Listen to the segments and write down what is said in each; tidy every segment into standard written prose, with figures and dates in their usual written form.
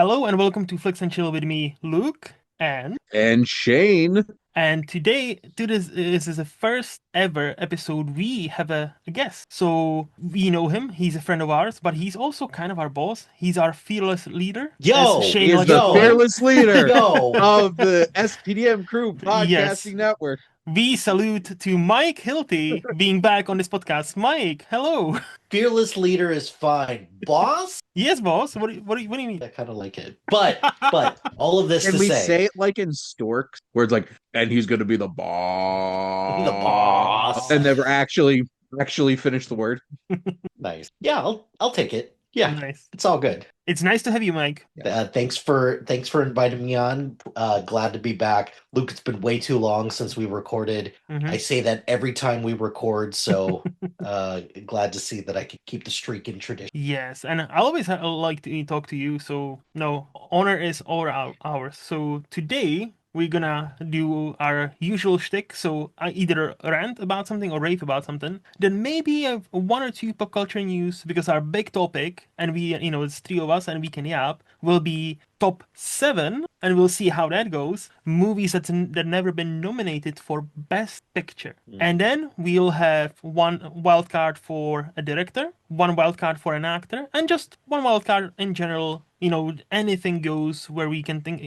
Hello and welcome to Flix and Chill with me, Luke, And Shane. and today this is the first ever episode. We have a guest, so we know him. He's a friend of ours, but he's also kind of our boss. He's our fearless leader, as Yo, He Shane is likes to the call him. yo, fearless leader yo, of the SPDM Crew Yes, Podcasting Network. we salute to Mike Hilty being back on this podcast. Mike, hello. fearless leader is fine. Boss? Yes, boss. What do you mean? I kind of like it. But all of this Can to we say, say it like in Storks, where it's like, and he's going to be the the boss, boss. and never actually finish the word? Nice. Yeah, I'll take it. Yeah, Nice. it's all good. It's nice to have you, Mike. Thanks for inviting me on. Glad to be back. Luke, it's been way too long since we recorded. Mhm. I say that every time we record, so glad to see that I can keep the streak in tradition. Yes, and I always like to talk to you, so no, honor is all ours. So today we're gonna do our usual shtick. So I either rant about something or rave about something. Then maybe one or two pop culture news because our big topic, and it's three of us and we can yap, will be top seven, and we'll see how that goes. Movies that never been nominated for Best Picture. And then we'll have one wild card for a director, one wild card for an actor, and just one wild card in general. Anything goes where we can think,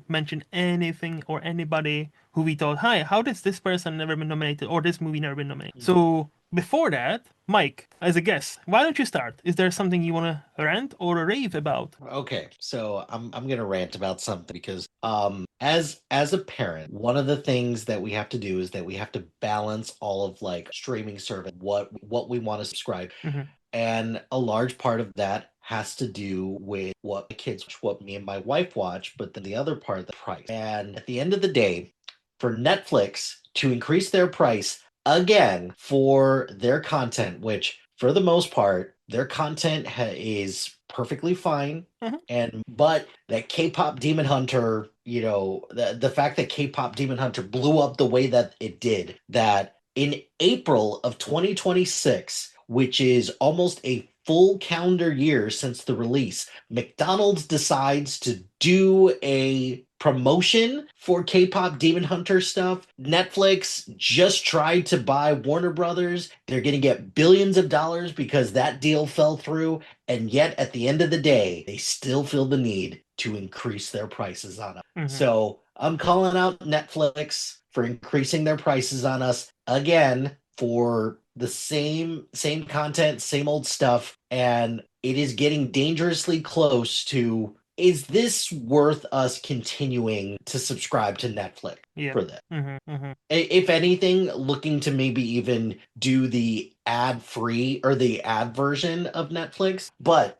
mention anything or anybody who we thought, hi, how does this person never been nominated or this movie never been nominated? So before that, Mike, as a guest, why don't you start? Is there something you want to rant or rave about? Okay, so I'm gonna rant about something because as a parent, one of the things that we have to do is that we have to balance all of like streaming service, what we want to subscribe. Mhm. And a large part of that has to do with what my kids watch, what me and my wife watch, but then the other part, the price. And at the end of the day, for Netflix to increase their price again for their content, which for the most part, their content is perfectly fine. Mhm. But that K-pop Demon Hunter, the fact that K-pop Demon Hunter blew up the way that it did, that in April of 2026, which is almost a full calendar year since the release, McDonald's decides to do a promotion for K-pop Demon Hunter stuff. Netflix just tried to buy Warner Brothers. They're going to get billions of dollars because that deal fell through. And yet, at the end of the day, they still feel the need to increase their prices on us. Mhm. So I'm calling out Netflix for increasing their prices on us again for the same content, same old stuff, and it is getting dangerously close to, is this worth us continuing to subscribe to Netflix Yeah. for this? Mhm. If anything, looking to maybe even do the ad free or the ad version of Netflix. But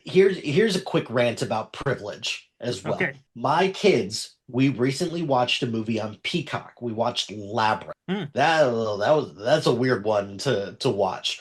here's a quick rant about privilege as well. Okay. My kids, we recently watched a movie on Peacock. We watched Labyrinth. Mm. That's a weird one to watch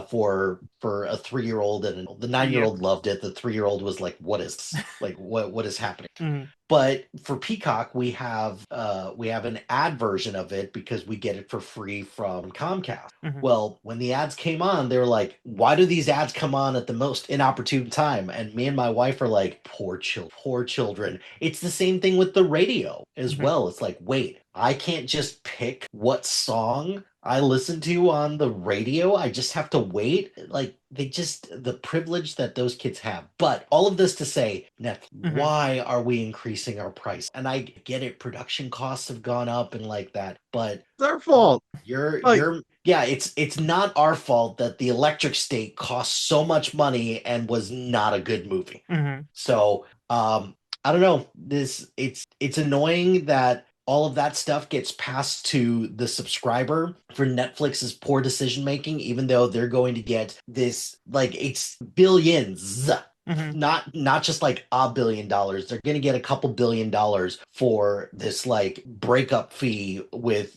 for a 3-year-old, and the 9-year-old loved it. The 3-year-old was like, "What is this? Like what is happening?" Mhm. But for Peacock, we have an ad version of it because we get it for free from Comcast. Mhm. Well, when the ads came on, they were like, "Why do these ads come on at the most inopportune time?" And me and my wife are like, poor children." It's the same thing with the radio as Mhm. well. It's like, wait, I can't just pick what song I listen to on the radio. I just have to wait. Like the privilege that those kids have. But all of this to say, Netflix, Mhm. why are we increasing our price? And I get it, production costs have gone up and like that, but It's our fault. Like, yeah, it's not our fault that the Electric State cost so much money and was not a good movie. Mhm. So I don't know. It's annoying that all of that stuff gets passed to the subscriber for Netflix's poor decision making, even though they're going to get this, like, it's billions. Mhm. Not just like $1 billion. They're going to get a couple $1 billion for this like breakup fee with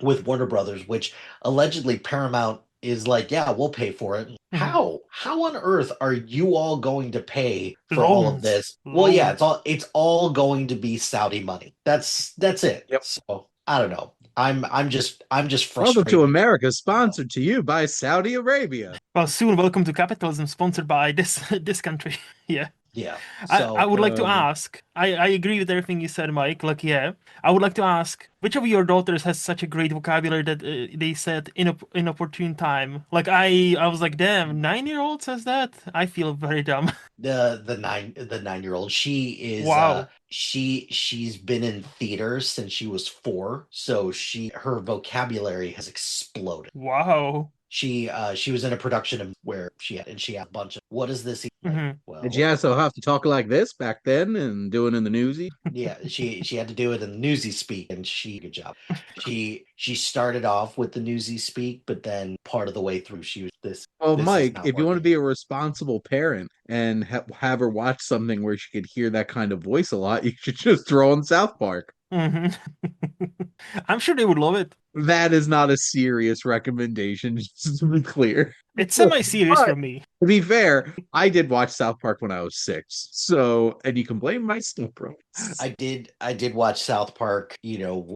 Warner Brothers, which allegedly Paramount is like, yeah, we'll pay for it. Mhm. How on earth are you all going to pay for all of Loans. this? Well, yeah, Loans. it's all going to be Saudi money. That's it. yep. So I don't know. I'm just Welcome to frustrated. America, sponsored to you by Saudi Arabia. Well, soon, welcome to capitalism, sponsored by this this country. Yeah. Yeah. I So would like to ask. I agree with everything you said, Mike. Like, yeah, I would like to ask which of your daughters has such a great vocabulary that they said inopportune time. Like, I was like, damn, 9-year-old says that. I feel very dumb. the 9-year-old, she is Wow. she's been in theater since she was 4, so her vocabulary has exploded. Wow. She was in a production of where she had a bunch of what is this like? Hmm. Did you also have to talk like this back then and doing in the newsy? Yeah, she had to do it in newsy speak, and good job. She started off with the newsy speak, but then part of the way through she was Well, this is Mike, not if you want to working. be a responsible parent and have her watch something where she could hear that kind of voice a lot, you should just throw on South Park. Hmm. I'm sure they would love it. That is not a serious recommendation, just to be clear. It's semi-serious But for me. to be fair, I did watch South Park when I was 6. So, and you can blame my stepbro. I did watch South Park,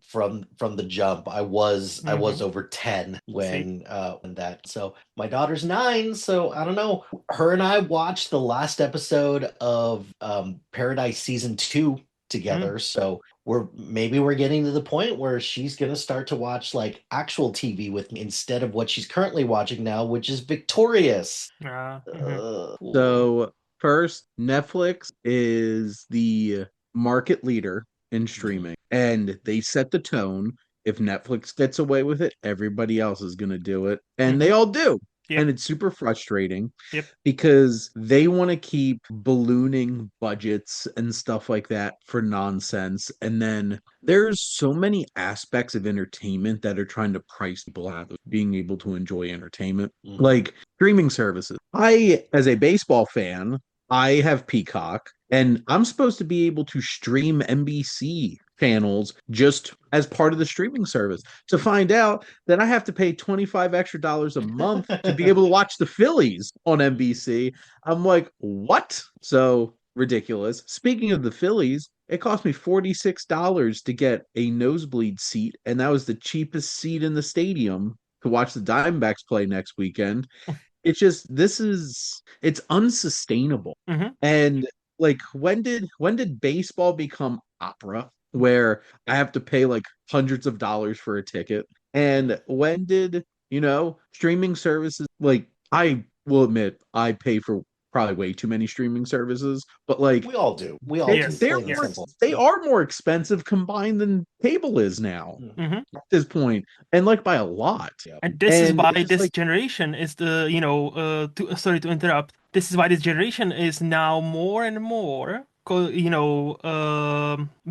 from the jump. I was over 10 See. when that. So my daughter's 9, so I don't know. Her and I watched the last episode of Paradise season 2 Mm. together. So we're getting to the point where she's gonna start to watch like actual TV with me instead of what she's currently watching now, which is Victorious. Mhm. So, first, Netflix is the market leader in streaming, and they set the tone. If Netflix gets away with it, everybody else is going to do it, and they Mhm. all do. Yep. And it's super frustrating Yep. because they want to keep ballooning budgets and stuff like that for nonsense. And then there's so many aspects of entertainment that are trying to price people out of being able to enjoy entertainment. Mhm. Like streaming services. I, as a baseball fan, I have Peacock, and I'm supposed to be able to stream NBC channels just as part of the streaming service. To find out that I have to pay $25 extra a month to be able to watch the Phillies on NBC. I'm like, what? So ridiculous. Speaking of the Phillies, it cost me $46 to get a nosebleed seat, and that was the cheapest seat in the stadium to watch the Diamondbacks play next weekend. It's just it's unsustainable. Mhm. And like when did baseball become opera where I have to pay like hundreds of dollars for a ticket? And when did, streaming services, like, I will admit I pay for probably way too many streaming services, but like We all do. We all they, do. Yes. they're Plain and more Yes. simple. they are more expensive combined than cable is now Mhm. at this point, and like by a lot. And this is And why it's just this like, generation is sorry to interrupt. This is why this generation is now more and more,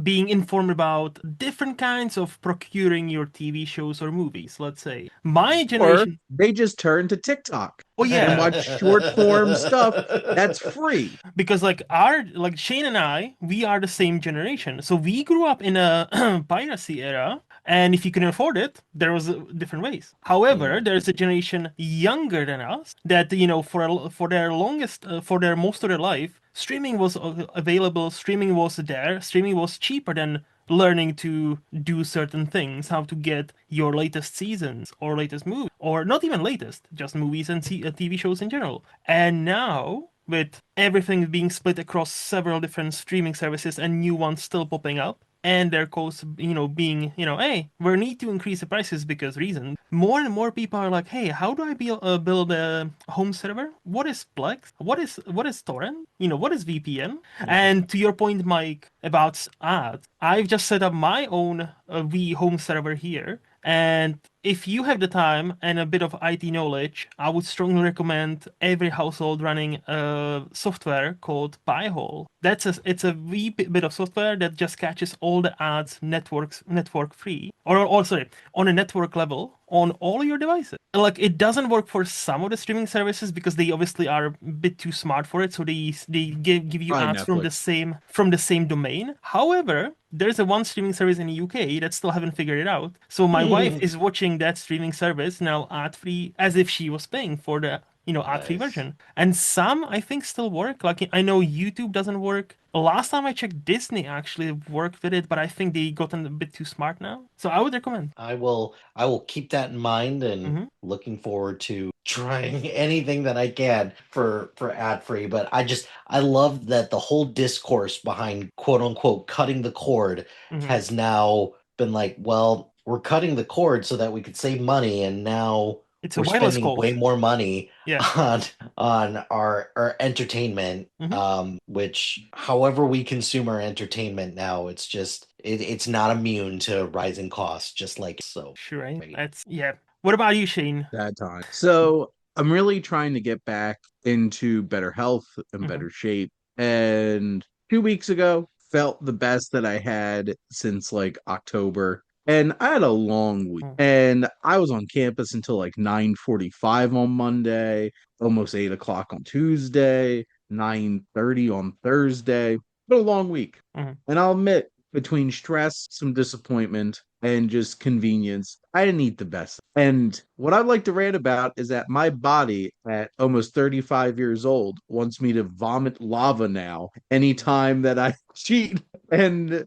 being informed about different kinds of procuring your TV shows or movies, let's say. My or generation, they just turn to TikTok oh and yeah, watch short form stuff that's free. because like Shane and I, we are the same generation. So we grew up in a piracy era, and if you can afford it, there was different ways. However, there's a generation younger than us that for their most of their life, streaming was available, streaming was there, streaming was cheaper than learning to do certain things, how to get your latest seasons or latest movies, or not even latest, just movies and TV shows in general. And now, with everything being split across several different streaming services and new ones still popping up, and their costs, being, hey, we need to increase the prices because reason. More and more people are like, hey, how do I build a home server? What is Plex? What is torrent? What is VPN? And to your point, Mike, about ads, I've just set up my own V home server here. And if you have the time and a bit of IT knowledge, I would strongly recommend every household running a software called Pi-hole. It's a wee bit of software that just catches all the ads network free, or sorry, on a network level on all your devices. Like, it doesn't work for some of the streaming services because they obviously are a bit too smart for it, so they give you Probably ads from Netflix. the same domain. However, there's a one streaming service in the UK that still haven't figured it out. So my wife is watching that streaming service now ad free as if she was paying for the ad free Nice. version. And some I think still work. Like, I know YouTube doesn't work. Last time I checked, Disney actually worked with it, but I think they gotten a bit too smart now. So I would recommend. I will keep that in mind and Hmm. looking forward to trying anything that I can for ad free. But I love that the whole discourse behind quote unquote cutting the cord Hmm. has now been like, well, we're cutting the cord so that we could save money, and now It's a we're wireless spending way cord. more money Yeah. on our entertainment, Hmm. which however we consume our entertainment now, it's not immune to rising costs, just like so. Sure. Right? Right. That's yeah. What about you, Shane? That time. So I'm really trying to get back into better health and Hmm. better shape. And 2 weeks ago, felt the best that I had since like October. And I had a long week. And I was on campus until like 9:45 on Monday, almost 8 o'clock on Tuesday, 9:30 on Thursday. But a long week. Hmm. And I'll admit, between stress, some disappointment, and just convenience, I didn't eat the best. And what I'd like to rant about is that my body at almost 35 years old wants me to vomit lava now anytime that I cheat. And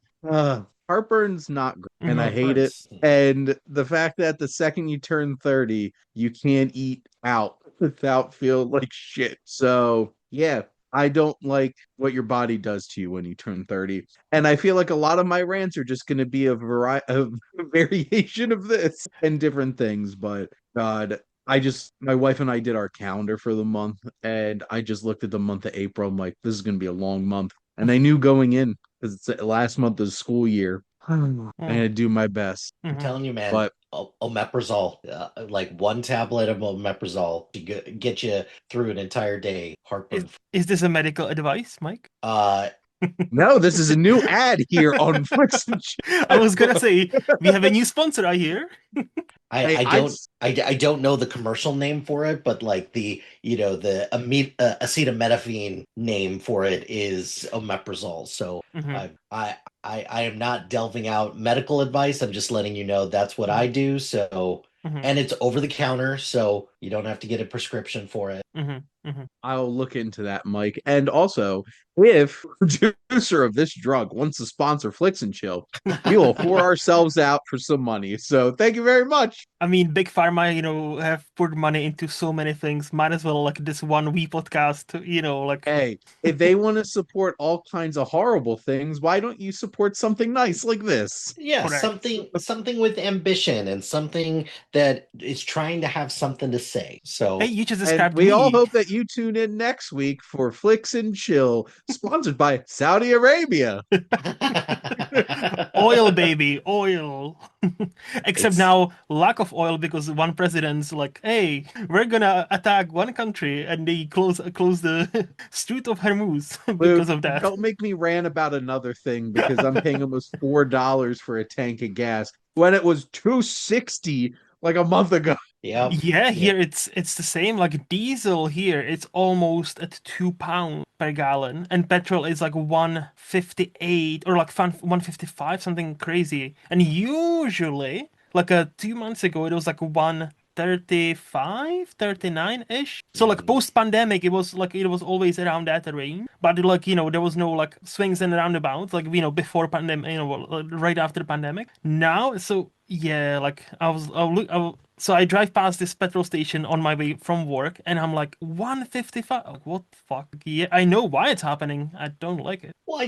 heartburn's not great, and I Hmm. hate it. Heartburns. And the fact that the second you turn 30, you can't eat out without feeling like shit. So, yeah, I don't like what your body does to you when you turn 30. And I feel like a lot of my rants are just going to be a variation of this and different things. But God, my wife and I did our calendar for the month, and I just looked at the month of April. I'm like, this is going to be a long month. And I knew going in, because it's the last month of the school year, I'm going to do my best. I'm Hmm. telling you, man, But omeprazole, like one tablet of omeprazole to get you through an entire day, Is heartburn. is this a medical advice, Mike? Uh, no, this is a new ad here on Flix and I was gonna Chill. say we have a new sponsor, I hear. I Hey, I don't I don't know the commercial name for it, but like the acetaminophen name for it is omeprazole. So Hmm. I am not delving out medical advice. I'm just letting you know that's what I Hmm. do. So, Hmm. and it's over the counter, so you don't have to get a prescription for it. Hmm. Hmm. I'll look into that, Mike. And also, if producer of this drug wants to sponsor Flix and Chill, we will pour ourselves out for some money. So thank you very much. I mean, Big Pharma, have poured money into so many things. Might as well like this one wee podcast, like Hey, if they want to support all kinds of horrible things, why don't you support something nice like this? Yeah, correct. something with ambition and something that is trying to have something to say. Hey, So you just And described we all me. hope that you tune in next week for Flix and Chill, sponsored by Saudi Arabia. Oil, baby, oil. Except it's now, lack of oil because one president's like, "Hey, we're gonna attack one country," and they close the Strait of Hormuz because Luke, of that. don't make me rant about another thing because I'm paying almost $4 for a tank of gas when it was 260 like a month ago. yep, Yeah, yep. here it's the same. Like diesel here, it's almost at £2 per gallon, and petrol is like 158 or like 155, something crazy. And usually, like 2 months ago, it was like 135, 39-ish. So like Mhm. post-pandemic, it was always around that range. But like there was no like swings and roundabouts like before pandemic, right after the pandemic. Now, so yeah, like so I drive past this petrol station on my way from work, and I'm like 155. Like, what the fuck? Yeah, I know why it's happening. I don't like it. Well, I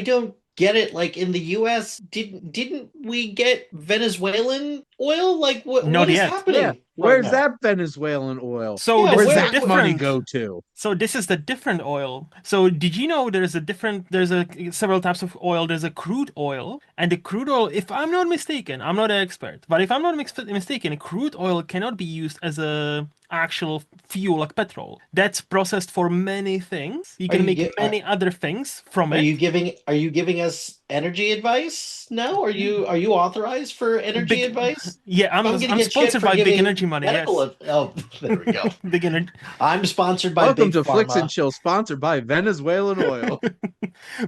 don't get it. Like in the US, didn't we get Venezuelan oil? Like what Not is yet. Yeah, happening right where's now? that Venezuelan oil? So Yeah, this Where's is a that where money different. go to? So this is the different oil. So did you know there's a several types of oil. There's a crude oil, and the crude oil, if I'm not mistaken, I'm not an expert, but if I'm not mistaken, crude oil cannot be used as a actual fuel like petrol. That's processed for many things. You are can you make get many other things from are it. you giving us energy advice now? Are you authorized for energy Big, advice? yeah, If I'm gonna I'm get shit sponsored for by Big giving Energy Money. medical, Yes, oh, there we go. Big Energy. I'm sponsored by Welcome Big to Flix and Pharma. Chill, sponsored by Venezuelan oil.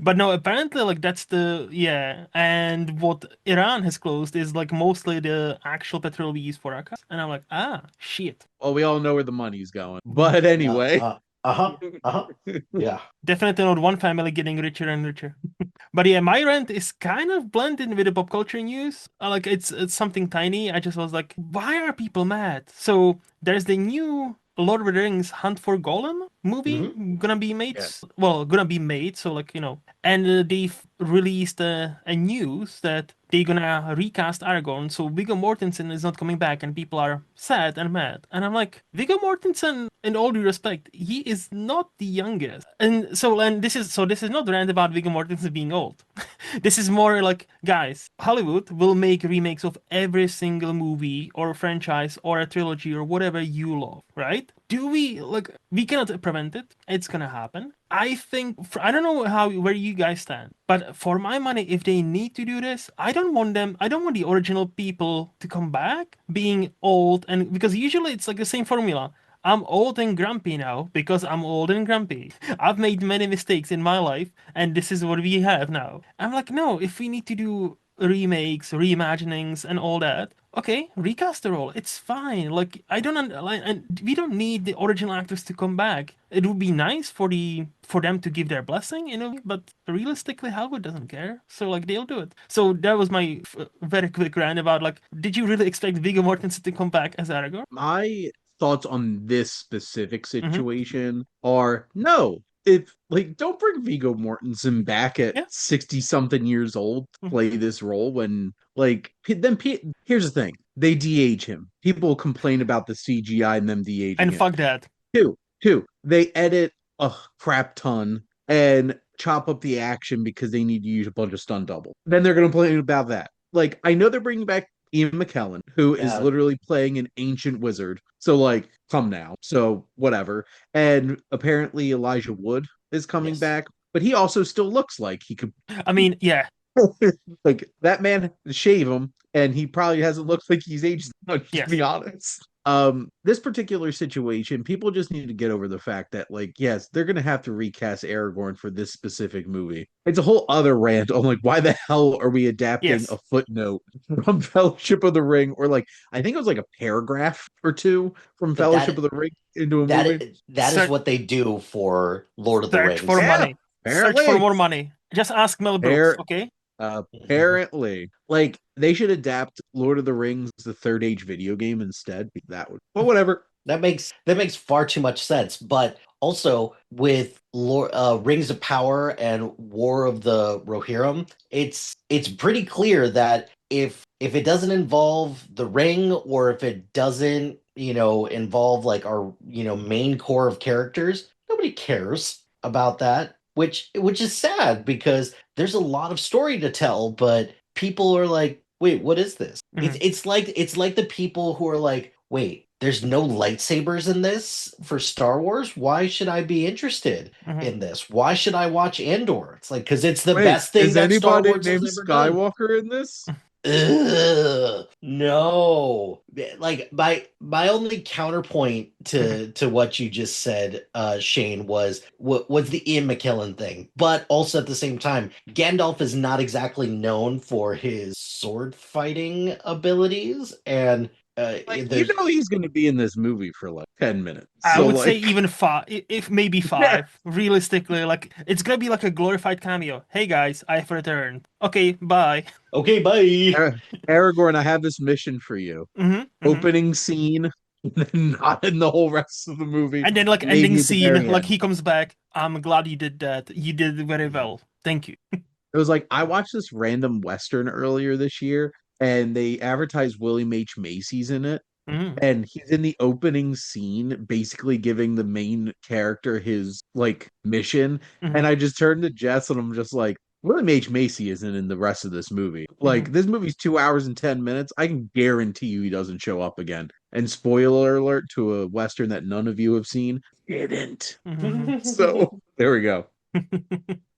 But no, apparently, like that's the yeah. And what Iran has closed is like mostly the actual petrol we use for our cars. And I'm like, ah, shit. Well, we all know where the money's going. But anyway, Yeah. Definitely not one family getting richer and richer. But yeah, my rant is kind of blended with the pop culture news. Like it's something tiny. I just was like, why are people mad? So there's the new Lord of the Rings Hunt for Golem movie Hmm. gonna be made. Yes. Well, gonna be made. So like and they've released a news that they're gonna recast Aragorn. So Viggo Mortensen is not coming back, and people are sad and mad. And I'm like, Viggo Mortensen, in all due respect, he is not the youngest. And this is not rant about Viggo Mortensen being old. This is more like, guys, Hollywood will make remakes of every single movie or franchise or a trilogy or whatever you love, right? Do we like we cannot prevent it. It's gonna happen. I think I don't know where you guys stand, but for my money, if they need to do this, I don't want them. I don't want the original people to come back being old, and because usually it's like the same formula. I'm old and grumpy now because I'm old and grumpy. I've made many mistakes in my life, and this is what we have now. I'm like, no, if we need to do remakes, reimaginings, and all that, okay, recast the role. It's fine. Like I don't like, and we don't need the original actors to come back. It would be nice for them to give their blessing, but realistically, Hollywood doesn't care. So like they'll do it. So that was my very quick rant about like, did you really expect Viggo Mortensen to come back as Aragorn? My thoughts on this specific Mm-hmm. situation are no. If like don't bring Viggo Mortensen back at Yeah. 60 something years old to Mhm. play this role when here's the thing. They de-age him. People complain about the CGI and them de-aging And him. fuck that. Two, they edit a crap ton and chop up the action because they need to use a bunch of stun double. Then they're going to complain about that. Like, I know they're bringing back Ian McKellen, who is Yeah. literally playing an ancient wizard. So, like, come now. So, whatever. And apparently, Elijah Wood is coming Yes. back, but he also still looks like he could. I mean, yeah, Like, that man, shave him, and he probably hasn't looked like he's aged much, to yes. be honest. This particular situation, people just need to get over the fact that, like, yes, they're gonna have to recast Aragorn for this specific movie. It's a whole other rant on like why the hell are we adapting a Yes. footnote from Fellowship of the Ring, or like I think it was like a paragraph or two from But Fellowship of the Ring into a movie. that is Search, what they do for Lord of the search for Rings. Yeah, money. Search for apparently. more money. Just ask Mel Brooks, okay? Apparently, like they should adapt Lord of the Rings, the Third Age video game instead. That would, but whatever. That makes far too much sense. But also with Rings of Power and War of the Rohirrim, it's pretty clear that if it doesn't involve the ring or if it doesn't, involve like our, main core of characters, nobody cares about that, which is sad because there's a lot of story to tell, but people are like, wait, what is this? It's Mhm. it's like it's like the people who are like, wait, there's no lightsabers in this for Star Wars. Why should I be interested Mhm. in this? Why should I watch Andor? It's like because it's the Wait, best thing is that Star anybody Wars has named ever done. Skywalker in this? Ugh, no. Like my only counterpoint Mhm. to what you just said, Shane, was the Ian McKellen thing. But also at the same time, Gandalf is not exactly known for his sword fighting abilities, and Like, you there's know, he's going to be in this movie for like 10 minutes. I So, would say like, even five, if maybe yeah. five. Realistically, like it's gonna be like a glorified cameo. Hey guys, I've returned. Okay, bye. okay, bye. Aragorn, I have this mission for you. Mm-hmm. Opening scene, and then not in the whole rest of the movie. And then like ending Maybe at the scene, very like end. he comes back. I'm glad you did that. You did very well. Thank you. It was like I watched this random Western earlier this year, and they advertised William H. Macy's in it. Mm-hmm. And he's in the opening scene, basically giving the main character his like mission. Mm-hmm. And I just turned to Jess and I'm just like, William H. Macy isn't in the rest of this movie. Mm-hmm. Like, this movie's 2 hours and 10 minutes. I can guarantee you he doesn't show up again. And spoiler alert to a Western that none of you have seen, didn't. Mm-hmm. So there we go.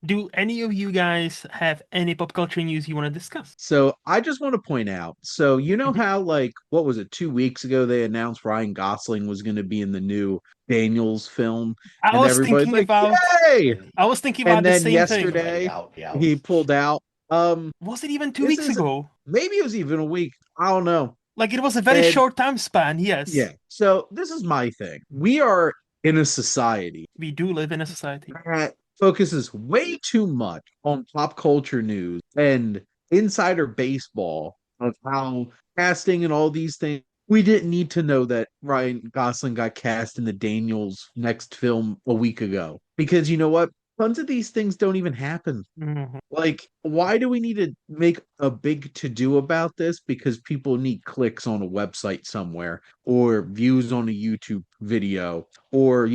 Do any of you guys have any pop culture news you want to discuss? So I just want to point out, so you know Mhm. how like what was it, 2 weeks ago they announced Ryan Gosling was going to be in the new Daniels film, I and was everybody's thinking like, about "Yay!" I was thinking And about the then same thing. Already yesterday out, yeah. he pulled out. Was it even two This weeks is ago? maybe it was even a week. I don't know. Like it was a very And short time span, yes. yeah, so this is my thing. We are in a society We do live in a society. that focuses way too much on pop culture news and insider baseball of how casting and all these things. We didn't need to know that Ryan Gosling got cast in the Daniels next film a week ago. Because you know what? Tons of these things don't even happen. Mhm. Like, why do we need to make a big to do about this? Because people need clicks on a website somewhere, or views on a YouTube video, or,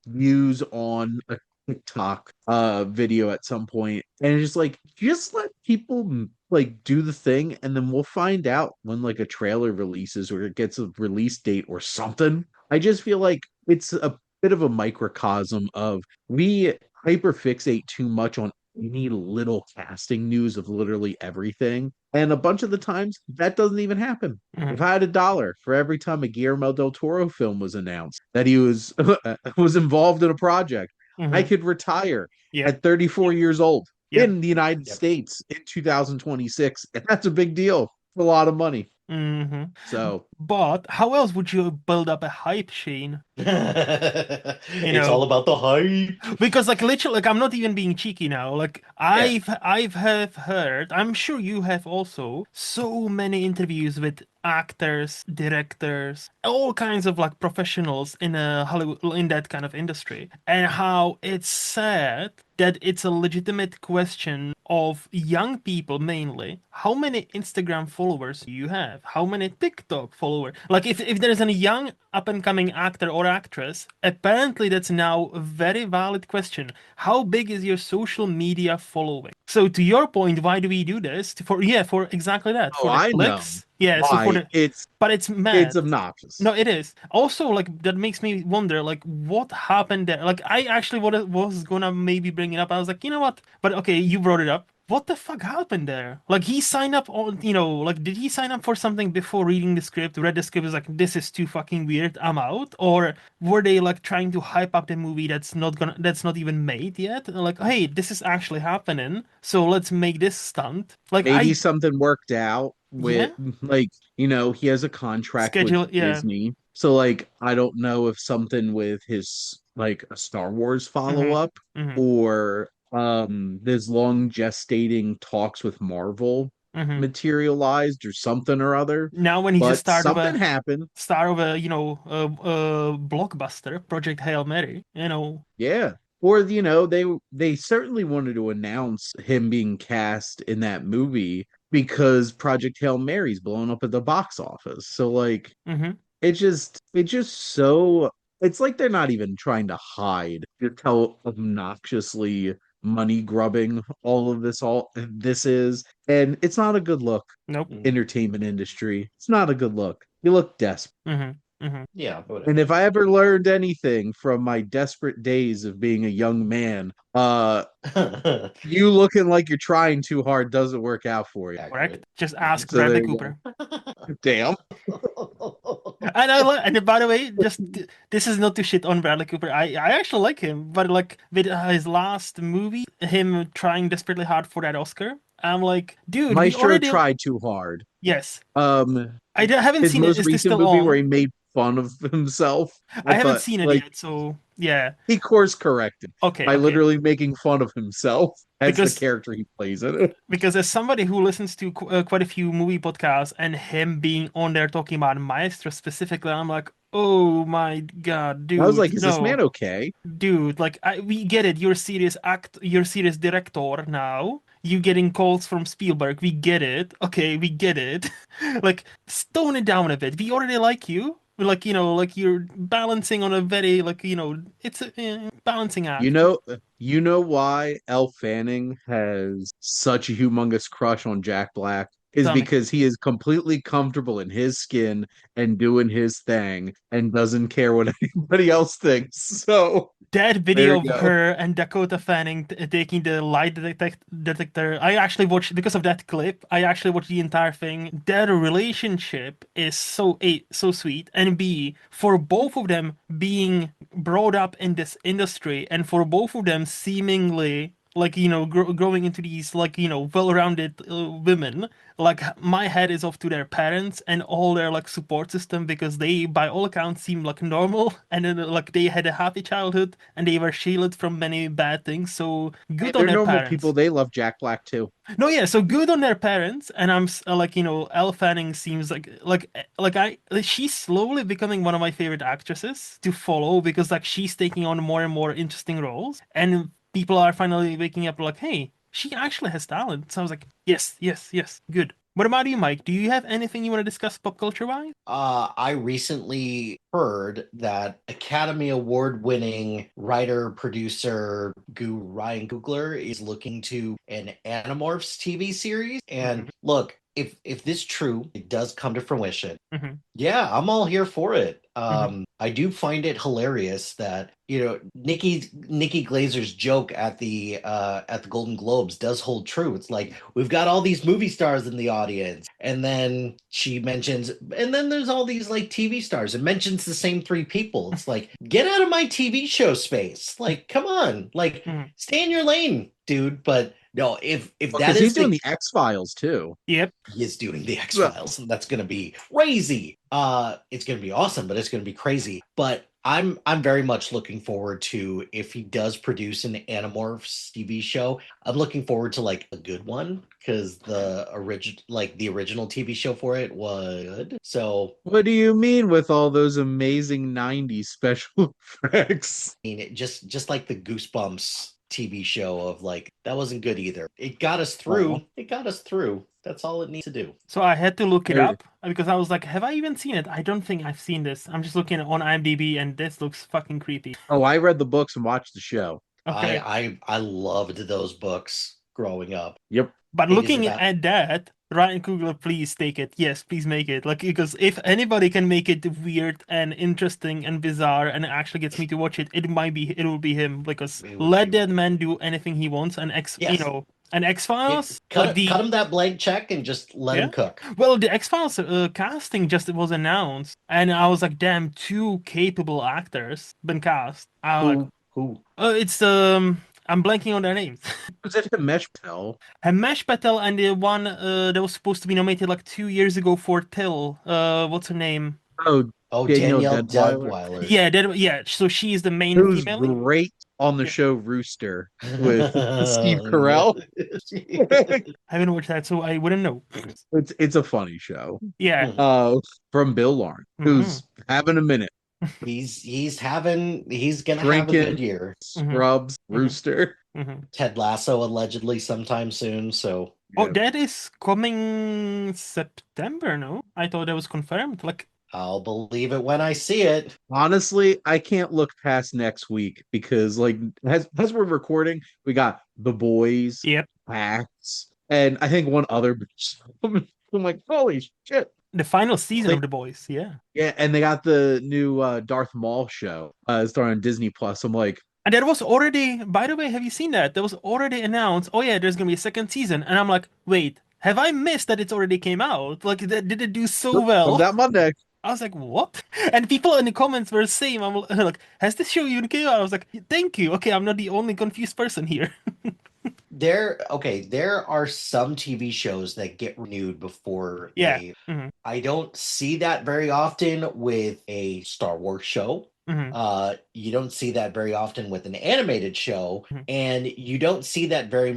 views on a TikTok video at some point. And it's just like, just let people like do the thing, and then we'll find out when like a trailer releases or it gets a release date or something. I just feel like it's a bit of a microcosm of we hyperfixate too much on any little casting news of literally everything. And a bunch of the times that doesn't even happen. If Mhm. I had $1 for every time a Guillermo del Toro film was announced that he was was involved in a project, I Mhm. could retire Yep. at 34 years old Yep. in the United Yep. States in 2026. And that's a big deal. It's a lot of money. hmm So, But how else would you build up a hype, Shane? You It's all know, about the hype. because like literally, like I'm not even being cheeky now. Like Yeah. I've have heard, I'm sure you have also, so many interviews with actors, directors, all kinds of like professionals in a Hollywood in that kind of industry, and how it's sad that it's a legitimate question of young people mainly. How many Instagram followers do you have? How many TikTok followers? Like if there's a young up and coming actor or actress, apparently that's now a very valid question. How big is your social media following? So to your point, why do we do this? For exactly that. oh, For the I know clicks. Yeah, so for why the it's but it's it's mad. obnoxious. No, it is. Also, like that makes me wonder, like what happened there. Like I actually was gonna maybe bring it up. I was like, you know what? But okay, you brought it up. What the fuck happened there? Like he signed up on, like did he sign up for something before reading the script? Read the script, was like, this is too fucking weird. I'm out. Or were they like trying to hype up the movie that's not even made yet? Like, hey, this is actually happening, so let's make this stunt. Like Maybe something worked out with yeah, like, he has a contract with schedule, yeah. Disney. So like I don't know if something with his like a Star Wars Mm-hmm. follow-up Mm-hmm. or there's long gestating talks with Marvel Mm-hmm. materialized or something or other. Now when he's just But something happened. star of a a blockbuster, Project Hail Mary, Yeah. Or they certainly wanted to announce him being cast in that movie because Project Hail Mary's blowing up at the box office. So like hmm it just so it's like they're not even trying to hide just how obnoxiously money grubbing all this is. And it's not a good look, nope. Mm. entertainment industry. It's not a good look. You look desperate. hmm hmm Yeah, And whatever. if I ever learned anything from my desperate days of being a young man, you looking like you're trying too hard doesn't work out for you. Correct. Accurate. Just Mhm. ask So Bradley there you go. Cooper. Damn. And by the way, this is not to shit on Bradley Cooper. I actually like him, but like with his last movie, him trying desperately hard for that Oscar, I'm like, dude, we Maestro already tried too hard. yes. Um, Haven't his seen it. most Is this recent still movie where on? he made fun of himself, I I haven't thought seen it like yet, so yeah. he course corrected Okay, by okay. literally making fun of himself as the Because character he plays in it. as somebody who listens to quite a few movie podcasts and him being on there talking about Maestro specifically, I'm like, oh my God, I was dude, like, is this man no, okay? dude, like we get it. You're a serious director now. You getting calls from Spielberg. We get it. Okay, we get it. Like, tone it down a bit. We already like you. Like, like you're balancing on a very, like, it's a balancing You act. know, you know why Elle Fanning has such a humongous crush on Jack Black is Tell me. because he is completely comfortable in his skin and doing his thing and doesn't care what anybody else thinks. So That there video you of go. her and Dakota Fanning taking the detector, I actually watched, because of that clip, I actually watched the entire thing. Their relationship is so A, so sweet, and B, for both of them being brought up in this industry, and for both of them seemingly like growing into these like well-rounded women, like my head is off to their parents and all their like support system because they by all accounts seem like normal and then like they had a happy childhood and they were shielded from many bad things. So Hey, good on they're their normal people. parents. They love Jack Black too. No, yeah, so good on their parents, and I'm like, Elle Fanning seems she's slowly becoming one of my favorite actresses to follow because like she's taking on more and more interesting roles, and people are finally waking up like, hey, she actually has talent. So I was like, yes, yes, yes, good. What about you, Mike? Do you have anything you want to discuss pop culture wise? I recently heard that Academy Award winning writer, producer, Ryan Coogler is looking to an Animorphs TV series. And look, if this true, it does come to fruition. Mm-hmm. Yeah, I'm all here for it. Mm-hmm. I do find it hilarious that Nikki Glazer's joke at the Golden Globes does hold true. It's like we've got all these movie stars in the audience, and then she mentions, and then there's all these like TV stars, and mentions the same three people. It's like get out of my TV show space. Like, come on, like Mm-hmm. stay in your lane, dude. But no, if that Because is he's doing the X-Files too. Yep. he is doing the X-Files, and that's gonna be crazy. It's gonna be awesome, but it's gonna be crazy. But I'm very much looking forward to if he does produce an Animorphs TV show. I'm looking forward to like a good one because the original TV show for it was good. So What do you mean with all those amazing 90s special effects? I mean, it just like the Goosebumps TV show of like that wasn't good either. It got us through. Aw. It got us through. That's all it needs to do. So I had to look it There- up because I was like, have I even seen it? I don't think I've seen this. I'm just looking on IMDb and this looks fucking creepy. Oh, I read the books and watched the show. Okay. I loved those books growing up. Yep. But It is looking about- at that, Ryan Coogler, please take it. Yes, please make it. Like, because if anybody can make it weird and interesting and bizarre and actually gets me to watch it, it will be him. Because It would let be- that man do anything he wants. And Yes. and X-Files, Cut him that blank check and just let him Yeah. cook. well, the X-Files casting just was announced, and I was like, damn, two capable actors been cast. I was like, Who? it's I'm blanking on their names. Was it Himesh Patel? Hamesh Patel and the one that was supposed to be nominated like 2 years ago for Till. What's her name? Oh, Oh, Danielle Danielle Deadwyler. Deadwyler. Yeah. So she is the main Who's female lead. great on the show Rooster with Steve Carell. I haven't watched that, so I wouldn't know. It's a funny show. Yeah. From Bill Lawrence, who's having a minute. He's gonna have a Drinking. good year. Scrubs, Rooster. Mhm. Ted Lasso allegedly sometime soon. So Oh, Yeah. that is coming September, no? I thought that was confirmed. Like, I'll believe it when I see it. Honestly, I can't look past next week because, like, as we're recording, we got The Boys, yep. Hacks, and I think one other. I'm like, holy shit! The final season Like- of The Boys, yeah. Yeah, and they got the new Darth Maul show starring on Disney Plus. I'm like, And that was already, by the way, have you seen that? That was already announced. Oh yeah, there's gonna be a second season. And I'm like, wait, have I missed that it's already came out? Like, did it do so well? comes out Monday. I was like, what? And people in the comments were the same. I'm like, has this show even came out? I was like, thank you. Okay, I'm not the only confused person here. There are some TV shows that get renewed before Yeah. they. Mhm. I don't see that very often with a Star Wars show. Mhm. You don't see that very often with an animated show, Mhm. and you don't see that very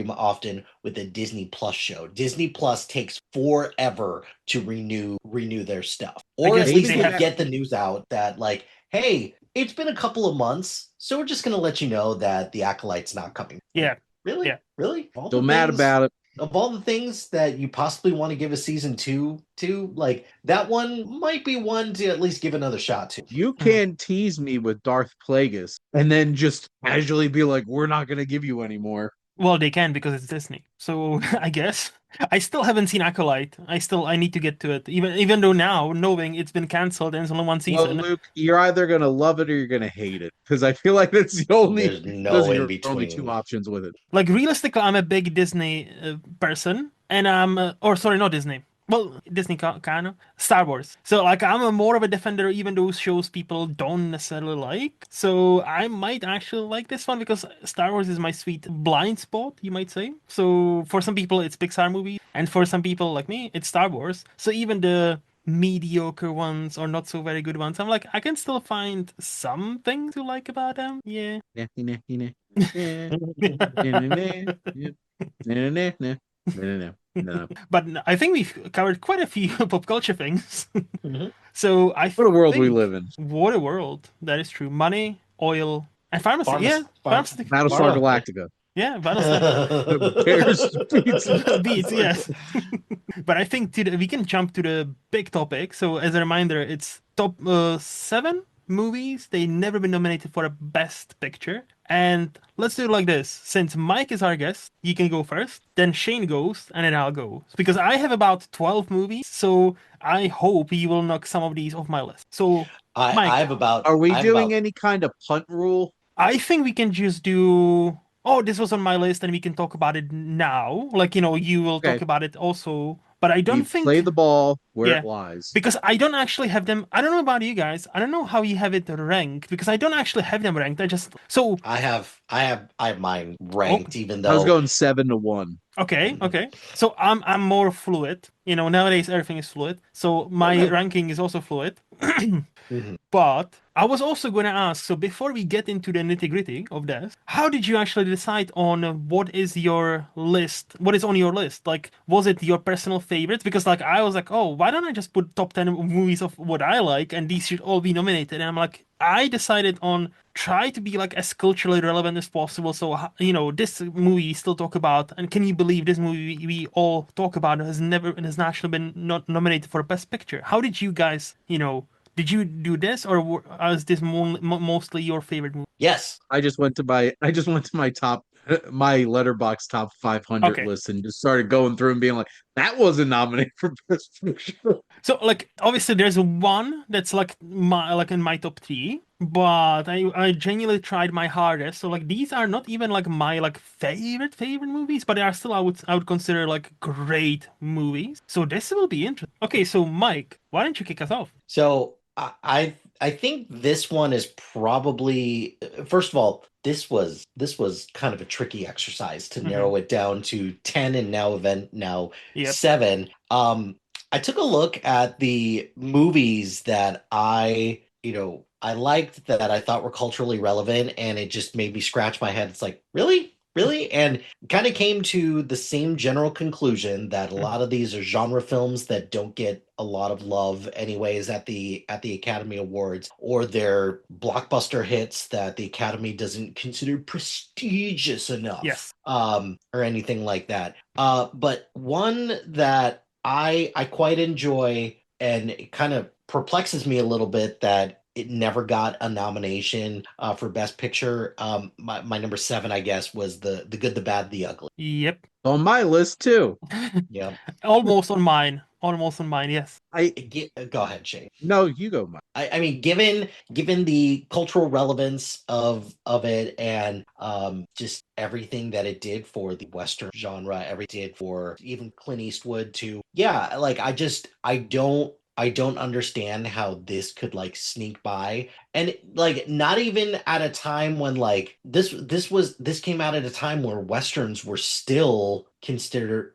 often with a Disney Plus show. Disney Plus takes forever to renew their stuff, or guess at least they they have- get the news out that like, hey, it's been a couple of months, so we're just gonna let you know that the Acolyte's not coming. Yeah. Really? Yeah. Really? Of all Still the mad things- about it. Of all the things that you possibly want to give a season two to, like that one might be one to at least give another shot to. You can't tease me with Darth Plagueis and then just casually be like, we're not going to give you any more. Well, they can because it's Disney. So I guess I still haven't seen Acolyte. I need to get to it. Even though now knowing it's been canceled and it's only one Well, season. Luke, you're either going to love it or you're going to hate it because I feel like that's the only, There's no those are in your between. only two options with it. Like realistically, I'm a big Disney person, and I'm or sorry, not Disney. well, Disney kind of Star Wars. So like I'm a more of a defender, even those shows people don't necessarily like. So I might actually like this one because Star Wars is my sweet blind spot, you might say. So for some people it's Pixar movies, and for some people like me, it's Star Wars. So even the mediocre ones or not so very good ones, I'm like I can still find something to like about them. Yeah. Yeah, yeah, yeah, yeah, yeah, yeah, no. But I think we've covered quite a few pop culture things. Mhm. So I What a world we think live in. what a world. That is true. Money, oil, and pharmacy. Yeah, pharmaceutical. Battlestar Pharma. Galactica. Yeah, Battlestar. Bears, beats, Beats, yes. But I think we can jump to the big topic. So as a reminder, it's top seven movies. They never been nominated for a Best Picture. And let's do it like this. Since Mike is our guest, you can go first. Then Shane goes, and then I'll go. Because I have about 12 movies, so I hope you will knock some of these off my list. So, I Mike, have about Are we I have doing about any kind of punt rule? I think we can just do. Oh, this was on my list, and we can talk about it now. Like, you will talk Okay, about it also. But I don't we play think. the ball where Yeah. it lies. Because I don't actually have them. I don't know about you guys. I don't know how you have it ranked because I don't actually have them ranked. I just. So. I have mine Oh, ranked, even I was though going 7-1. okay, okay. So I'm more fluid. Nowadays everything is fluid. So my okay. ranking is also fluid. Mhm. But I was also going to ask, so before we get into the nitty-gritty of this, how did you actually decide on what is your list? What is on your list? Like, was it your personal favorites? Because like I was like, oh, why don't I just put top 10 movies of what I like and these should all be nominated? And I'm like, I decided on try to be like as culturally relevant as possible. So, this movie you still talk about, and can you believe this movie we all talk about has actually been not nominated for a Best Picture? How did you guys, did you do this, or is this mostly your favorite movie? Yes. I just went to my top my letterbox top 500 Okay, list and just started going through and being like, that wasn't nominated for best picture. so like obviously there's one that's like in my top three, but I genuinely tried my hardest. So like these are not even like my like favorite movies, but they are still I would consider like great movies. So this will be interesting. Okay, so Mike, why don't you kick us off? So I think this one is probably, first of all, this was kind of a tricky exercise to Hmm. narrow it down to 10 and now Yep. 7. I took a look at the movies that I liked, that I thought were culturally relevant, and it just made me scratch my head. It's like, really? Really? And kind of came to the same general conclusion that a Mhm. lot of these are genre films that don't get a lot of love anyways at the Academy Awards, or they're blockbuster hits that the Academy doesn't consider prestigious enough, Yes. or anything like that. But one that I quite enjoy, and it kind of perplexes me a little bit that it never got a nomination for Best Picture. My number 7, I guess, was the Good, the Bad, the Ugly. Yep. On my list too. Yeah. Almost on mine. Almost on mine. Yes. I Go ahead, Shane. No, you go, Mike. I mean, given the cultural relevance of it, and just everything that it did for the Western genre, everything it did for even Clint Eastwood too. Yeah, like I don't understand how this could like sneak by, and like not even at a time when like this came out at a time where Westerns were still considered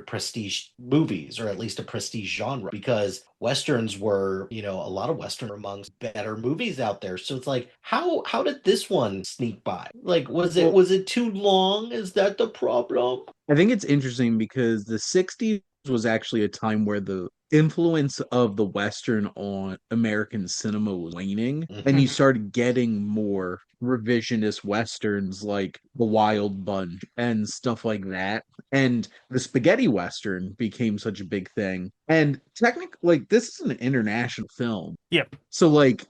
prestige movies, or at least a prestige genre, because Westerns were, a lot of Western are amongst better movies out there. So it's like, how did this one sneak by? Like, was it Well, was it too long? Is that the problem? I think it's interesting because the 60s was actually a time where the influence of the Western on American cinema was waning, and you Hmm. Mhm. started getting more revisionist Westerns like The Wild Bunch and stuff like that. And the spaghetti Western became such a big thing. And technically, like, this is an international film. Yep. So, like,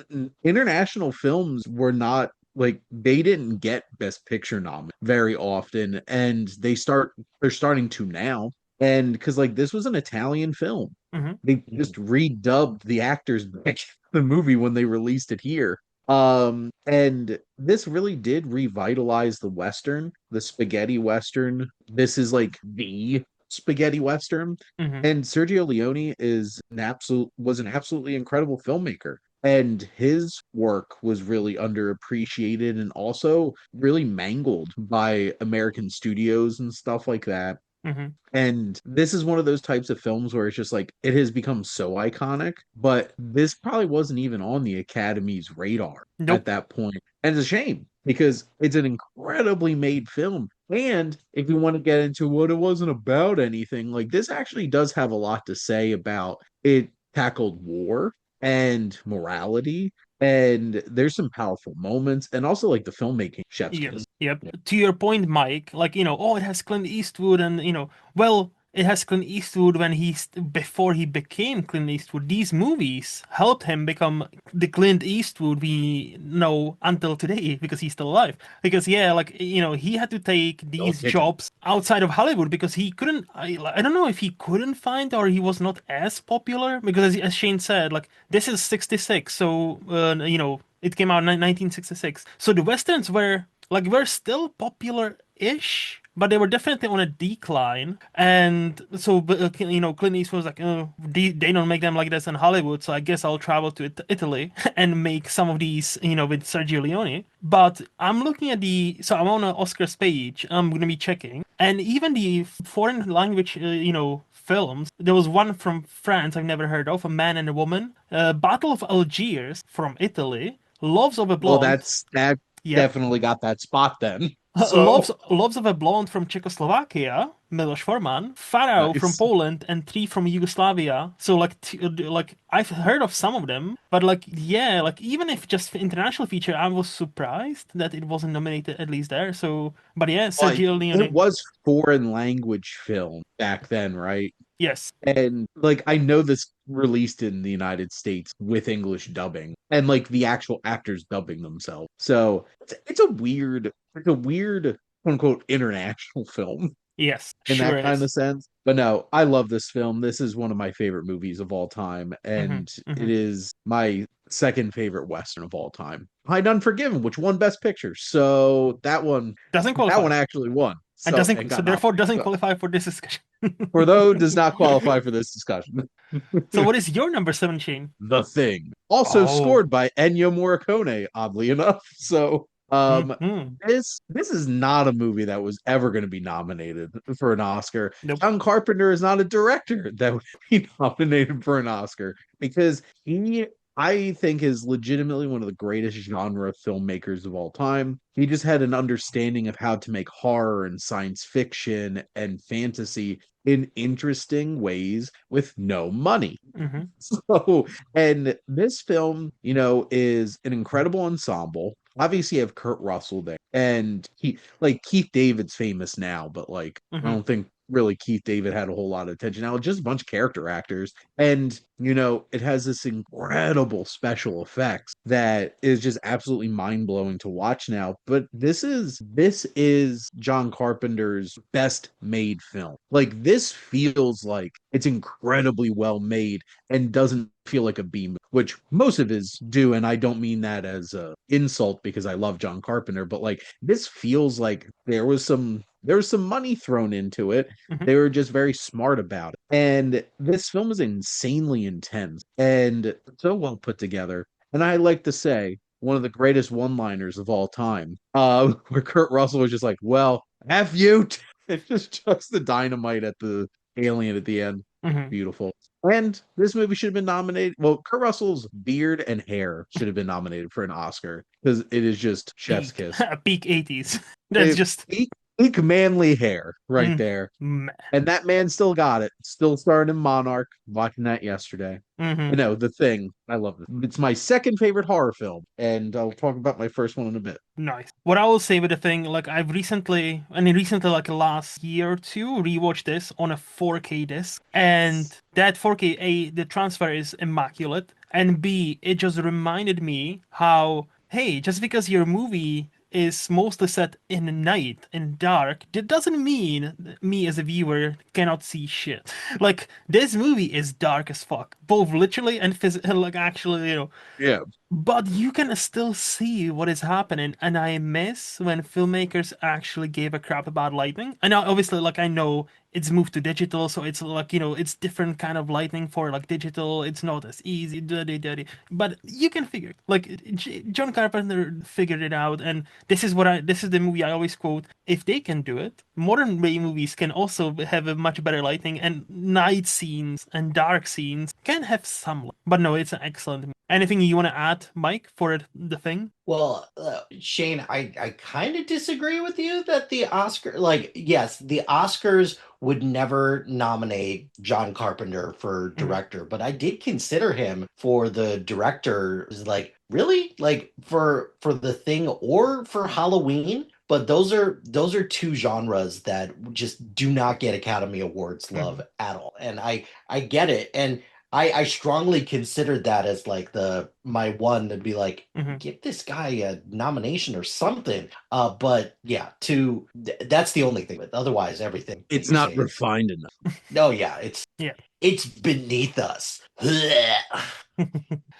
international films were not like they didn't get Best Picture nom very often, and they're starting to now. And because like this was an Italian film, Hmm. they just redubbed the actors back in the movie when they released it here. And this really did revitalize the Western, the spaghetti Western. This is like the spaghetti western. Hmm. And Sergio Leone was an absolutely incredible filmmaker. And his work was really underappreciated and also really mangled by American studios and stuff like that. Hmm. And this is one of those types of films where it's just like it has become so iconic, but this probably wasn't even on the Academy's radar at Nope. that point. And it's a shame because it's an incredibly made film. And if you want to get into what it wasn't about anything, like this actually does have a lot to say about it tackled war and morality. And there's some powerful moments and also like the filmmaking chef's Yep. kiss. Yep. Yeah. To your point, Mike, like, oh, it has Clint Eastwood and, well, it has Clint Eastwood when before he became Clint Eastwood. These movies helped him become the Clint Eastwood we know until today because he's still alive. Because, yeah, like, he had to take Still these kicking. jobs outside of Hollywood because he couldn't, I don't know if he couldn't find or he was not as popular. Because, as Shane said, like, this is 66. So, it came out in 1966. So the Westerns were still popular-ish, but they were definitely on a decline. And so, Clint Eastwood was like, oh, they don't make them like this in Hollywood, so I guess I'll travel to Italy and make some of these, with Sergio Leone. But I'm looking at so I'm on an Oscars page. I'm going to be checking, and even the foreign language, films. There was one from France I've never heard of, A Man and a Woman, Battle of Algiers from Italy, Loves of a Well, Blonde. that Yep. definitely got that spot then. Loves So Loves of a Blonde from Czechoslovakia, Miloš Forman, Pharaoh from nice. Poland, and Three from Yugoslavia. So like I've heard of some of them, but like yeah, like even if just for international feature, I was surprised that it wasn't nominated at least there. So, but yeah, Like Sergio it Leone. was foreign language film back then, right? Yes. And like I know this released in the United States with English dubbing and like the actual actors dubbing themselves. So it's a weird quote unquote international film Yes. in Sure that kind is. of sense. But no, I love this film. This is one of my favorite movies of all time, Hmm. and Hmm. it is my second favorite Western of all time. Behind Unforgiven, which won Best Picture. So Doesn't that qualify. one actually won. And So and doesn't so got therefore nominated. doesn't So qualify for this discussion. Bordeaux does not qualify for this discussion. So what is your number seven, Shane? The Thing, also Oh. scored by Ennio Morricone, oddly enough. So Hmm. this is not a movie that was ever going to be nominated for an Oscar. Nope. John Carpenter is not a director that would be nominated for an Oscar because he I think is legitimately one of the greatest genre filmmakers of all time. He just had an understanding of how to make horror and science fiction and fantasy in interesting ways with no money. Hmm. So, and this film, is an incredible ensemble. Obviously, you have Kurt Russell there, and Keith David's famous now, but like I Hmm. don't think really Keith David had a whole lot of attention. Now, just a bunch of character actors, and it has this incredible special effects that is just absolutely mind blowing to watch now. But this is John Carpenter's best made film. Like this feels like it's incredibly well made and doesn't feel like a B movie, which most of his do. And I don't mean that as a insult because I love John Carpenter, but like this feels like there was some money thrown into it. Hmm. They were just very smart about it. And this film is insanely intense and so well put together. And I like to say one of the greatest one-liners of all time, where Kurt Russell was just like, "Well, F you." It's just the dynamite at the alien at the end. Hmm. Beautiful. And this movie should have been nominated. Well, Kurt Russell's beard and hair should have been nominated for an Oscar because it is just chef's Peak. kiss. Peak 80s. That's It, just peak manly hair right mm, there. mm, And that man still got it. Still starred in Monarch. Watching that yesterday. hmm. The Thing. I love it. It's my second favorite horror film, and I'll talk about my first one in a bit. Nice. What I will say with the thing, like recently, like last year or two, rewatched this on a 4K disc, and that 4K, the transfer is immaculate, and B, it just reminded me how, hey, just because your movie is mostly set in the night, in dark, that doesn't mean me as a viewer cannot see shit. Like this movie is dark as fuck, both literally and physically, like actually, Yeah. but you can still see what is happening, and I miss when filmmakers actually gave a crap about lighting. And now, obviously, like I know it's moved to digital, so it's like it's different kind of lighting for like digital. It's not as easy, dirty, but you can figure it. Like John Carpenter figured it out, and this is the movie I always quote. If they can do it, modern way movies can also have a much better lighting, and night scenes and dark scenes can have some. But no, it's an excellent movie. Anything you want to add, Mike, for the thing? Well, Shane, I kind of disagree with you that the Oscar, like, yes, the Oscars would never nominate John Carpenter for Mhm. director, but I did consider him for the director. Like, really, like for the thing or for Halloween. But those are two genres that just do not get Academy Awards love Mhm. at all, and I get it, and I strongly considered that as like the my one to be like, Mhm. give this guy a nomination or something. But yeah, that's the only thing. But otherwise, everything that It's you're not saying. refined enough. No, yeah, it's Yeah. it's beneath us.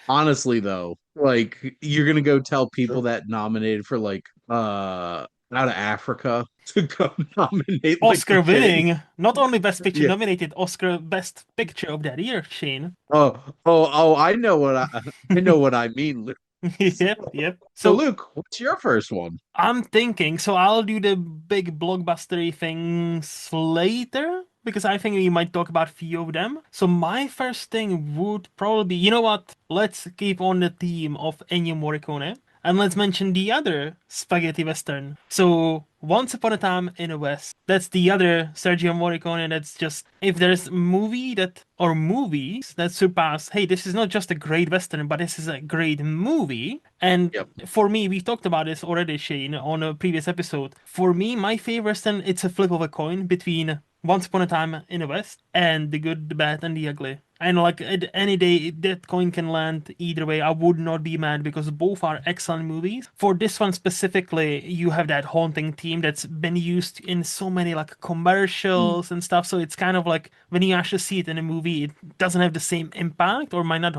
Honestly, though, like you're gonna go tell people that nominated for like out of Africa to go nominate like the Oscar thing. winning, not only Best Picture Yeah. nominated, Oscar Best Picture of that year, Shane. Oh, I know what I mean, Luke. Yep, yep. So So Luke, what's your first one? I'm thinking, so I'll do the big blockbustery things later because I think we might talk about a few of them. So my first thing would probably be, you know what? Let's keep on the theme of Ennio Morricone and let's mention the other spaghetti western. So Once Upon a Time in the West. That's the other Sergio Morricone. That's just if there's a movie that or movies that surpass, hey, this is not just a great western, but this is a great movie. And Yep. for me, we talked about this already, Shane, on a previous episode. For me, my favorite western, it's a flip of a coin between Once Upon a Time in the West and The Good, the Bad, and the Ugly. And like any day, that coin can land either way. I would not be mad because both are excellent movies. For this one specifically, you have that haunting theme that's been used in so many like Mm. commercials and stuff. So it's kind of like when you actually see it in a movie, it doesn't have the same impact, or might not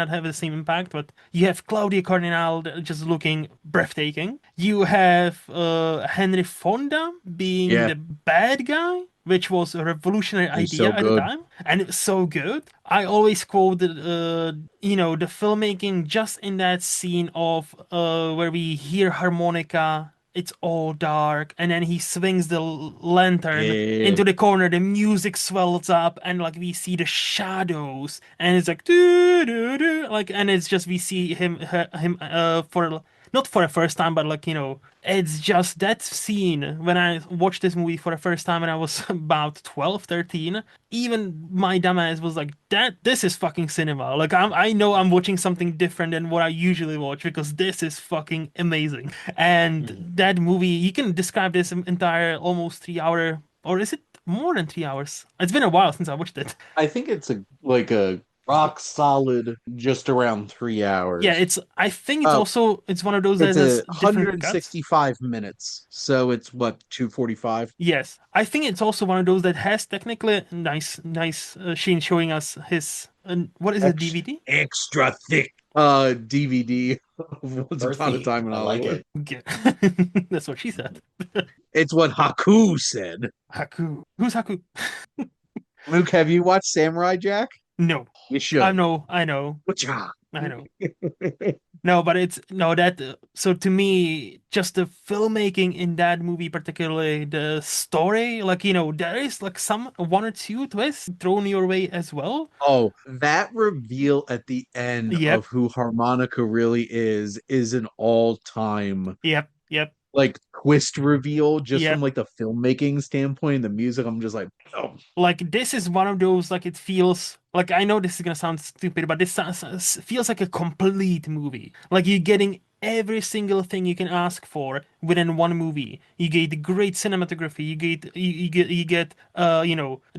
have the same impact. But you have Claudia Cardinal just looking breathtaking. You have Henry Fonda being Yeah, the bad guy, which was a revolutionary he's idea so at the good. time, and it was so good. I always quoted, the filmmaking just in that scene of where we hear harmonica. It's all dark, and then he swings the lantern Yeah, into the corner. The music swells up, and like we see the shadows, and it's like doo, doo, doo, like, and it's just we see him for not for the first time, but like it's just that scene when I watched this movie for the first time when I was about 12, 13. Even my dumbass was like, "That this is fucking cinema." Like I know I'm watching something different than what I usually watch because this is fucking amazing. And Mhm. that movie, you can describe this entire almost 3 hour, or is it more than 3 hours? It's been a while since I watched it. I think it's a rock solid just around three Yeah, hours. I think it's Oh, also it's one of those that it's has a different cuts. 165 minutes, so it's what 245. Yes, I think it's also one of those that has technically nice Sheen showing us his what is it, DVD? Extra thick DVD of Once Upon a Earthy. Time in I like Hollywood. it. Yeah. That's what she said. It's what Haku said. Haku. Who's Haku? Luke, have you watched Samurai Jack? No, You should. I know, Whatcha? I know. No, but it's no that. So to me, just the filmmaking in that movie, particularly the story, like there is like some one or two twists thrown your way as well. Oh, that reveal at the end Yep, of who Harmonica really is an all-time yep, like twist reveal just from yep. like the filmmaking standpoint and the music. I'm just like, oh, Like this is one of those like it feels like I know this is gonna sound stupid, but this feels like a complete movie. Like you're getting every single thing you can ask for within one movie. You get great cinematography. You get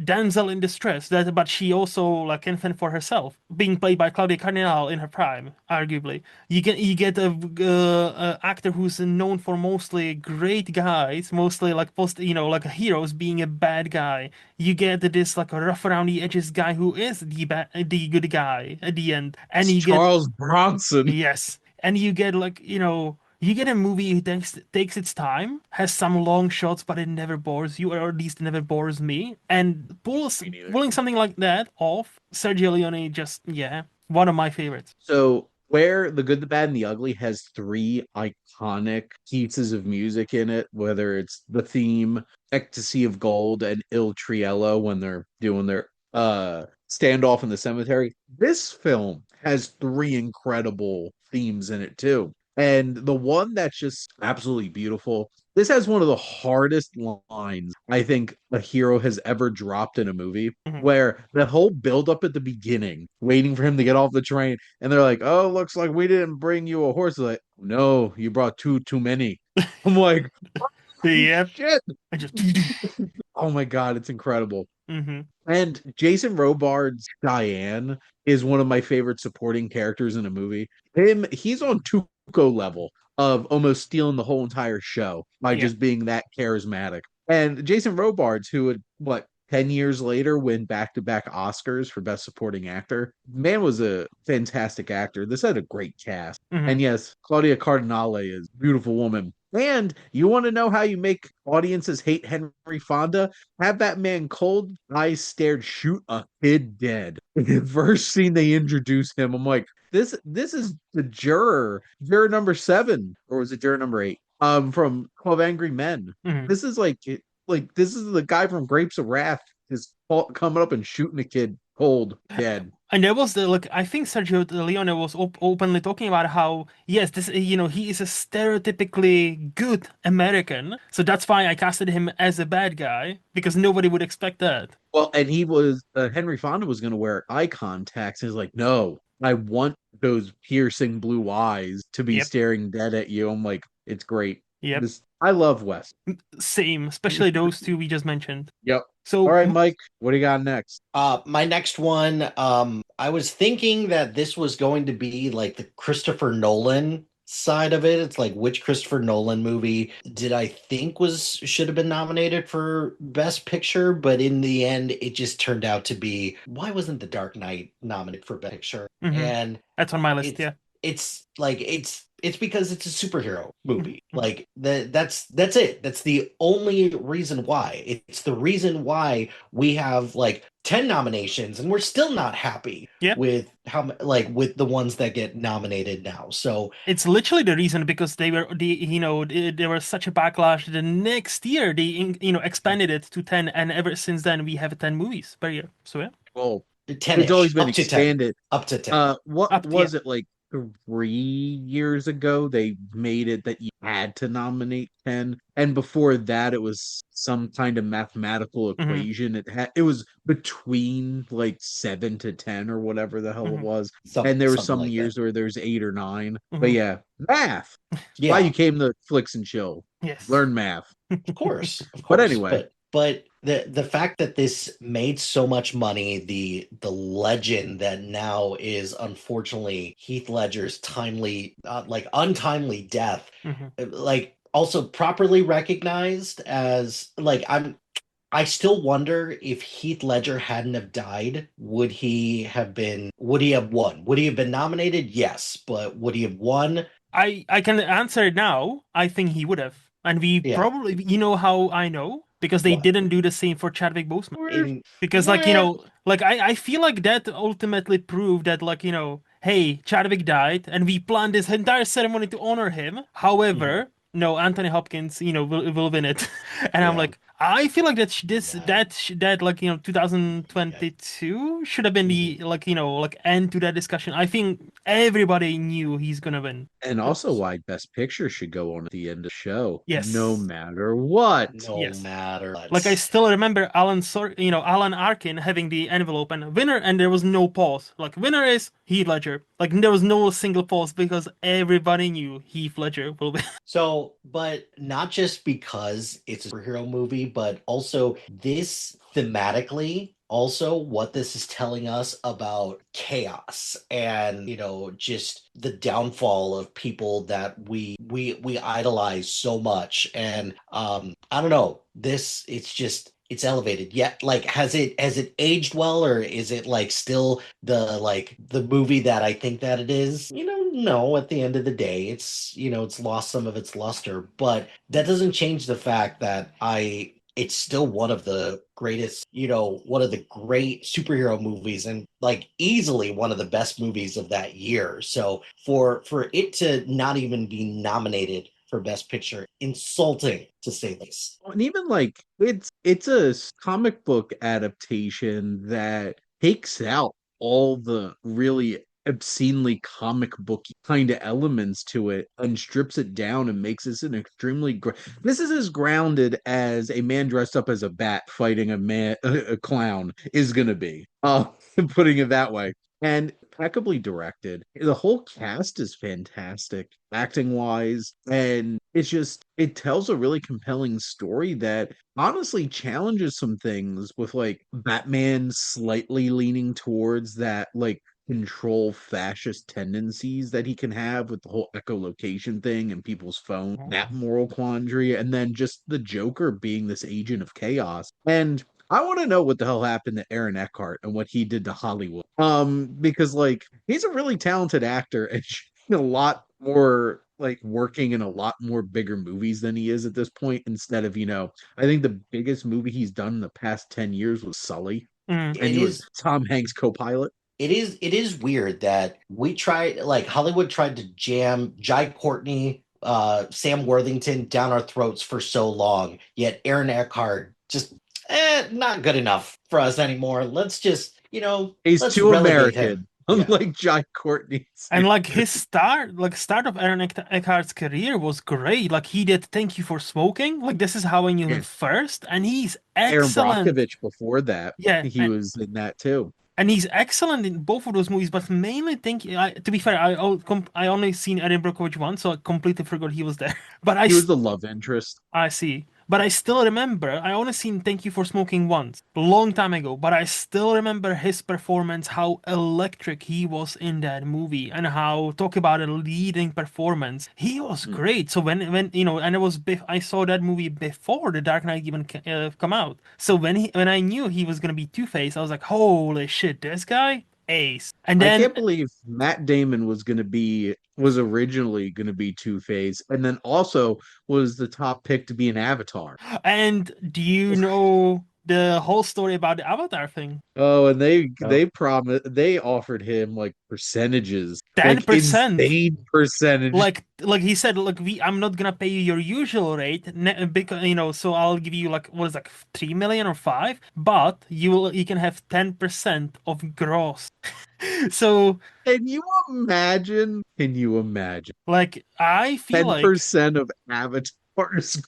damsel in distress. That but she also like can fend for herself, being played by Claudia Cardinal in her prime, arguably. You get a actor who's known for mostly great guys, mostly like like heroes being a bad guy. You get this like a rough around the edges guy who is the good guy at the end, and It's you get Charles Bronson. yes, and you get like you get a movie that takes its time, has some long shots, but it never bores you, or at least it never bores me. And Me neither. pulling something like that off, Sergio Leone just yeah, one of my favorites. So, where The Good, the Bad, and the Ugly has three iconic pieces of music in it, whether it's the theme, Ecstasy of Gold, and Il Triello when they're doing their standoff in the cemetery. This film has three incredible themes in it too. And the one that's just absolutely beautiful. This has one of the hardest lines I think a hero has ever dropped in a movie, Mhm. where the whole build up at the beginning, waiting for him to get off the train, and they're like, "Oh, looks like we didn't bring you a horse." They're like, "No, you brought two too many." I'm like, "Oh Yeah, shit!" I just Oh my god, it's incredible. hmm And Jason Robards' Diane is one of my favorite supporting characters in a movie. He's on Tuco level of almost stealing the whole entire show by yeah. just being that charismatic. And Jason Robards, who would, what, 10 years later win back-to-back Oscars for Best Supporting Actor. Man was a fantastic actor. This had a great cast. hmm And yes, Claudia Cardinale is a beautiful woman. And you want to know how you make audiences hate Henry Fonda? Have that man cold eyes stared shoot a kid dead. In the first scene they introduce him, I'm like, this is the juror number 7, or was it juror number 8? From 12 Angry Men. hmm This is like this is the guy from Grapes of Wrath just coming up and shooting a kid cold dead. And there was the like I think Sergio Leone was openly talking about how yes, this he is a stereotypically good American, so that's why I casted him as a bad guy because nobody would expect that. Well, and he was Henry Fonda was going to wear eye contacts. He's like, no, I want those piercing blue eyes to be Yep, staring dead at you. I'm like, it's great. yep, This I love Wes. same, especially those two we just mentioned. Yep. All So right, Mike, what do you got next? My next one, I was thinking that this was going to be like the Christopher Nolan side of it. It's like which Christopher Nolan movie did I think was should have been nominated for Best Picture, but in the end it just turned out to be why wasn't The Dark Knight nominated for Best Picture? mhm, And that's on my list. it's Yeah. it's like it's because it's a superhero Mhm, movie. mhm. Like that's it. That's the only reason why. It's the reason why we have like 10 nominations and we're still not happy Yeah. with with the ones that get nominated now. So It's literally the reason because there was such a backlash. The next year they expanded it to 10, and ever since then we have 10 movies per year. So yeah, Well, it's 10-ish, always been up to 10. expanded. Up to 10. What up to, yeah. was it like 3 years ago? They made it that you had to nominate 10, and before that, it was some kind of mathematical hmm equation. It was between like 7 to 10 or whatever the hell it hmm was. And there were Something some like that. years where there's 8 or 9. But hmm yeah, math. Why Yeah. you came to Flix and Chill. Yes. Learn math. Of But course, anyway, but the fact that this made so much money, the legend that now is unfortunately Heath Ledger's untimely death, hmm like also properly recognized as I still wonder if Heath Ledger hadn't have died, would he have won? Would he have been nominated? Yes, but would he have won? I can answer it now. I think he would have, and we Yeah. probably how I know because they What? didn't do the same for Chadwick Boseman. In Because like I feel like that ultimately proved that like hey, Chadwick died and we planned this entire ceremony to honor him. Mhm. However, no, Anthony Hopkins will win it. And I'm Yeah. like I feel like Yeah. that like 2022 should have been Mhm. the like like end to that discussion. I think everybody knew he's gonna win. And also why Best Picture should go on at the end of the show, no Yes, matter what. No yes. matter Like I what. still remember Alan Arkin having the envelope and winner, and there was no pause. Like winner is Heath Ledger. Like there was no single pause because everybody knew Heath Ledger will win. So, but not just because it's a superhero movie, but also this thematically, also what this is telling us about chaos and, just the downfall of people that we idolize so much. And I don't know, it's elevated. Yet, like, has it aged well, or is it like still the movie that I think that it is? No, at the end of the day, it's lost some of its luster, but that doesn't change the fact that it's still one of the greatest, one of the great superhero movies, and like easily one of the best movies of that year. So for it to not even be nominated for Best Picture, insulting to say the least. And even like it's a comic book adaptation that takes out all the really obscenely comic book kind of elements to it and strips it down and makes this an extremely this is as grounded as a man dressed up as a bat fighting a clown is gonna be, putting it that way. And impeccably directed. The whole cast is fantastic, acting wise, and it tells a really compelling story that honestly challenges some things with like Batman slightly leaning towards that like control fascist tendencies that he can have with the whole echolocation thing and people's phone, that moral quandary, and then just the Joker being this agent of chaos. And I want to know what the hell happened to Aaron Eckhart and what he did to Hollywood. Because like he's a really talented actor and a lot more like working in a lot more bigger movies than he is at this point. Instead of, I think the biggest movie he's done in the past 10 years was Sully, Mm. and It he was is Tom Hanks' co-pilot. it is weird that Hollywood tried to jam Jai Courtney, Sam Worthington down our throats for so long, yet Aaron Eckhart just not good enough for us anymore. He's Let's too relegate him. American, Yeah. unlike Jai Courtney's. And like his start of Aaron Eckhart's career was great. Like he did Thank You for Smoking. Like this is how I knew him Yeah. first, and he's Aaron excellent. Brockovich before that, Yeah, he was in that too. and he's excellent in both of those movies. But mainly, to be fair, I only seen Erin Brockovich once, so I completely forgot he was there. But He was the love interest. I see. But I still remember, I only seen Thank You for Smoking once, a long time ago, but I still remember his performance, how electric he was in that movie, and how, talk about a leading performance. He was Mm. great. So and it was, I saw that movie before The Dark Knight even come out. So when I knew he was gonna be Two-Face, I was like, holy shit, this guy, ace. And I then can't believe Matt Damon was originally gonna be Two-Face, and then also was the top pick to be an Avatar. And do you know the whole story about the Avatar thing? Oh, and No. they offered him like percentages, like 10%. insane percentage. Like he said, look, I'm not gonna pay you your usual rate, because so I'll give you like what is like 3 million or five, but you can have 10% of gross. So Can you imagine? Can you imagine? like I feel like 10% of Avatar's gross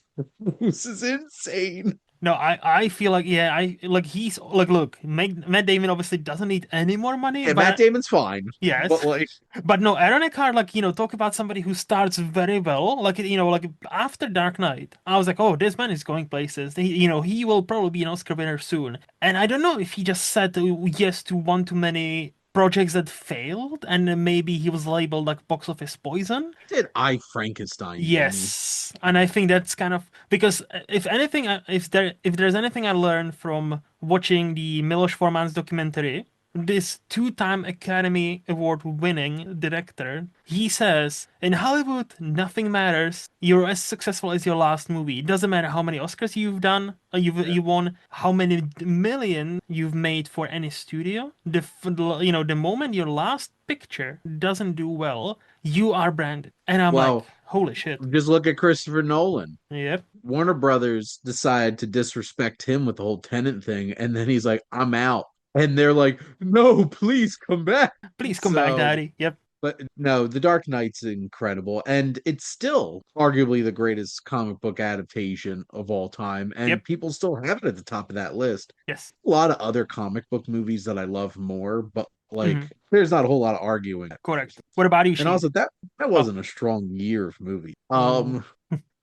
is insane. no, I feel like yeah, I like he's like look, Matt Damon obviously doesn't need any more money, Yeah, Matt but Damon's fine, yes. but like But no, Aaron Eckhart, like, talk about somebody who starts very well. Like, like after Dark Knight, I was like, oh, this man is going places. He will probably be an Oscar winner soon. And I don't know if he just said yes to one too many projects that failed, and then maybe he was labeled like box office poison. did I Frankenstein, didn't he? Yes, and I think that's kind of because if anything, if there's anything I learned from watching the Milos Forman's documentary, this two-time Academy Award winning director, he says in Hollywood nothing matters. You're as successful as your last movie. It doesn't matter how many Oscars you've done, you won, how many million you've made for any studio. The moment your last picture doesn't do well, you are branded. And I'm like, Well, holy shit. just look at Christopher Nolan. Yep. Warner Brothers decided to disrespect him with the whole Tenant thing, and then he's like, "I'm out," and they're like, "No, please come back." Please come back, So, Daddy. Yep. but no, The Dark Knight's incredible, and it's still arguably the greatest comic book adaptation of all time, Yep. and people still have it at the top of that list. Yes. A lot of other comic book movies that I love more, but Hmm. like, there's not a whole lot of arguing. Correct. What about you, And Sheen? also, that Oh. wasn't a strong year of movie. Oh.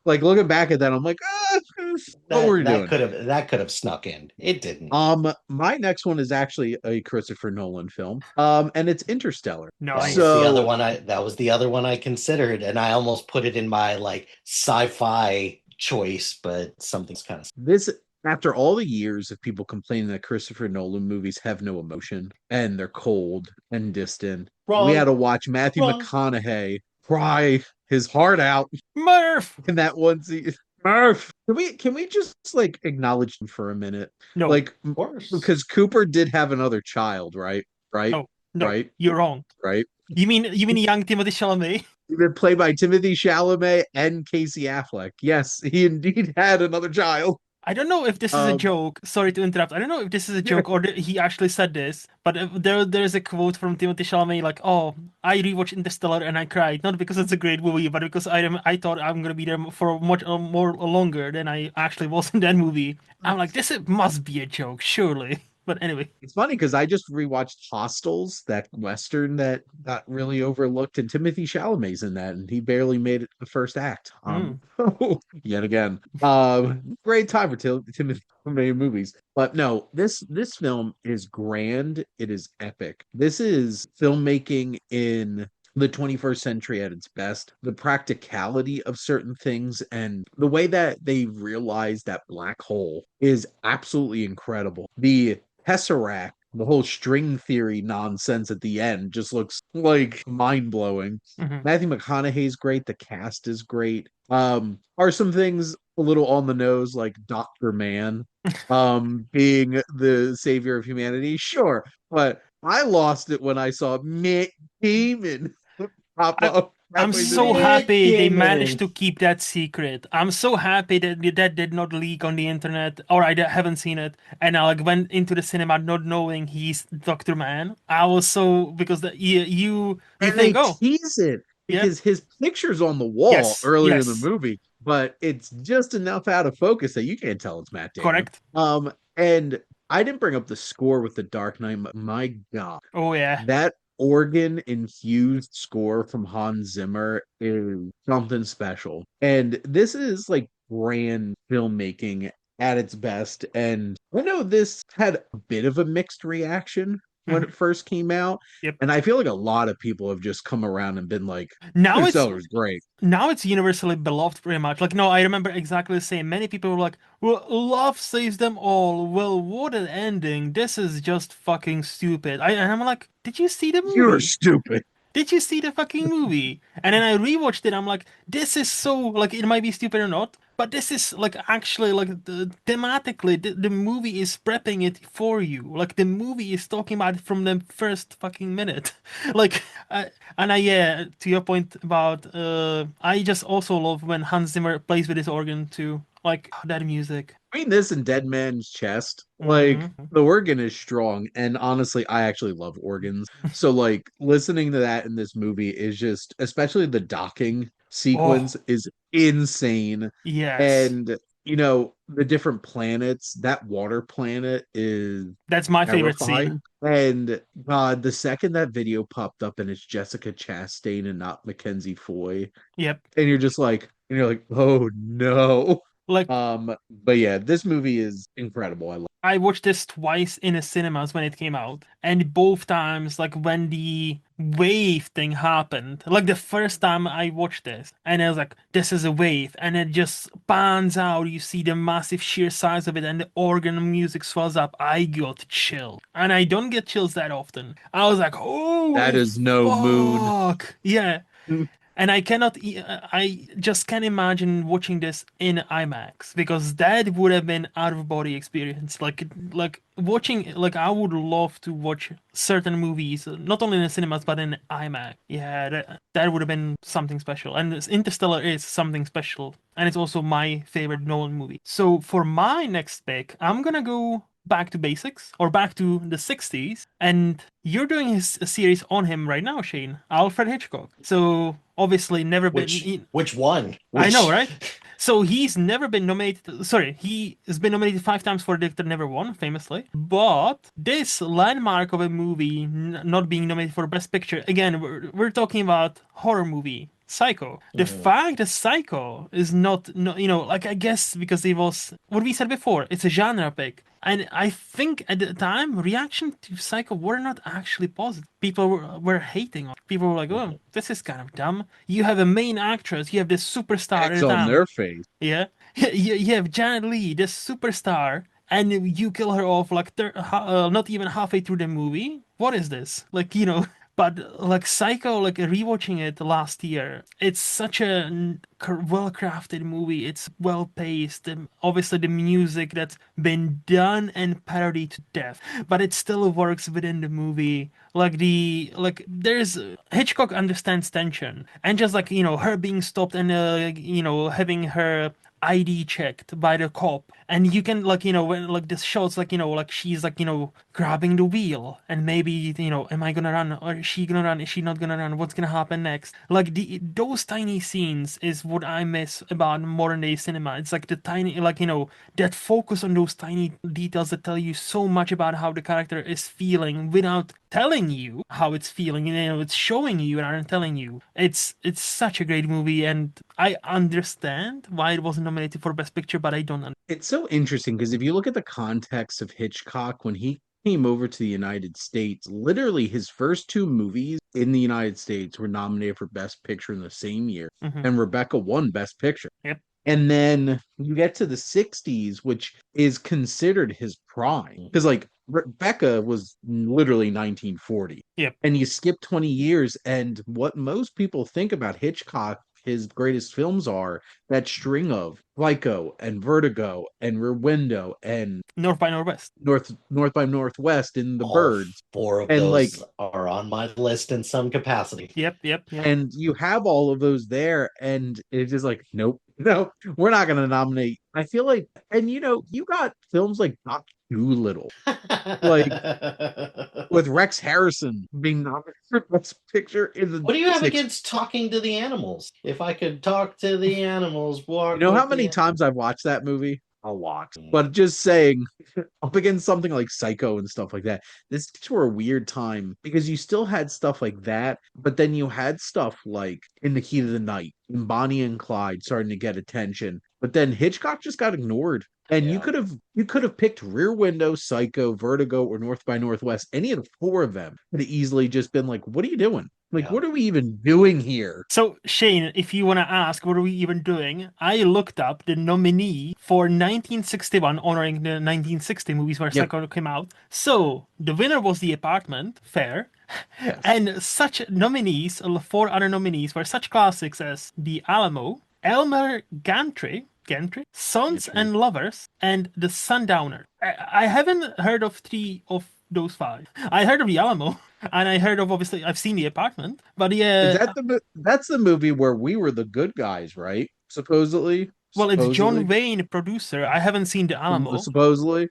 Like looking back at that, I'm like, what were you That doing? could have snuck in. It didn't. My next one is actually a Christopher Nolan film. And it's Interstellar. Nice. So That was the other one I considered, and I almost put it in my like sci-fi choice, but something's kind of this after all the years of people complaining that Christopher Nolan movies have no emotion and they're cold and distant, we had wrong. to watch Matthew Wrong. McConaughey cry his heart out Murph. in that one scene. Murph, can we just like acknowledge him for a minute? No. Like Of course. because Cooper did have another child, right? Right? No. No. Right? You're wrong. Right? You mean young Timothy Chalamet? He's been played by Timothy Chalamet and Casey Affleck. Yes, he indeed had another child. I don't know if this is a Um, joke. Sorry to interrupt. I don't know if this is a joke or he actually said this, but there's a quote from Timothy Chalamet like, "Oh, I rewatched Interstellar and I cried not because it's a great movie, but because I thought I'm gonna be there for much more longer than I actually was in that movie." I'm like, must be a joke, surely. But anyway. It's funny because I just rewatched Hostels, that Western that got really overlooked, and Timothy Chalamet's in that, and he barely made it the first act. Mm. Yet again, great time for Timothy Chalamet movies. But no, this film is grand. It is epic. This is filmmaking in the 21st century at its best. The practicality of certain things and the way that they realize that black hole is absolutely incredible. The Tesseract, the whole string theory nonsense at the end just looks like mind blowing. Hmm. Matthew McConaughey's great. The cast is great. Are some things a little on the nose, like Dr. Man, being the savior of humanity? Sure, but I lost it when I saw Matt Damon pop I, up I'm halfway through the so movie. Matt happy they managed Damon. to keep that secret. I'm so happy that did not leak on the internet, or haven't seen it, and I like went into the cinema not knowing he's Dr. Man. I was so because you And think, they oh tease it yeah, because his picture's on the wall yes, earlier in the yes, movie, but it's just enough out of focus that you can't tell it's Matt Damon. correct. And I didn't bring up the score with the Dark Knight, but my God, Oh yeah. that organ infused score from Hans Zimmer is something special. And this is like grand filmmaking at its best. And I know this had a bit of a mixed reaction when Mhm. it first came out. Yep. And I feel like a lot of people have just come around and been like, Now it's Interstellar is great. now it's universally beloved pretty much. Like no, I remember exactly the same. Many people were like, "Well, love saves them all." Well, what an ending! This is just fucking stupid. And I'm like, did you see the You're movie? stupid. Did you see the fucking movie? And then I rewatched it. I'm like, this is so like it might be stupid or not, but this is like actually like thematically the movie is prepping it for you. Like the movie is talking about it from the first fucking minute. Like, and I yeah, to your point about I just also love when Hans Zimmer plays with his organ too. Like that music. Between this and Dead Man's Chest, like Hmm. the organ is strong. And honestly, I actually love organs. So like listening to that in this movie is just, especially the docking Oh sequence is insane. yes, And the different planets, that water planet is that's my favorite scene. terrifying. And God, the second that video popped up and it's Jessica Chastain and not Mackenzie Foy, Yep. and you're like, oh no. Like But yeah, this movie is incredible. I love I watched this twice in the cinemas when it came out, and both times, like when the wave thing happened, like the first time I watched this, and I was like, "This is a wave," and it just pans out. You see the massive sheer size of it, and the organ music swells up. I got chills, and I don't get chills that often. I was like, that "Holy is no moon. fuck!" Yeah, And I just can't imagine watching this in IMAX because that would have been out of body experience. Like watching, like I would love to watch certain movies, not only in the cinemas but in IMAX. Yeah, that would have been something special. And Interstellar is something special, and it's also my favorite Nolan movie. So for my next pick, I'm gonna go back to basics or back to the 60s, and you're doing a series on him right now, Shane. Alfred Hitchcock. So obviously never been. Which one? I know, Which right? So he's never been nominated. Sorry, he has been nominated 5 times for Director, never won, famously. But this landmark of a movie not being nominated for Best Picture, again, we're talking about horror movie. Psycho. The Mhm. fact that Psycho is not, no, like I guess because it was what we said before, it's a genre pick. And I think at the time, reaction to Psycho were not actually positive. People were hating on it. People were like, oh, Mhm. this is kind of dumb. You have a main actress, you have this superstar at Eggs the on time. their face. Yeah. You have Janet Leigh, this superstar, and you kill her off like not even halfway through the movie. What is this? Like, but like Psycho, like rewatching it last year, it's such a well-crafted movie. It's well-paced. And obviously, the music that's been done and parodied to death, but it still works within the movie. There's Hitchcock understands tension, and just like her being stopped and having her ID checked by the cop, and you can when like this shows like she's grabbing the wheel, and maybe am I gonna run or is she gonna run? Is she not gonna run? What's gonna happen next? Like those tiny scenes is what I miss about modern day cinema. It's like the tiny that focus on those tiny details that tell you so much about how the character is feeling without telling you how it's feeling. It's showing you and aren't telling you. It's such a great movie, and I understand why it wasn't nominated for Best Picture, but I don't understand. It's so interesting because if you look at the context of Hitchcock when he came over to the United States, literally his first two movies in the United States were nominated for Best Picture in the same year, Hmm. and Rebecca won Best Picture. Yep. And then you get to the 60s, which is considered his prime. Because, like, Rebecca was literally 1940. Yep. And you skip 20 years, and what most people think about Hitchcock, his greatest films are that string of Psycho and Vertigo and Rear Window and North by Northwest. North by Northwest and The All Birds. four of And like those are on my list in some capacity. Yep. Yep. Yep. and you have all of those there, and it's just like, nope, no, we're not going to nominate. I feel like, and you got films like Doc Doolittle, like with Rex Harrison being nominated for Best Picture in the What do you have 60s. against talking to the animals? If I could talk to the animals, You walk know how with many the times I've watched that movie? A lot. But just saying, up against something like Psycho and stuff like that, this were a weird time because you still had stuff like that, but then you had stuff like In the Heat of the Night, and Bonnie and Clyde starting to get attention. But then Hitchcock just got ignored. And Yeah. you could have picked Rear Window, Psycho, Vertigo, or North by Northwest. Any of the four of them could have easily just been like, what are you doing? Like, Yeah. what are we even doing here? So, Shane, if you want to ask what are we even doing, I looked up the nominee for 1961, honoring the 1960 movies where Yep. Psycho came out. So, the winner was The Apartment, fair. Yes. And such nominees, four other nominees, were such classics as The Alamo, Elmer Gantry, Sons Gantry. and Lovers, and The Sundowner. I haven't heard of three of those five. I heard of The Alamo, and I heard of, obviously, I've seen The Apartment, but Is yeah, that that's the movie where we were the good guys, right? Supposedly, well, it's John supposedly, Wayne, producer. I haven't seen The Alamo. supposedly.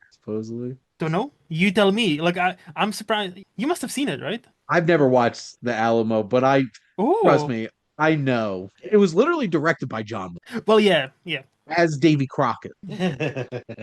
Don't know. You tell me. Like, I'm surprised. You must have seen it, right? I've never watched The Alamo, but trust Oh, me, I know it was literally directed by John well, yeah, yeah. as Davy Crockett.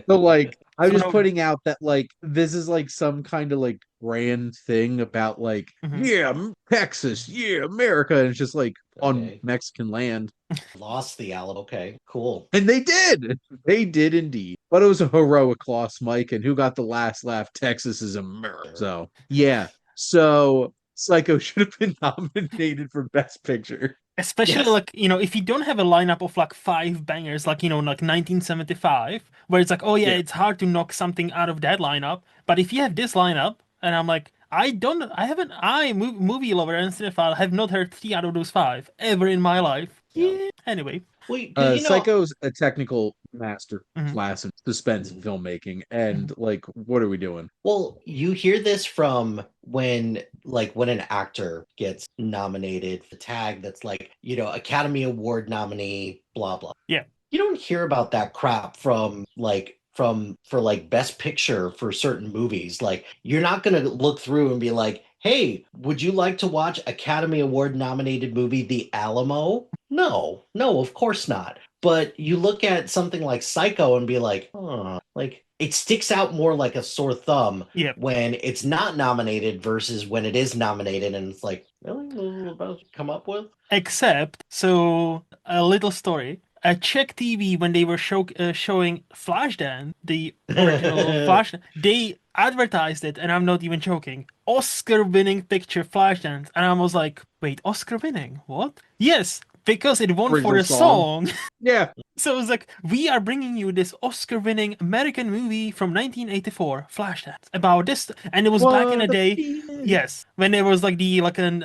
So like I'm So just no. putting out that like this is like some kind of like grand thing about like Mhm. yeah, Texas, yeah, America, and it's just like on Okay. Mexican land. Lost the Alamo. Okay, cool. And they did. They did indeed. But it was a heroic loss, Mike. And who got the last laugh? Texas is America. So, yeah. So, Psycho should have been nominated for Best Picture. Especially Yes. like, if you don't have a lineup of like five bangers, like, like 1975, where it's like, oh yeah, Yeah. it's hard to knock something out of that lineup. But if you have this lineup, and I'm like, I don't. I haven't. Movie lover and cinephile have not heard 3 out of those 5 ever in my life. Yeah. Yeah. Anyway. Wait, because Psycho's a technical master Mhm. class in suspense Mhm. filmmaking, and Mhm. like, what are we doing? Well, you hear this from when an actor gets nominated for a tag that's like, Academy Award nominee, blah blah. Yeah. You don't hear about that crap for like best picture for certain movies. Like you're not going to look through and be like, "Hey, would you like to watch Academy Award nominated movie The Alamo?" No. No, of course not. But you look at something like Psycho and be like, "Oh, like it sticks out more like a sore thumb Yeah. when it's not nominated versus when it is nominated and it's like, really? This is about to come up with?" Except, so a little story. At Czech TV, when they were showing Flashdance, the original Flashdance, they advertised it, and I'm not even joking. Oscar-winning picture Flashdance, and I was like, "Wait, Oscar-winning? What?" Yes, because it won for Original the song. song. Yeah. So it was like, we are bringing you this Oscar-winning American movie from 1984, Flashdance, about this, and it was back in the What a day. feeling. Yes, when there was like the like an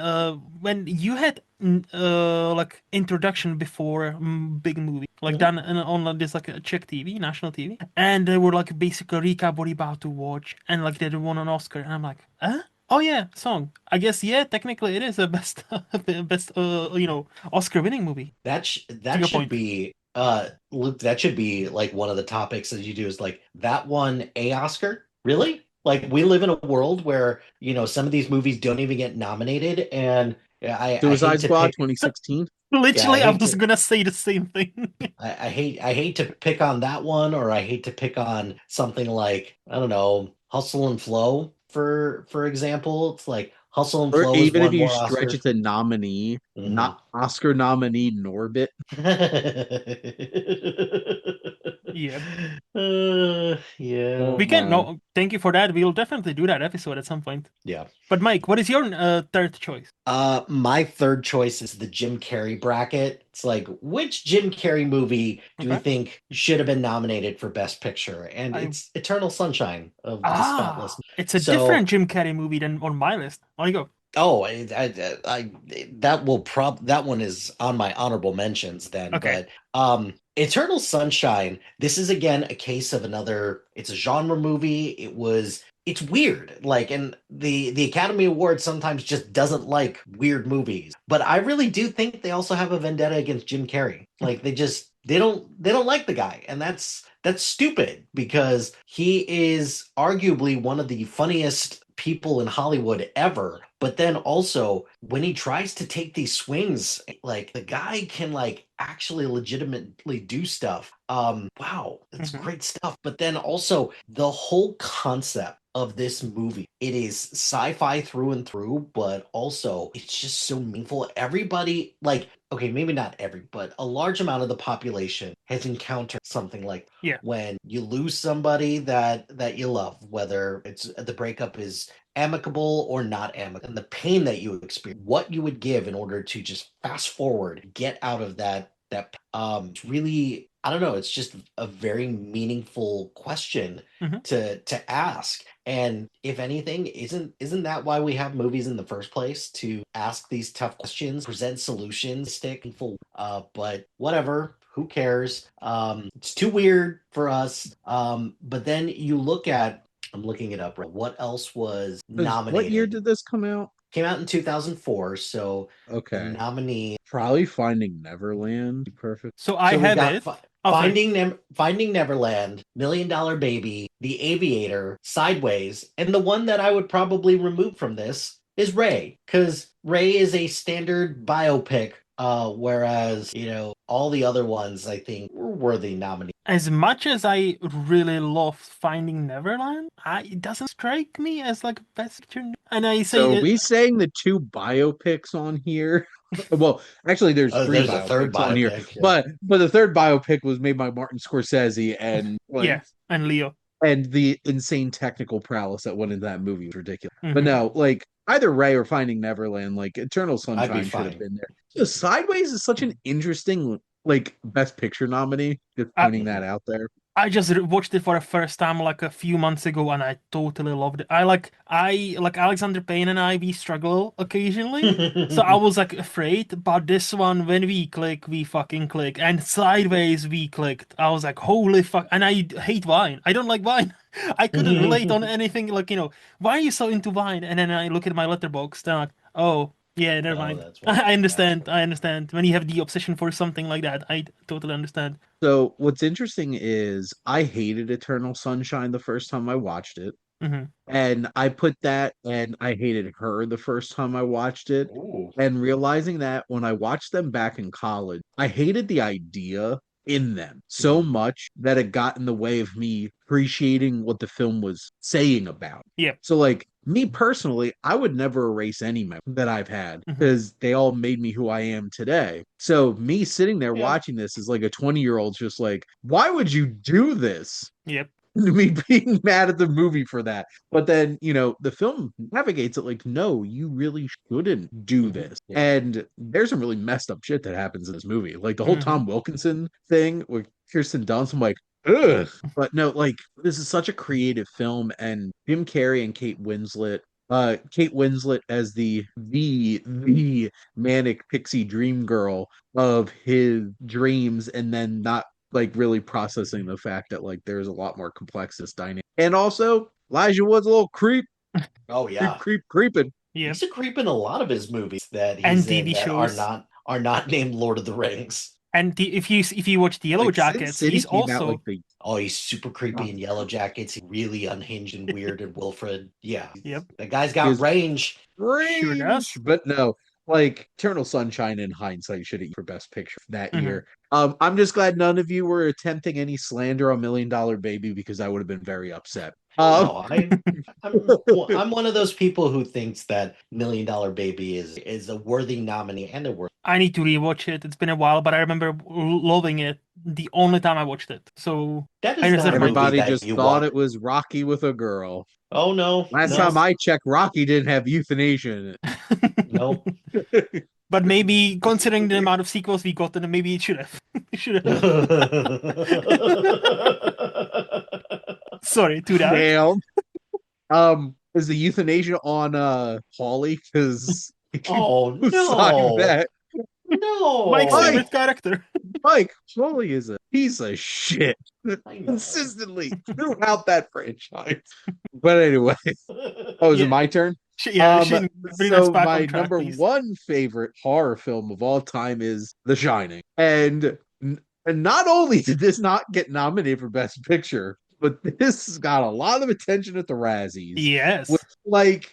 when you had like introduction before big movie like Mhm. done on like, this like a Czech TV, national TV, and they were like basically recap what you about to watch, and like they won an Oscar, and I'm like, huh? Oh yeah, song. I guess yeah, technically it is a best best Oscar winning movie. To That your should point. be Luke, that should be like one of the topics that you do is like that won a Oscar? Really? Like we live in a world where, some of these movies don't even get nominated and yeah, I Suicide hate to Squad pick 2016. yeah, I Literally, I hate was to gonna say the same thing. I hate to pick on that one or I hate to pick on something like, I don't know, Hustle and Flow for example. It's like Hustle and Or Flow has even if won you more stretch Oscars. it to nominee, Mhm. not Oscar nominee Norbit. Yeah. Yeah. Oh We can. my. No, thank you for that. We'll definitely do that episode at some point. Yeah. But Mike, what is your third choice? My third choice is the Jim Carrey bracket. It's like, which Jim Carrey movie do we Okay. think should have been nominated for Best Picture? And I it's Eternal Sunshine of the Spotless. it's a So, different Jim Carrey movie than on my list. On you go. oh, that one is on my honorable mentions then. Okay. But Eternal Sunshine, this is again a case of it's a genre movie. It's weird. Like, and the Academy Award sometimes just doesn't like weird movies. But I really do think they also have a vendetta against Jim Carrey. Like they don't like the guy. And that's stupid because he is arguably one of the funniest people in Hollywood ever. But then also when he tries to take these swings, like the guy can like actually legitimately do stuff. Wow, it's Hmm. great stuff. But then also the whole concept of this movie, it is sci-fi through and through, but also it's just so meaningful. Everybody, like, okay, maybe not every, but a large amount of the population has encountered something like Yeah. when you lose somebody that you love, whether it's the breakup is amicable or not amicable, and the pain that you experience, what you would give in order to just fast forward, get out of it's really, I don't know, it's just a very meaningful question Hmm. to ask. And if anything, isn't that why we have movies in the first place, to ask these tough questions, present solutions, stick and full. But whatever, who cares? It's too weird for us. But then you look at, I'm looking it up. Right? What else was 'Cause what year nominated? did this come out? Came out in 2004. So the Okay. nominee. Probably Finding Neverland. Perfect. So I So we've have got it. Oh, sorry. Finding Neverland, Million Dollar Baby, The Aviator, Sideways, and the one that I would probably remove from this is Ray, because Ray is a standard biopic. Whereas all the other ones I think were worthy nominees. As much as I really love Finding Neverland, it doesn't strike me as like a best picture. And I say So are it. we saying the two biopics on here? Well, actually, there's Oh, three there's a third biopics on here, biopic. Yeah. but the third biopic was made by Martin Scorsese, and like, Yeah, and Leo. and the insane technical prowess that went into that movie was ridiculous. But Hmm. no, like either Ray or Finding Neverland, like Eternal I'd be Sunshine should have fine. been there. So Sideways is such an interesting like Best Picture nominee. Just pointing that Mhm. out there. I just watched it for the first time like a few months ago, and I totally loved it. I like Alexander Payne and I, we struggle occasionally. So I was like afraid, but this one, when we click, we fucking click. And Sideways we clicked. I was like, holy fuck. And I hate wine. I don't like wine. I couldn't relate on anything like, why are you so into wine? And then I look at my letterbox, then I'm like, oh, yeah, never Oh, mind. that's why. I That's understand. why. I understand. When you have the obsession for something like that, I totally understand. So what's interesting is I hated Eternal Sunshine the first time I watched it. Hmm. And I put that and I hated her the first time I watched it. Ooh. And realizing that when I watched them back in college, I hated the idea in them so much that it got in the way of me appreciating what the film was saying about. Yep. So, like, me personally, I would never erase any memory that I've had Hmm. because they all made me who I am today. So, me sitting there Yeah. watching this is like a 20-year-old just like, why would you do this? Yep. Me being mad at the movie for that. But then, the film navigates it like, no, you really shouldn't do this. Yeah. And there's some really messed up shit that happens in this movie. Like the whole Hmm. Tom Wilkinson thing with Kirsten Dunst, I'm like, ugh. But no, like this is such a creative film, and Jim Carrey and Kate Winslet as the manic pixie dream girl of his dreams, and then not like really processing the fact that like there's a lot more complex this dynamic. And also, Elijah Wood's a little Oh yeah. creeping. Yep. He's a creep in a lot of his movies that And he's in TV that are shows. not named Lord of the Rings. And if you watch the Yellow Like Sin Jackets, City he's came out like also the Oh, he's super oh, creepy in Yellow Jackets. He's really unhinged and weird and Wilfred. Yeah. yep, The guy's he got was range. sure range, does. but no. Like Eternal Sunshine in hindsight should have for Best Picture that Hmm. year. I'm just glad none of you were attempting any slander on Million Dollar Baby because I would have been very upset. Oh no, I'm one of those people who thinks that Million Dollar Baby is a worthy nominee and a worthy. I need to rewatch it. It's been a while, but I remember loving it the only time I watched it. So That I is not a reserve my. movie Everybody that just you thought want. it was Rocky with a girl. Oh no, Last no, time I checked, Rocky didn't have euthanasia no. in it. But maybe considering the amount of sequels we got, then maybe it should have. It should have. Sorry, too dark. Damn. Is the euthanasia on Paulie? Because Oh sign no, that. Mike's no. Mike, favorite character. Mike, Paulie is a piece of shit I know. consistently throughout that franchise. But anyway, oh, is it Yeah, my turn? yeah. Um, Shane, bring us so back on my track, number please. one favorite horror film of all time is The Shining. And not only did this not get nominated for Best Picture, but this got a lot of attention at the Razzies. With Yes. like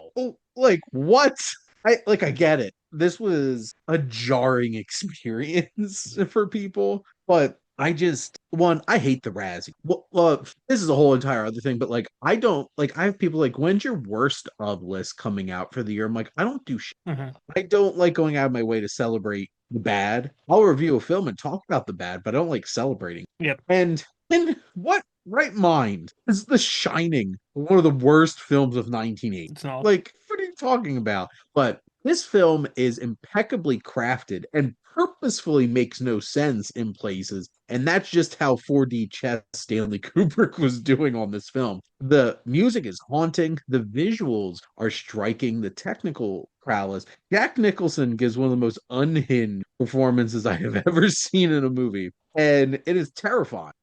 what? I get it. This was a jarring experience for people, but I hate the Razzie. Well, this is a whole entire other thing, but like I don't like I have people like, when's your worst of list coming out for the year? I'm like, I don't do shit. Hmm. I don't like going out of my way to celebrate the bad. I'll review a film and talk about the bad, but I don't like celebrating. Yep. And in what right mind is The Shining one of the worst films of 1980? It's not. Like, what are you talking about? But this film is impeccably crafted and purposefully makes no sense in places. And that's just how 4D chess Stanley Kubrick was doing on this film. The music is haunting, the visuals are striking, the technical prowess. Jack Nicholson gives one of the most unhinged performances I have ever seen in a movie. And it is terrifying.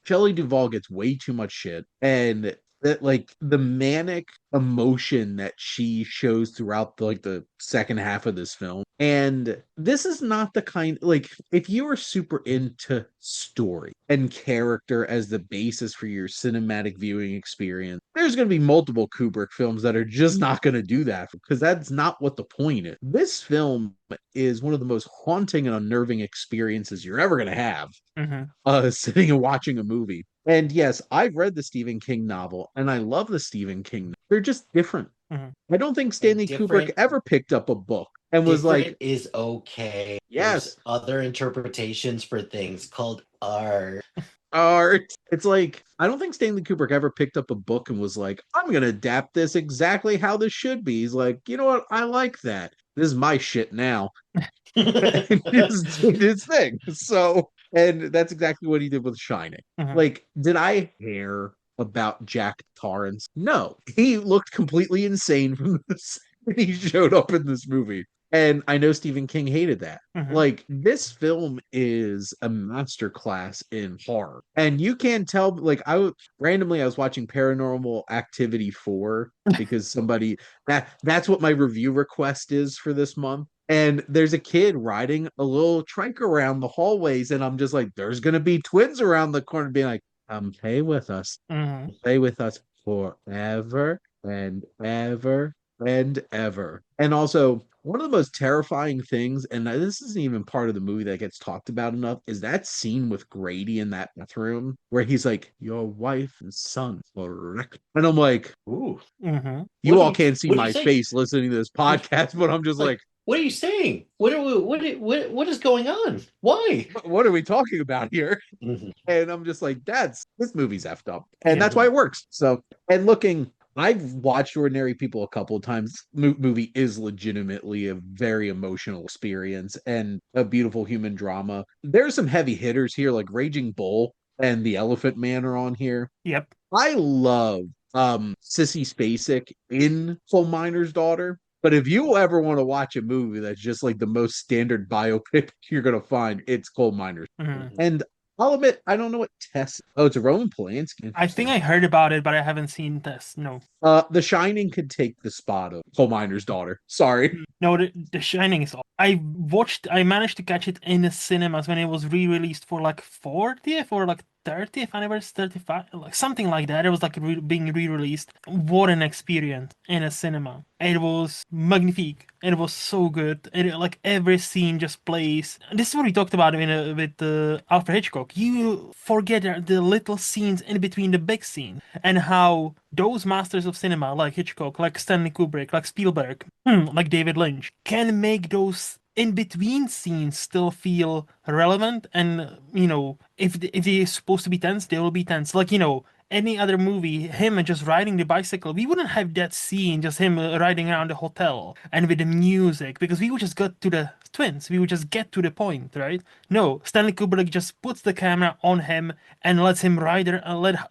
Shelley Duvall gets way too much shit, and that like the manic emotion that she shows throughout the second half of this film. And this is not the kind like if you are super into story and character as the basis for your cinematic viewing experience, there's going to be multiple Kubrick films that are just not going to do that because that's not what the point is. This film is one of the most haunting and unnerving experiences you're ever going to have Hmm. sitting and watching a movie. And yes, I've read the Stephen King novel and I love the Stephen King. They're just different. Hmm. I don't think And Stanley Kubrick ever picked up a book and was like, different is okay. There's yes, other interpretations for things called art. art. It's like, I don't think Stanley Kubrick ever picked up a book and was like, I'm going to adapt this exactly how this should be. He's like, you know what? I like that. This is my shit now. And just did his thing. So And that's exactly what he did with Shining. Mhm. Like, did I care about Jack Torrance? No. He looked completely insane from the second he showed up in this movie. And I know Stephen King hated that. Mhm. Like, this film is a masterclass in horror. And you can tell, like, randomly I was watching Paranormal Activity 4 because that's what my review request is for this month. And there's a kid riding a little trike around the hallways, and I'm just like, there's gonna be twins around the corner being like, play with us, Mhm. play with us forever and ever and ever. And also, one of the most terrifying things, and this isn't even part of the movie that gets talked about enough, is that scene with Grady in that bathroom where he's like, your wife and son correct. And I'm like, Ooh. Mhm. you all can't see What do you my say? face listening to this podcast, but I'm just Like, like, what are you saying? What is going on? Why? what are we talking about here? Mhm. And I'm just like, this movie's effed up. And Yeah. that's why it works. So, and I've watched Ordinary People a couple of times. Movie is legitimately a very emotional experience and a beautiful human drama. There's some heavy hitters here, like Raging Bull and The Elephant Man are on here. Yep. I love Sissy Spacek in Coal Miner's Daughter. But if you ever want to watch a movie that's just like the most standard biopic you're gonna find, it's Coal Miner's. Mhm. Mhm. And I'll admit, I don't know what Tess. Oh, it's a Roman Polanski. I think Interesting. I heard about it, but I haven't seen this. No. The Shining could take the spot of Coal Miner's Daughter. Sorry. No, the Shining is. I managed to catch it in the cinemas when it was re-released for like 40th or like 30th anniversary, 35, like something like that. It was like being re-released. What an experience in a cinema! It was magnifique. It was so good. Like every scene just plays. This is what we talked about with Alfred Hitchcock. You forget the little scenes in between the big scene and how those masters of cinema, like Hitchcock, like Stanley Kubrick, like Spielberg, like David Lynch, can make those in between scenes still feel relevant. And if they're supposed to be tense, they will be tense. Like any other movie, him just riding the bicycle, we wouldn't have that scene, just him riding around the hotel and with the music, because we would just get to the twins. We would just get to the point, right? No, Stanley Kubrick just puts the camera on him and lets him ride it, And a let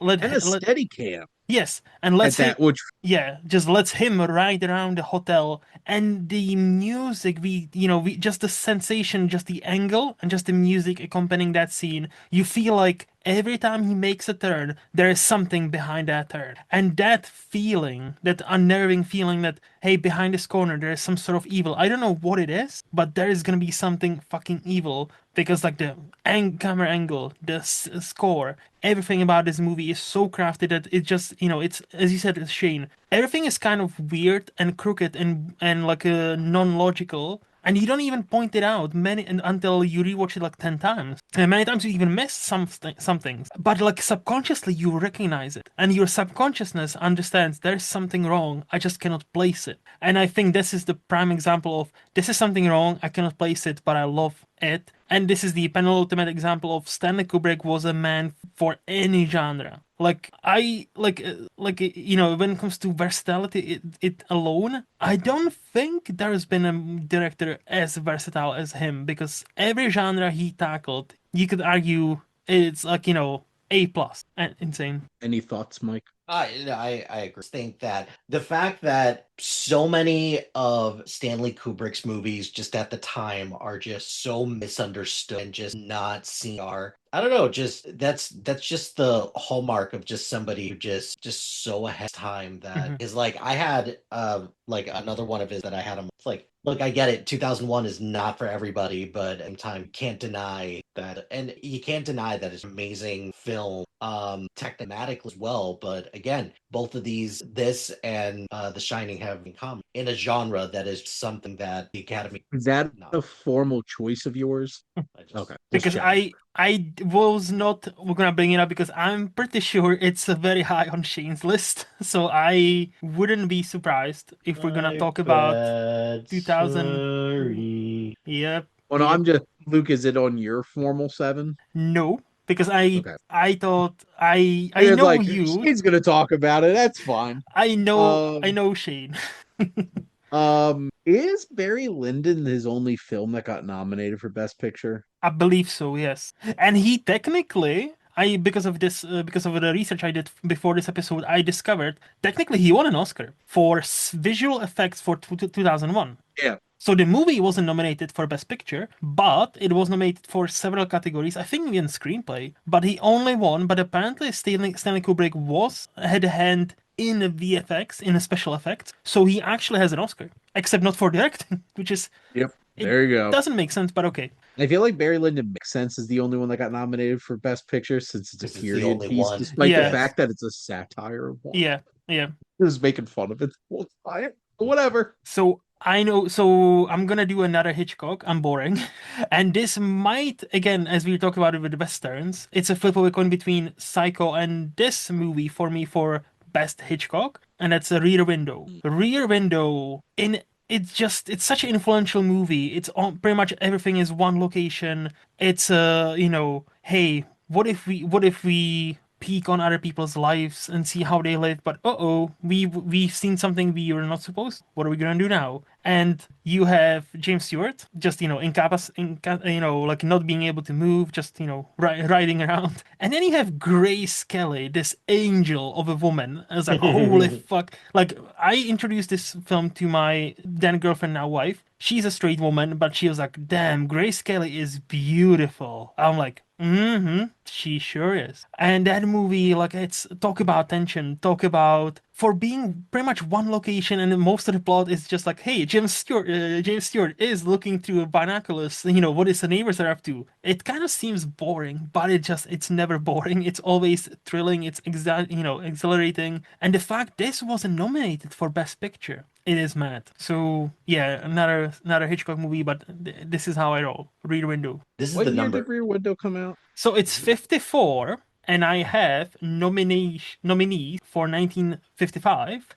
steady cam yes, and lets at him, that, which yeah, just lets him ride around the hotel. And the music, we just the sensation, just the angle, and just the music accompanying that scene. You feel like every time he makes a turn, there is something behind that turn. And that feeling, that unnerving feeling that, hey, behind this corner, there is some sort of evil. I don't know what it is, but there is gonna be something fucking evil because like the camera angle, the score, everything about this movie is so crafted that it just it's, as you said, Shane, everything is kind of weird and crooked and like non-logical, and you don't even point it out until you rewatch it like 10 times, and many times you even miss some things, but like subconsciously you recognize it, and your subconsciousness understands there's something wrong, I just cannot place it. And I think this is the prime example of, this is something wrong, I cannot place it, but I love it. And this is the penultimate example of Stanley Kubrick was a man for any genre. When it comes to versatility, it alone, I don't think there's been a director as versatile as him, because every genre he tackled, you could argue it's like, A plus and insane. any thoughts, Mike? I agree. I think that the fact that so many of Stanley Kubrick's movies just at the time are just so misunderstood and just not seen are, I don't know, just that's just the hallmark of just somebody who just so ahead of time that Hmm. is like, I had like another one of his that I had him like, look, I get it, 2001 is not for everybody, but in time can't deny that, and you can't deny that it's an amazing film, technically as well. But again, both of this and The Shining have in common in a genre that is something that the Academy Is that not. a formal choice of yours? I just Okay, just Because checking. I was not, we're gonna bring it up because I'm pretty sure it's very high on Shane's list. So I wouldn't be surprised if we're gonna I talk about bet 2000. sorry. Yep, Well, no, yep. I'm just Luke. Is it on your formal seven? No, because I Okay. I thought I You're know like, you. Shane's gonna talk about it. That's fine. I know Um, Shane. Is Barry Lyndon his only film that got nominated for Best Picture? I believe so, yes. And he technically, because of this, because of the research I did before this episode, I discovered technically he won an Oscar for visual effects for 2001. Yeah. So the movie wasn't nominated for Best Picture, but it was nominated for several categories. I think even screenplay. But he only won. But apparently Stanley Kubrick had a hand in the VFX, in the special effects. So he actually has an Oscar, except not for directing, which is Yep. it There you go. doesn't make sense, but okay. I feel like Barry Lyndon makes sense as the only one that got nominated for Best Picture since it's a This is the period only piece, one. despite the Yeah, fact that it's a satire of one. yeah, yeah. It was making fun of it the whole time. Whatever. So I know. So I'm gonna do another Hitchcock. I'm boring, and this might again, as we talked about it with the westerns, it's a flip of a coin between Psycho and this movie for me for best Hitchcock, and that's a Rear Window. Rear Window in it's such an influential movie. It's on pretty much everything is one location. It's hey, what if we peek on other people's lives and see how they live, but we've seen something we were not supposed. What are we gonna do now? And you have James Stewart just like not being able to move, just riding around, and then you have Grace Kelly, this angel of a woman. I was like, holy fuck! Like I introduced this film to my then girlfriend, now wife. She's a straight woman, but she was like, damn, Grace Kelly is beautiful. I'm like, she sure is. And that movie, like, it's talk about tension, talk about for being pretty much one location, and most of the plot is just like, hey, James Stewart is looking through binoculars. What is the neighbors are up to? It kind of seems boring, but it's never boring. It's always thrilling. It's exhilarating. And the fact this wasn't nominated for Best Picture. It is mad. So yeah, another Hitchcock movie, but this is how I roll. Rear Window. This is What the year did number. Rear Window come out? So it's 54, and I have nominees for 1955.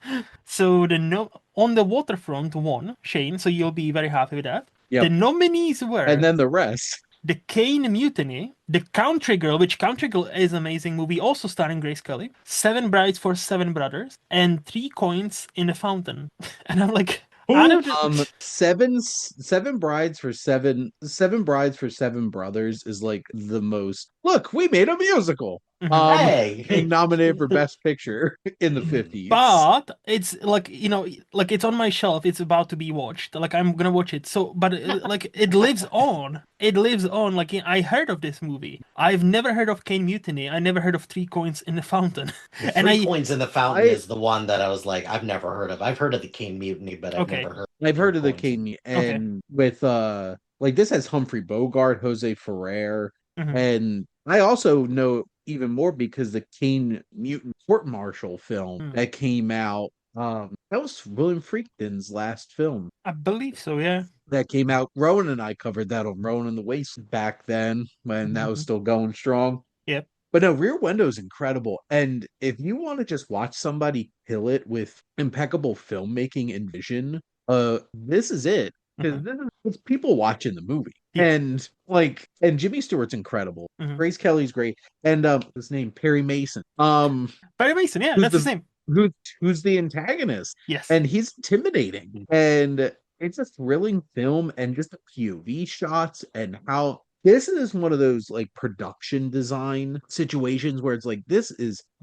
So the no on the Waterfront won, Shane. So you'll be very happy with that. The Yep. nominees And were then the rest. The Kane Mutiny, The Country Girl, which Country Girl is an amazing movie, also starring Grace Kelly, Seven Brides for Seven Brothers, and Three Coins in a Fountain. And I'm like, out of the Seven brides for seven brides for seven brothers is like the most. Look, we made a musical. Hey! Being nominated for Best Picture in the 50s. But it's like like it's on my shelf. It's about to be watched. Like I'm gonna watch it. So, but like it lives on. It lives on. Like I heard of this movie. I've never heard of Kane Mutiny. I never heard of Three Coins in the Fountain. The And Three Coins in the Fountain is the one that I was like, I've never heard of. I've heard of the Kane Mutiny, but I've Okay. never heard. I've heard of the Coins. King, and with like this has Humphrey Bogart, Jose Ferrer, Mhm. and I also know even more because the Kane Mutant Court Martial film Mm. that came out, that was William Friedkin's last film I believe so. Yeah. that came out. Rowan and I covered that on Rowan and the Waste back then when that was Mhm. still going strong. Yep. But no, Rear Window is incredible. And if you want to just watch somebody kill it with impeccable filmmaking and vision, this is it. Because it's people watching the movie. Yeah. And Jimmy Stewart's incredible. Mhm. Grace Kelly's great. And his name, Perry Mason. Barry Mason. Yeah, who's that's his name. who's the antagonist. Yes. And he's intimidating. And it's a thrilling film, and just the POV shots and how this is one of those like production design situations where it's like this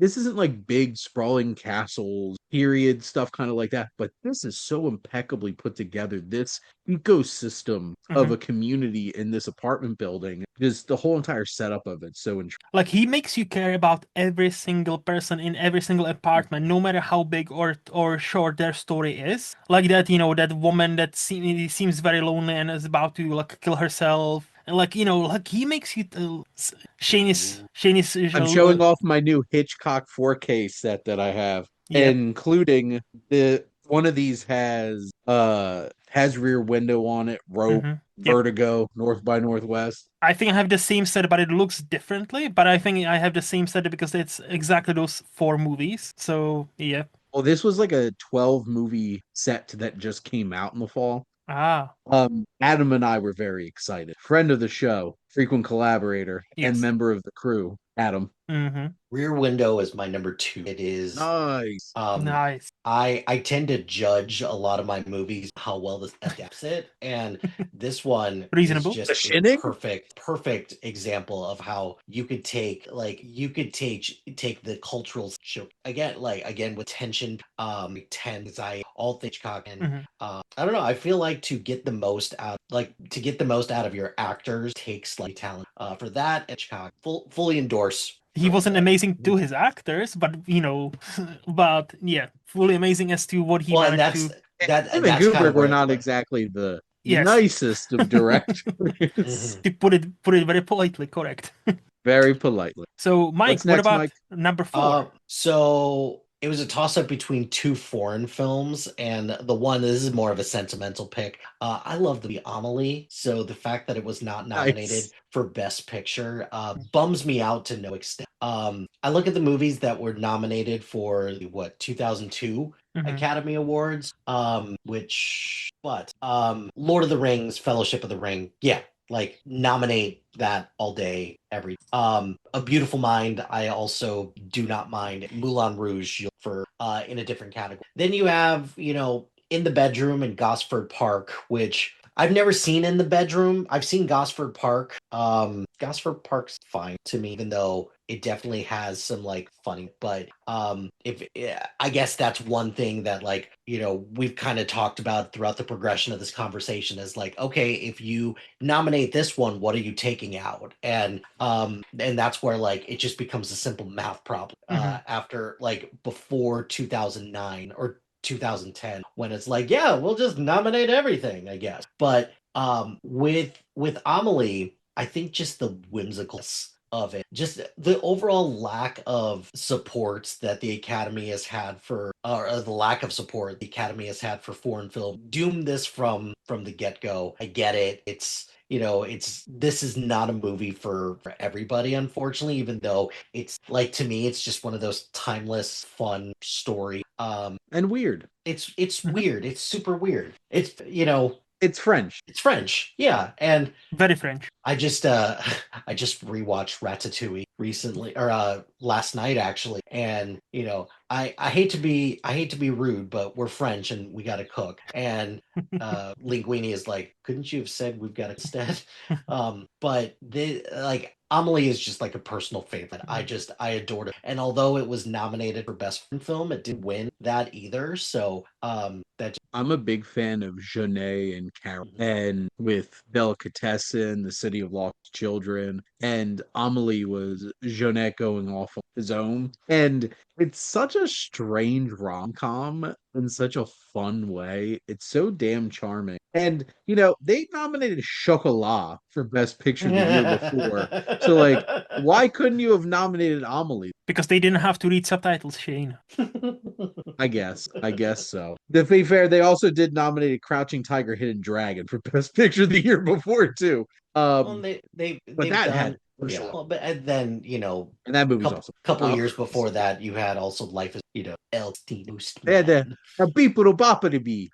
isn't like big sprawling castles, period stuff kind of like that, but this is so impeccably put together. This ecosystem of a community in this apartment building, just the whole entire setup of it. So Like he makes you care about every single person in every single apartment, no matter how big or short their story is. Like that, that woman that seems very lonely and is about to like kill herself. And like like he makes you. Shane is I'm showing off my new Hitchcock 4K set that I have, Yep. including the one of these has Rear Window on it, Rope, Yep. Vertigo, North by Northwest. I think I have the same set, but it looks differently. But I think I have the same set because it's exactly those 4 movies. So yeah. Well, this was like a 12 movie set that just came out in the fall. Ah. Adam and I were very excited. Friend of the show, frequent collaborator, Yes. and member of the crew, Adam. Rear Window is my number two. It is Nice. Nice. I tend to judge a lot of my movies how well this adapts it, and this one is Reasonable. The just a Shinnig? perfect example of how you could take the cultural show again, like again with tension, tense, I all Hitchcock, and Mhm. I don't know. I feel like to get the most out of your actors takes like talent. For that, Hitchcock fully endorse. He wasn't amazing to his actors, but but yeah, fully amazing as to what he Well, and managed to. Him and that's kind Kubrick of were where not like exactly the Yes, nicest of directors. mhm. to put it very politely, correct. Very politely. So, Mike, What's what next, about Mike? number four? So it was a toss up between two foreign films, and this is more of a sentimental pick. I love the Amelie, so the fact that it was not nominated Nice. for Best Picture bums me out to no extent. I look at the movies that were nominated for the 2002 Mhm. Academy Awards, Lord of the Rings, Fellowship of the Ring, yeah, like nominate that all day every A Beautiful Mind. I also do not mind Moulin Rouge for in a different category. Then you have, In the Bedroom and Gosford Park, which I've never seen. In the Bedroom, I've seen Gosford Park. Gosford Park's fine to me, even though it definitely has some like funny, but if yeah, I guess that's one thing that like, we've kind of talked about throughout the progression of this conversation is like, okay, if you nominate this one, what are you taking out? And that's where like it just becomes a simple math problem Mhm. after like before 2009 or 2010, when it's like, yeah, we'll just nominate everything, I guess. But with Amelie, I think just the whimsicalness of it, just the overall lack of support that the Academy has had for, or the lack of support the Academy has had for foreign film, doomed this from the get go. I get it. This is not a movie for everybody, unfortunately, even though it's like, to me, it's just one of those timeless, fun story. And weird. It's Mhm. weird. It's super weird. It's French. It's French, yeah, and Very French. I just I just rewatched Ratatouille recently, or last night actually, and I hate to be rude, but we're French and we got to cook, and Linguini is like, couldn't you have said we've got it instead? But the like Amelie is just like a personal favorite. I adored it, and although it was nominated for best foreign film, it didn't win that either. So that I'm a big fan of Jeunet and Carol, just, and with Delicatessen, The City of Lost Children, and Amelie was Jeunet going off on his own. And it's such a strange rom-com in such a fun way. It's so damn charming. And, they nominated Chocolat for Best Picture the year before. So, like, why couldn't you have nominated Amelie? Because they didn't have to read subtitles, Shane. I guess. I guess so. To be fair, they also did nominate Crouching Tiger, Hidden Dragon for Best Picture the year before too. well, But they've that done, had Ursula, yeah. Well, but and then and that movie's couple awesome. couple Uh, years before that, you had also Life is, El they had the Man. a beepity boppity bee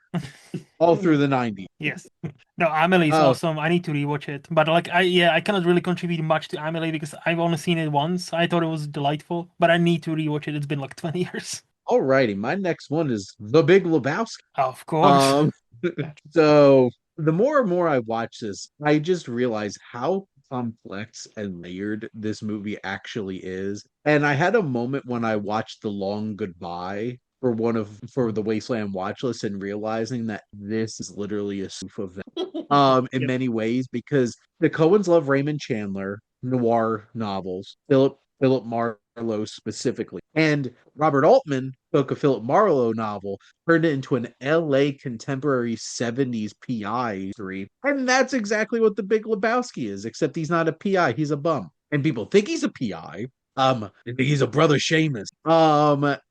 all through the '90s. Yes. No, Amelie is Oh, awesome. I need to rewatch it. But like I cannot really contribute much to Amelie because I've only seen it once. I thought it was delightful, but I need to rewatch it. It's been like 20 years. alrighty. My next one is The Big Lebowski. Of course. Um, so the more and more I watch this, I just realize how complex and layered this movie actually is. And I had a moment when I watched The Long Goodbye for the Wasteland watch list and realizing that this is literally a spoof of them in Yep. many ways because the Coens love Raymond Chandler noir novels, Philip Marlowe specifically. And Robert Altman took a Philip Marlowe novel, turned it into an LA contemporary 70s PI story. And that's exactly what the Big Lebowski is, except he's not a PI, he's a bum. And people think he's a PI. He's a brother Seamus.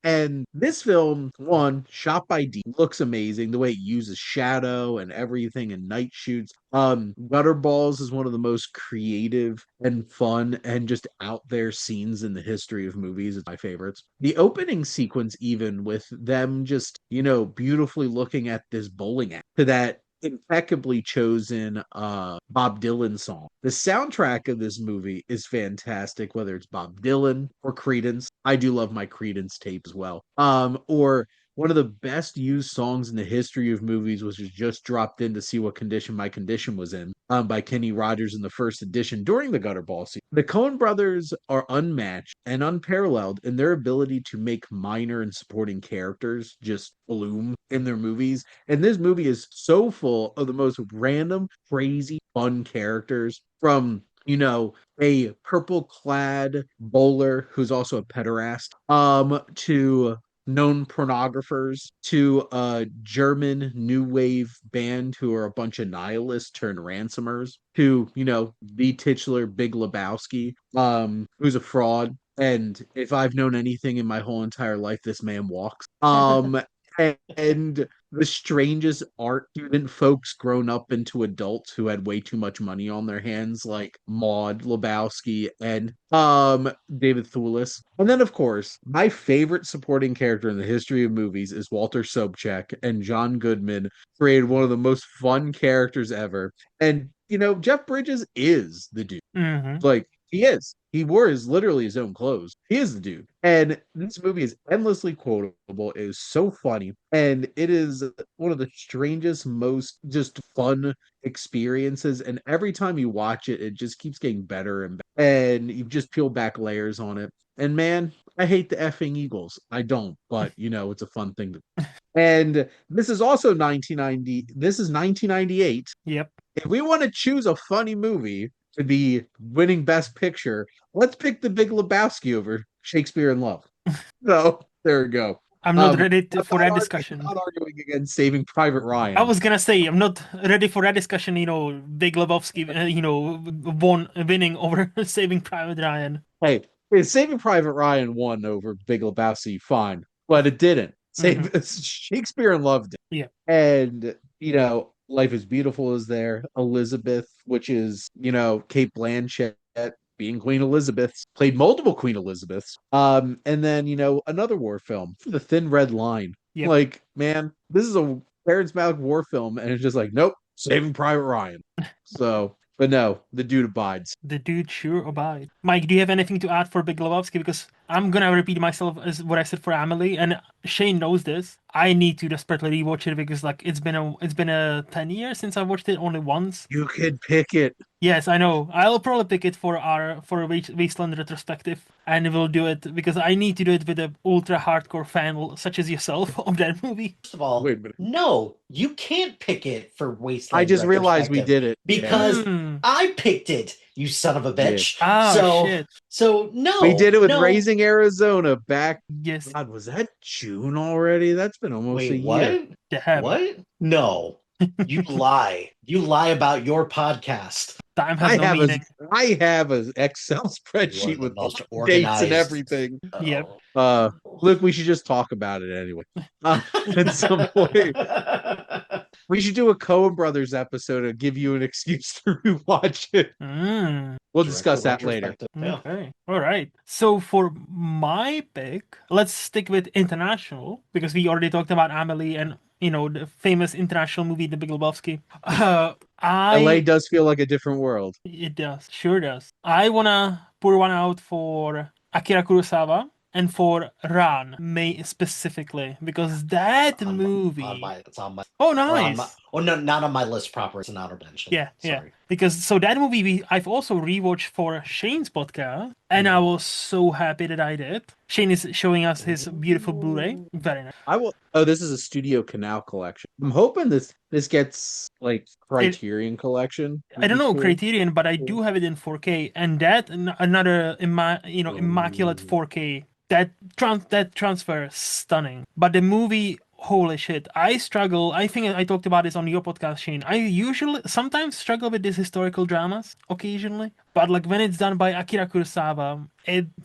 And this film, one, shot by D, looks amazing. The way it uses shadow and everything and night shoots. Gutterballs is one of the most creative and fun and just out there scenes in the history of movies. It's my favorites. The opening sequence, even with them just, beautifully looking at this bowling alley to that impeccably chosen Bob Dylan song. The soundtrack of this movie is fantastic, whether it's Bob Dylan or Creedence. I do love my Creedence tape as well. Or one of the best used songs in the history of movies, which was just dropped in to see what condition my condition was in, by Kenny Rogers in the first edition during the Gutterball season. The Coen brothers are unmatched and unparalleled in their ability to make minor and supporting characters just bloom in their movies. And this movie is so full of the most random, crazy, fun characters from a purple clad bowler who's also a pederast, to known pornographers, to a German new wave band who are a bunch of nihilists turned ransomers, to, the titular Big Lebowski, who's a fraud. And if I've known anything in my whole entire life, this man walks. And the strangest art student folks grown up into adults who had way too much money on their hands, like Maud Lebowski and David Thewlis. And then, of course, my favorite supporting character in the history of movies is Walter Sobchak, and John Goodman created one of the most fun characters ever. And Jeff Bridges is the dude. Mm-hmm. Like, he is. He wore literally his own clothes. He is the dude. And this movie is endlessly quotable. It is so funny. And it is one of the strangest, most just fun experiences. And every time you watch it, it just keeps getting better and better. And you just peel back layers on it. And man, I hate the effing Eagles. I don't, but it's a fun thing to. And this is also 1990. This is 1998. Yep. If we want to choose a funny movie to be winning Best Picture, let's pick The Big Lebowski over Shakespeare in Love. So there we go. I'm not ready for that discussion. I'm not arguing against Saving Private Ryan. I was gonna say I'm not ready for that discussion. Big Lebowski, winning over Saving Private Ryan. Hey, Saving Private Ryan won over Big Lebowski, fine, but it didn't. Shakespeare in Love did. Yeah, and Life is Beautiful is there. Elizabeth, which is, Kate Blanchett being Queen Elizabeth, played multiple Queen Elizabeths. And then, another war film, The Thin Red Line. Yep. Like, man, this is a Terrence Malick war film, and it's just like, nope, Saving Private Ryan. So, but no, the dude abides. The dude sure abides. Mike, do you have anything to add for Big Lebowski? Because I'm gonna repeat myself as what I said for Amelie, and Shane knows this. I need to desperately rewatch it because it's been a 10 years since I watched it only once. You could pick it. Yes, I know. I'll probably pick it for a Wasteland retrospective, and we'll do it because I need to do it with an ultra hardcore fan such as yourself of that movie. First of all, wait a minute. No, you can't pick it for Wasteland. I just realized we did it because I picked it. You son of a bitch. Oh, shit. So no. We did it with Raising Arizona back. Yes. God, was that June already? That's been almost a year. What? Damn. What? No. You lie. You lie about your podcast. Time has no meaning. I have an Excel spreadsheet with dates and everything. Yep. Look, we should just talk about it anyway. At some point. We should do a Coen Brothers episode and give you an excuse to rewatch it. We'll discuss that later. Okay. All right. So for my pick, let's stick with international because we already talked about Amelie and the famous international movie, The Big Lebowski. LA does feel like a different world. It does. Sure does. I wanna pour one out for Akira Kurosawa. And for Ran, specifically, because that movie... It's on my... Oh, nice! No, not on my list proper. It's an honor mention. Yeah. Because, that movie, I've also rewatched for Shane's podcast, and I was so happy that I did. Shane is showing us his beautiful Blu-ray. Very nice. This is a Studio Canal collection. I'm hoping this gets, Criterion collection. I don't know Criterion, but I do have it in 4K, and that, another, immaculate 4K. That transfer is stunning. But the movie, holy shit, I struggle. I think I talked about this on your podcast, Shane. I sometimes struggle with these historical dramas, occasionally. But when it's done by Akira Kurosawa,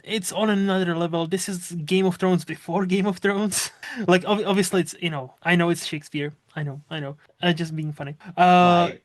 it's on another level. This is Game of Thrones before Game of Thrones. Obviously it's, I know it's Shakespeare. I know. Just being funny.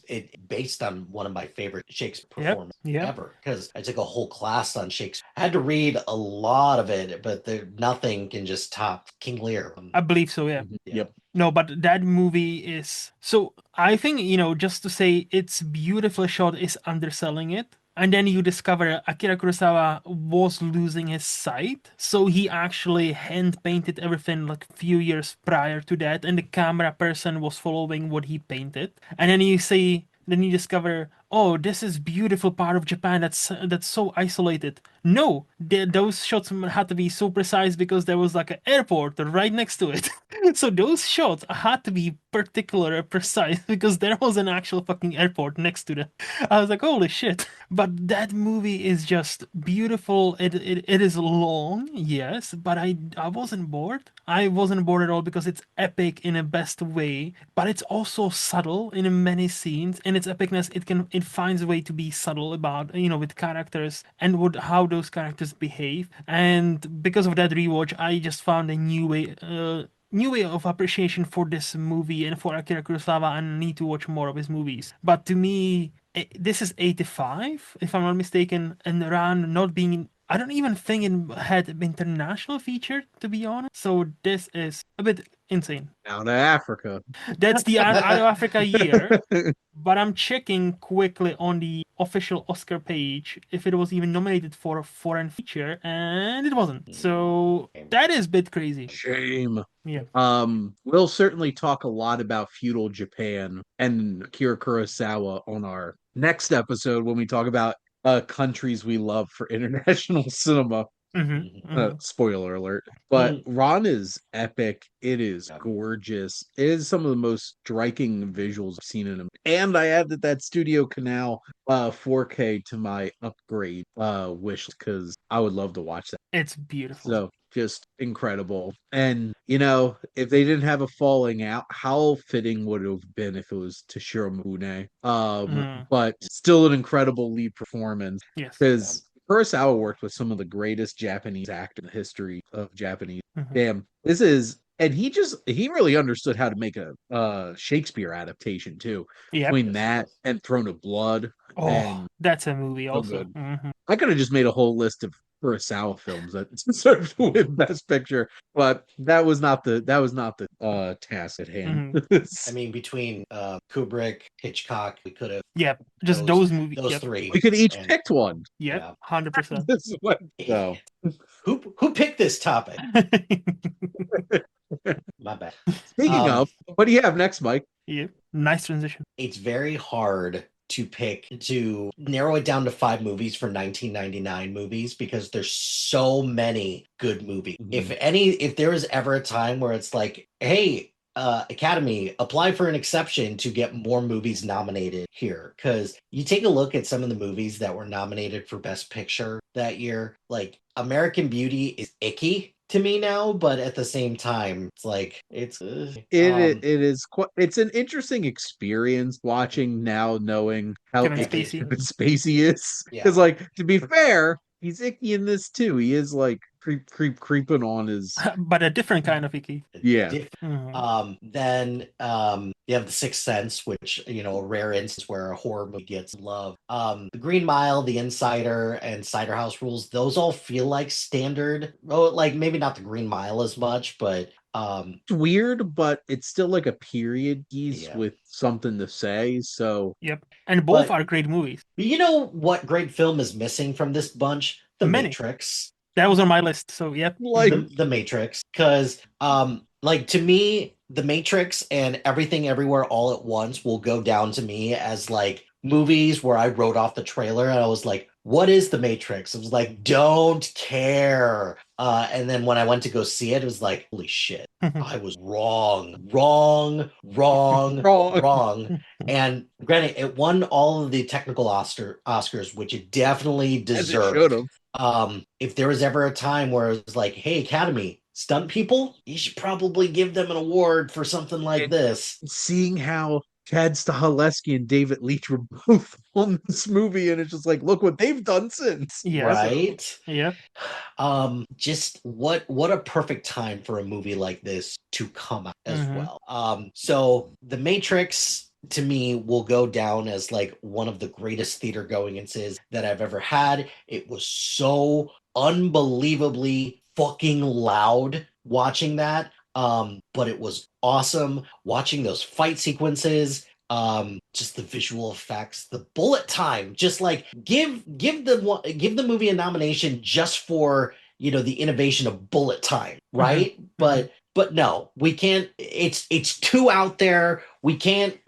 It based on one of my favorite Shakespeare Yep, performances yep. ever, because I took a whole class on Shakespeare. I had to read a lot of it, but nothing can just top King Lear. I believe so. Yeah. Yeah. Yep. No, but that movie is so. I think just to say it's beautifully shot is underselling it. And then you discover Akira Kurosawa was losing his sight, so he actually hand painted everything like a few years prior to that, and the camera person was following what he painted. And then you discover, oh, this is beautiful part of Japan that's so isolated. No, those shots had to be so precise because there was like an airport right next to it. So those shots had to be particular precise because there was an actual fucking airport next to them. I was like, holy shit. But that movie is just beautiful. It is long, yes, but I wasn't bored. I wasn't bored at all because it's epic in a best way, but it's also subtle in many scenes. In its epicness, it finds a way to be subtle about with characters and how those characters behave. And because of that rewatch, I just found a new way of appreciation for this movie and for Akira Kurosawa, and need to watch more of his movies. But to me, this is 85, if I'm not mistaken, and Ran not being. I don't even think it had an international feature, to be honest. So this is a bit insane. Out of Africa. That's the Out of Africa year, but I'm checking quickly on the official Oscar page if it was even nominated for a foreign feature, and it wasn't. So that is a bit crazy. Shame. Yeah. We'll certainly talk a lot about feudal Japan and Akira Kurosawa on our next episode when we talk about countries we love for international cinema. Mm-hmm. Mm-hmm. Spoiler alert. But Ron is epic. It is gorgeous. It is some of the most striking visuals I've seen in him. And I added that Studio Canal 4K to my upgrade wish because I would love to watch that. It's beautiful. So just incredible. And if they didn't have a falling out, how fitting would it have been if it was Toshiro Mifune? But still an incredible lead performance. Yes. Because Kurosawa worked with some of the greatest Japanese actors in the history of Japanese. Damn, this is, and he really understood how to make a Shakespeare adaptation too. Yep. Between that and Throne of Blood. Oh, and that's a movie so also. good. I could have just made a whole list of Kurosawa films that deserve to win Best Picture, but that was not the task at hand. I mean, between Kubrick, Hitchcock, we could have. Yep, just those movies. Those three. We could each picked one. Yep, 100%. This is what, so. Who picked this topic? My bad. Speaking of, what do you have next, Mike? Yep, nice transition. It's very hard to narrow it down to 5 movies for 1999 movies because there's so many good movies. If there was ever a time where it's like, hey, Academy, apply for an exception to get more movies nominated here, because you take a look at some of the movies that were nominated for Best Picture that year, like American Beauty is icky to me now, but at the same time, it's like it is quite, it's an interesting experience watching now, knowing how Kevin icky Spacey. Kevin Spacey is. Because, like, to be fair, he's icky in this too. He is like creeping on his, but a different kind of icky. Yeah. Then you have The Sixth Sense, which a rare instance where a horror movie gets love. The Green Mile, The Insider, and Cider House Rules, those all feel like standard. Oh, like maybe not The Green Mile as much, but it's weird, but it's still like a period piece with something to say. So yep, and both are great movies. You know what great film is missing from this bunch? The Matrix. That was on my list, so yep. Like the Matrix, because like to me, The Matrix and Everything Everywhere All at Once will go down to me as like movies where I wrote off the trailer and I was like, what is The Matrix? It was like, don't care. And then when I went to go see it, it was like, holy shit, I was wrong. And granted, it won all of the technical Oscars, which it definitely deserved. If there was ever a time where it was like, hey, Academy, stunt people, you should probably give them an award for something like this. Seeing how Chad Stahelski and David Leitch were both on this movie, and it's just like, look what they've done since. Yes. Right? Yeah. Just what a perfect time for a movie like this to come out as Mhm. well. So The Matrix to me will go down as like one of the greatest theater goingances that I've ever had. It was so unbelievably fucking loud watching that. But it was awesome watching those fight sequences, just the visual effects, the bullet time, just like give the movie a nomination just for, you know, the innovation of bullet time, right? But no, we can't. It's too out there. We can't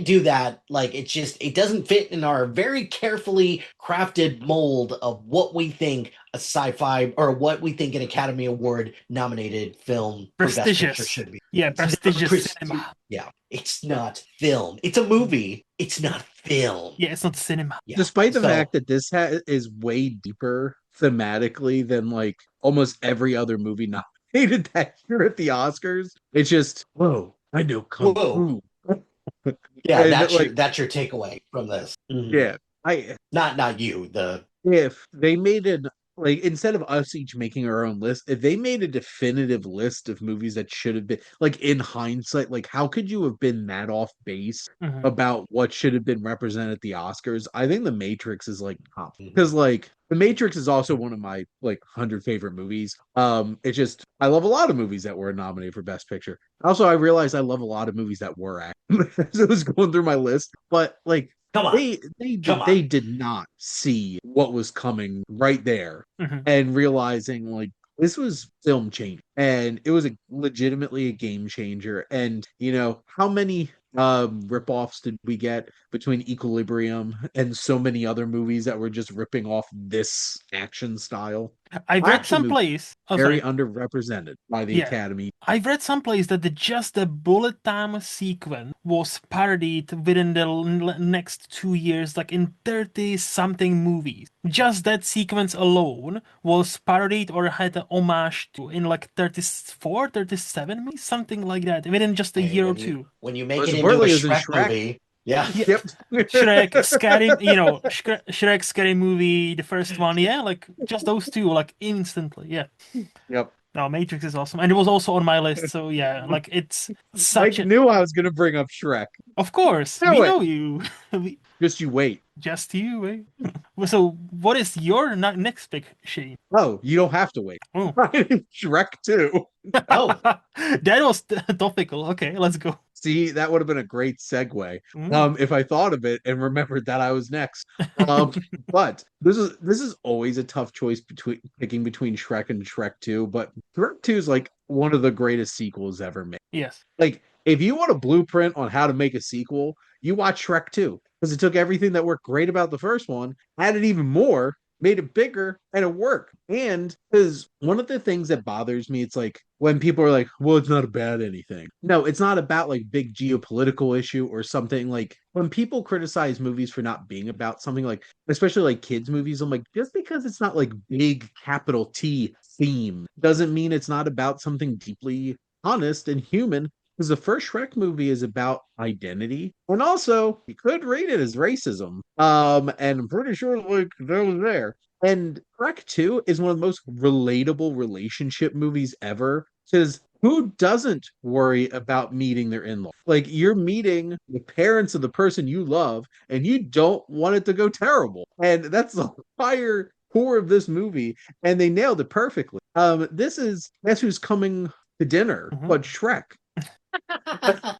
do that. Like, it's just, it doesn't fit in our very carefully crafted mold of what we think a sci-fi, or what we think an Academy Award nominated film for Best Picture Prestigious. should be. Yeah, It's not prestigious cinema. Yeah, it's not film. It's a movie. It's not film. Yeah, it's not cinema. Yeah. Despite the So- fact that this is way deeper thematically than like almost every other movie nominated that year at the Oscars, it's just, whoa, I know kung Whoa. fu. Yeah, And, that's like, that's your takeaway from this. Mhm. yeah. I Not you. If they made an, like, instead of us each making our own list, if they made a definitive list of movies that should have been, like, in hindsight, like, how could you have been that off base Mhm. about what should have been represented at the Oscars? I think The Matrix is like top, Mhm. because like The Matrix is also one of my like 100 favorite movies. It's just, I love a lot of movies that were nominated for Best Picture. Also, I realized I love a lot of movies that were actually as I was going through my list, but like, Come on. they did not see what was coming right there, Mhm. and realizing like this was film change, and it was legitimately a game changer. And you know, how many rip-offs did we get between Equilibrium and so many other movies that were just ripping off this action style? I've read Action movies someplace. Oh, very sorry. underrepresented by the Yeah. Academy. I've read someplace that just the bullet time sequence was parodied within the next 2 years, like in 30 something movies. Just that sequence alone was parodied or had an homage to in like 34, 37 movies, something like that, within just a Hey, year or when you two. when you make Most it into a importantly, it was in Shrek Shrek. movie, yeah. Yeah. Yep. Shrek, scary, Shrek, scary movie, the first one, yeah, like just those two, like instantly, yeah. Yep. No, Matrix is awesome, and it was also on my list, so yeah, like it's such Mike a. knew I was going to bring up Shrek. Of course, Knew we it. know you. Just you wait. Just you, eh? So, what is your next pick, Shane? Oh, you don't have to wait. Oh. Shrek 2. Oh. That was topical. Okay, let's go. See, that would have been a great segue. Mm. If I thought of it and remembered that I was next. But this is always a tough choice between picking between Shrek and Shrek 2, but Shrek 2 is like one of the greatest sequels ever made. Yes. Like, if you want a blueprint on how to make a sequel, you watch Shrek 2, because it took everything that worked great about the first one, added even more, made it bigger, and it worked. And because one of the things that bothers me, it's like when people are like, well, it's not about anything. No, it's not about like big geopolitical issue or something. Like, when people criticize movies for not being about something, like especially like kids movies, I'm like, just because it's not like big capital T theme doesn't mean it's not about something deeply honest and human. Because the first Shrek movie is about identity, and also you could rate it as racism. And I'm pretty sure like that was there. And Shrek 2 is one of the most relatable relationship movies ever. Because who doesn't worry about meeting their in-law? Like, you're meeting the parents of the person you love, and you don't want it to go terrible. And that's the entire core of this movie, and they nailed it perfectly. This is Guess Who's Coming to Dinner, but Shrek.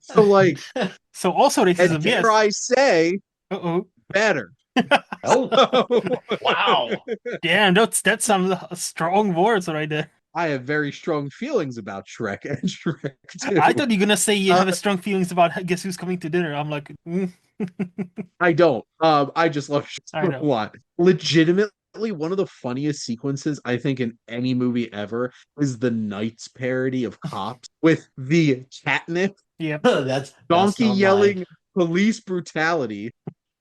So like, so also racism, and yes. dare I say, Uh-oh. better. Oh, wow. Damn, that's some strong words right there. I have very strong feelings about Shrek and Shrek 2. I thought you were gonna say you have strong feelings about Guess Who's Coming to Dinner. I'm like, I don't. I just love I Shrek know. a lot. Legitimately, one of the funniest sequences I think in any movie ever is the Knights parody of Cops with the catnip Yeah. That's donkey not yelling mine. police brutality.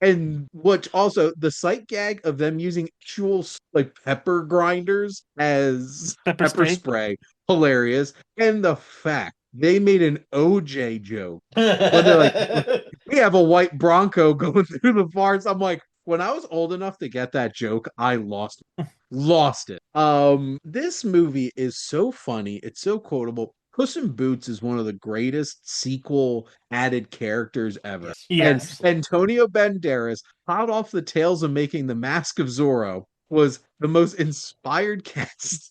And what also the sight gag of them using actual like pepper grinders as Pepper spray, hilarious. And the fact they made an OJ joke when they're like, we have a white Bronco going through the forest. I'm like, when I was old enough to get that joke, I lost it. This movie is so funny. It's so quotable. Puss in Boots is one of the greatest sequel added characters ever. Yes, And Yes. absolutely. Antonio Banderas, hot off the tails of making The Mask of Zorro, was the most inspired cast.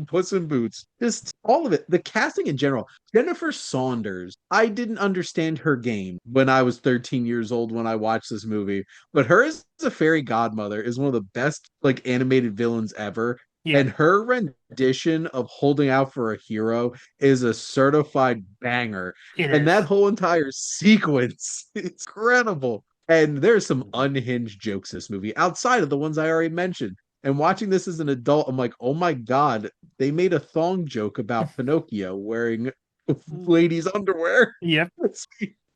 Puss in Boots, just all of it. The casting in general. Jennifer Saunders. I didn't understand her game when I was 13 years old when I watched this movie, but her as a fairy godmother is one of the best like animated villains ever. Yeah, And her rendition of Holding Out for a Hero is a certified banger. it And that is. whole entire sequence, it's incredible. And there's some unhinged jokes in this movie outside of the ones I already mentioned. And watching this as an adult, I'm like, oh my God, they made a thong joke about Pinocchio wearing ladies' underwear. Yep.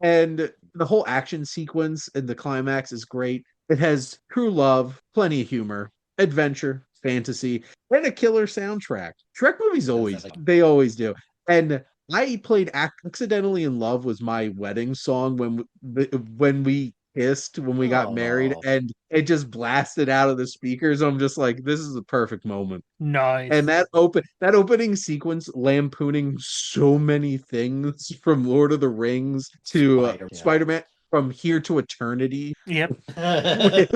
And the whole action sequence and the climax is great. It has true love, plenty of humor, adventure, fantasy, and a killer soundtrack. Shrek movies Does always, that like they always do. And I played Accidentally in Love was my wedding song when we kissed when we got married, oh and it just blasted out of the speakers. I'm just like, this is a perfect moment. And Nice. that opening sequence lampooning so many things from Lord of the Rings to yeah. Spider-Man from here to eternity Yep.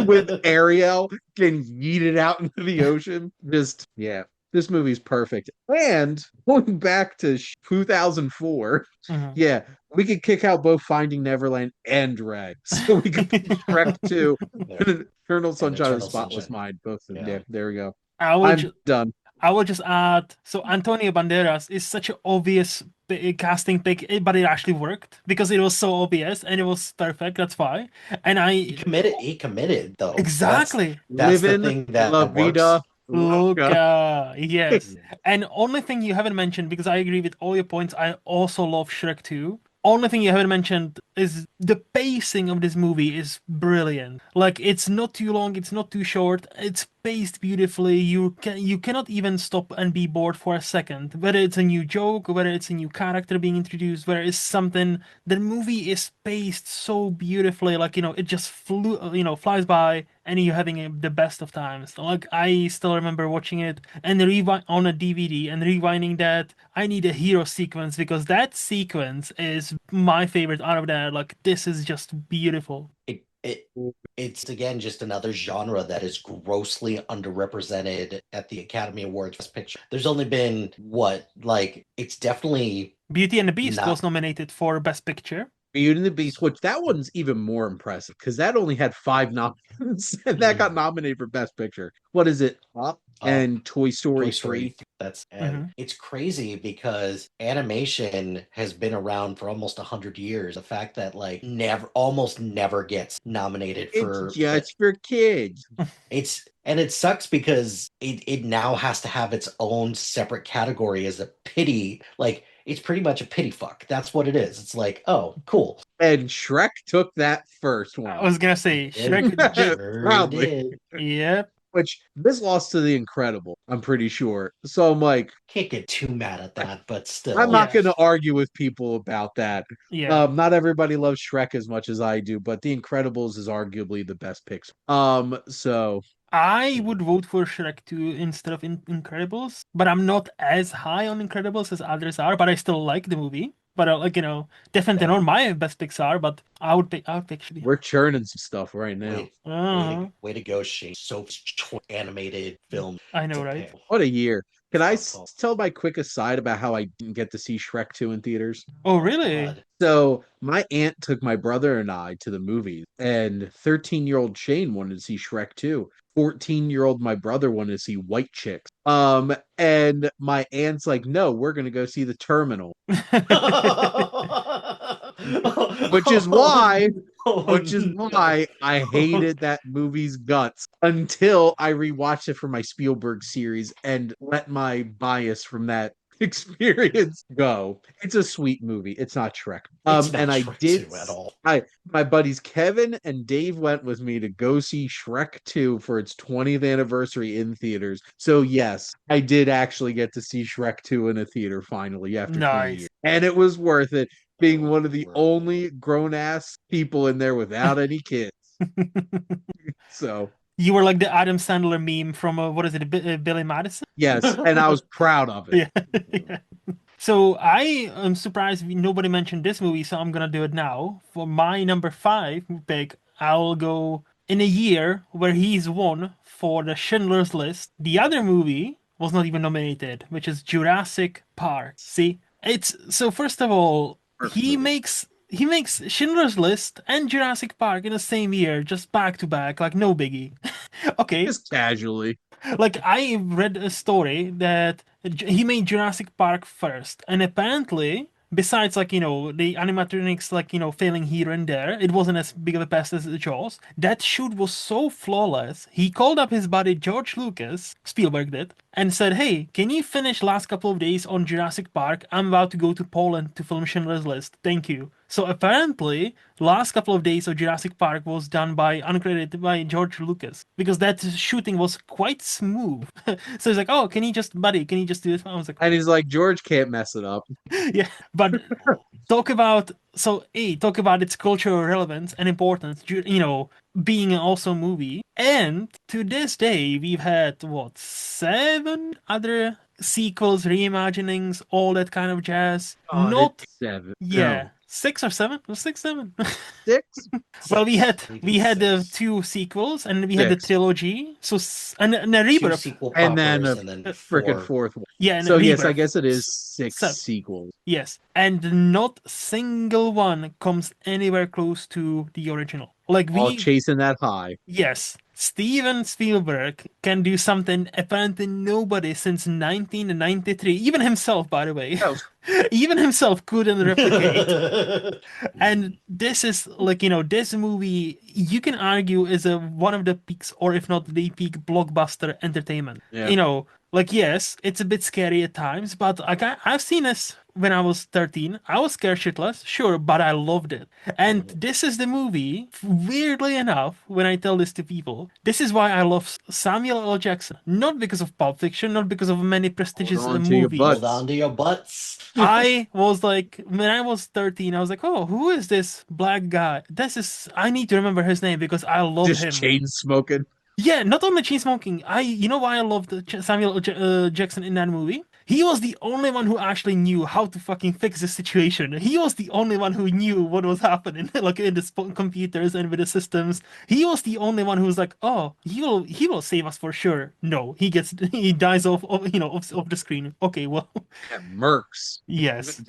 with Ariel getting yeeted out into the ocean. Just yeah, this movie's perfect. And going back to 2004, Mhm. yeah, we could kick out both Finding Neverland and Drag. So we could put Shrek 2 Yeah. and Eternal And Sunshine of the Eternal Spotless Sunshine. Mind. Both of them. Yeah. Yeah, there we go. I would I'm ju- done. I would just add, so Antonio Banderas is such an obvious casting pick, but it actually worked because it was so obvious and it was perfect. That's why. And He I committed. He committed though. exactly. That's the Living thing La that works. Vida Loca. Luca, yes. And only thing you haven't mentioned, because I agree with all your points, I also love Shrek 2. Only thing you haven't mentioned is the pacing of this movie is brilliant. Like it's not too long, it's not too short. It's paced beautifully. You cannot even stop and be bored for a second. Whether it's a new joke, whether it's a new character being introduced, whether it's something, the movie is paced so beautifully. Like it just flies by, and you're having the best of times. Like I still remember watching it and rewind on a DVD and rewinding that. I need a hero sequence because that sequence is my favorite out of that. Like this is just beautiful. It it's again just another genre that is grossly underrepresented at the Academy Awards Best Picture. There's only been what like it's definitely Beauty and the Beast not was nominated for Best Picture. Beauty and the Beast, which that one's even more impressive because that only had 5 nominations and that got nominated for Best Picture. What is it? Up up. and Toy Story Toy 3. Story. That's and Mhm. it's crazy because animation has been around for almost 100 years. The fact that like almost never gets nominated It's for just for kids. it sucks because it now has to have its own separate category as a pity. Like it's pretty much a pity fuck. That's what it is. It's like, oh, cool. And Shrek took that first I one. was gonna say It Shrek. sure Proudly. did. Yep. Which this lost to The Incredible, I'm pretty sure. So I'm like, Can't get too mad at that, but I'm still. not Yeah. going to argue with people about that. Yeah. Not everybody loves Shrek as much as I do, but The Incredibles is arguably the best pick. So I would vote for Shrek 2 instead of Incredibles, but I'm not as high on Incredibles as others are, but I still like the movie. But definitely Yeah. not my best picks are, but I would pick Shrek. we're churning some stuff right now. Uh-huh. Way to go, Shane. So animated film I know, to right? pick. What a year. Can I Oh, tell my quick aside about how I didn't get to see Shrek 2 in theaters? Oh, really? God. So my aunt took my brother and I to the movies, and 13-year-old Shane wanted to see Shrek 2. 14-year-old my brother wanted to see White Chicks. And my aunt's like, no, we're gonna go see the Terminal. Which is why which is No. why I hated that movie's guts until I rewatched it for my Spielberg series and let my bias from that experience go. It's a sweet movie. It's not Shrek. It's not And I Shrek did 2 at all. my buddies Kevin and Dave went with me to go see Shrek 2 for its 20th anniversary in theaters. So yes, I did actually get to see Shrek 2 in a theater finally after 20 Nice. years. And it was worth it. being one of the only grown ass people in there without any kids. So You were like the Adam Sandler meme from what is it, Billy Madison? yes, and I was proud of it. Yeah. Yeah. So I am surprised nobody mentioned this movie, so I'm gonna do it now. For my number 5 pick, I'll go in a year where he's won for the Schindler's List. The other movie was not even nominated, which is Jurassic Park. See, it's so first of all, Perfect movie. he makes Schindler's List and Jurassic Park in the same year, just back to back, like no biggie. Okay, Just casually. like I read a story that he made Jurassic Park first, and apparently, besides like the animatronics like failing here and there, it wasn't as big of a pest as the Jaws. That shoot was so flawless. He called up his buddy George Lucas, Spielberg did, and said, "Hey, can you finish last couple of days on Jurassic Park? I'm about to go to Poland to film Schindler's List. Thank you." So apparently, last couple of days of Jurassic Park was done by uncredited by George Lucas because that shooting was quite smooth. So he's like, "Oh, buddy, can you just do this?" I was like, And he's like, George can't mess it up. "Yeah," but talk about its cultural relevance and importance. Being also a movie, and to this day, we've had what 7 other sequels, reimaginings, all that kind of jazz. God, Not it's 7. yeah. No. 6 or 7? Was 6, 7? 6? Well, we had Six. the 2 sequels, and we had the 6. trilogy. So and a 2 rebirth. sequel And then poppers, a and then freaking 4. fourth one. Yeah, and So a yes, I rebirth. guess it is 6 So- sequels. Yes, and not single one comes anywhere close to the original. Like All chasing that high. yes, Steven Spielberg can do something apparently nobody since 1993, even himself, by the way, Oh. even himself couldn't replicate. And this is like, this movie, you can argue is one of the peaks, or if not the peak blockbuster entertainment. Yeah. Like, yes, it's a bit scary at times, but like I've seen this when I was 13. I was scared shitless, sure, but I loved it. And this is the movie, weirdly enough, when I tell this to people, this is why I love Samuel L. Jackson. Not because of Pulp Fiction, not because of many prestigious Hold on to your movies. butts. Hold on to your butts. I was like, when I was 13, I was like, oh, who is this black guy? I need to remember his name because I love Just him. chain smoking. Yeah, not only chain smoking. You know why I loved Samuel Jackson in that movie? He was the only one who actually knew how to fucking fix the situation. He was the only one who knew what was happening, like in the computers and with the systems. He was the only one who was like, "Oh, he will save us for sure." No, he dies off of the screen. Okay, well, Yeah, Mercs. yes.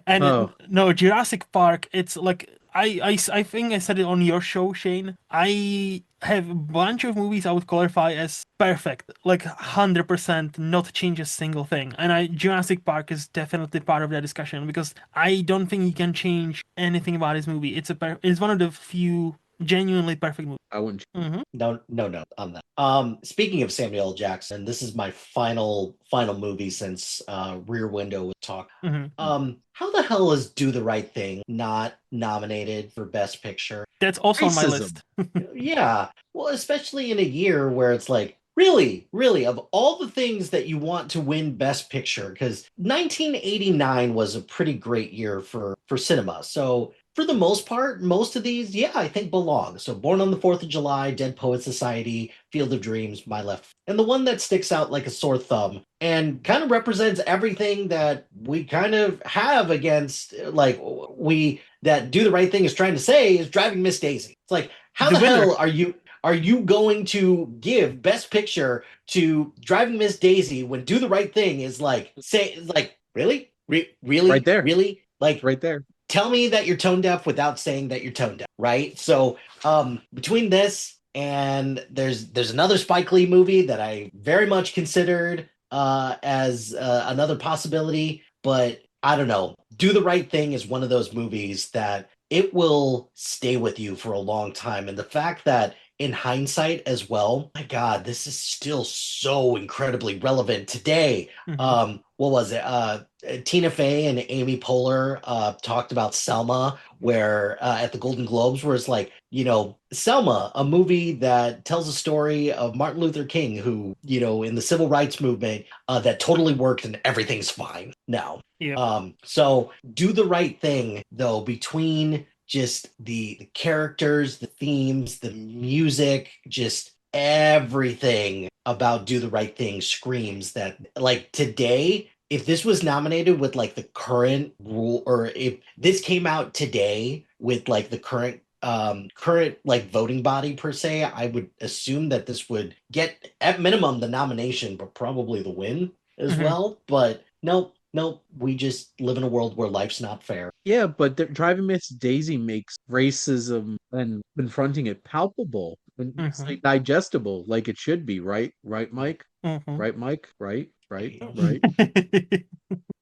And Oh. no, Jurassic Park, it's like I think I said it on your show, Shane. I have a bunch of movies I would qualify as perfect, like 100%, not change a single thing. And Jurassic Park is definitely part of that discussion because I don't think you can change anything about this movie. It's one of the few genuinely perfect movies. I wouldn't. No on that. Speaking of Samuel L. Jackson, this is my final movie since Rear Window was talked. How the hell is Do the Right Thing not nominated for Best Picture? That's also on my Racism. list. Yeah, well, especially in a year where it's like, really, of all the things that you want to win Best Picture, because 1989 was a pretty great year for cinema. So for the most part, most of these, yeah, I think belong. So Born on the 4th of July, Dead Poet Society, Field of Dreams, My Left. And the one that sticks out like a sore thumb and kind of represents everything that we kind of have against, like, that Do the Right Thing is trying to say is Driving Miss Daisy. It's like, how the hell are you going to give Best Picture to Driving Miss Daisy when Do the Right Thing is like, really? Really? Right there. Really? Like, Right there. Tell me that you're tone deaf without saying that you're tone deaf, right? So between this and there's another Spike Lee movie that I very much considered as another possibility, but I don't know. Do the Right Thing is one of those movies that it will stay with you for a long time. And the fact that in hindsight as well, my God, this is still so incredibly relevant today. What was it? Tina Fey and Amy Poehler talked about Selma, where at the Golden Globes, where it's like, Selma, a movie that tells a story of Martin Luther King, who, in the civil rights movement, that totally worked and everything's fine. No. Yeah. So do the right thing though, between just the characters, the themes, the music, just everything about Do the Right Thing screams that, like, today, if this was nominated with like the current rule, or if this came out today with like the current like voting body per se, I would assume that this would get at minimum the nomination, but probably the win as Mhm. well. But nope, we just live in a world where life's not fair. Yeah, but Driving Miss Daisy makes racism and confronting it palpable and Mhm. easily digestible, like it should be, right? Right, Mike? Mhm. Right, Mike? Right, right, Hey, right.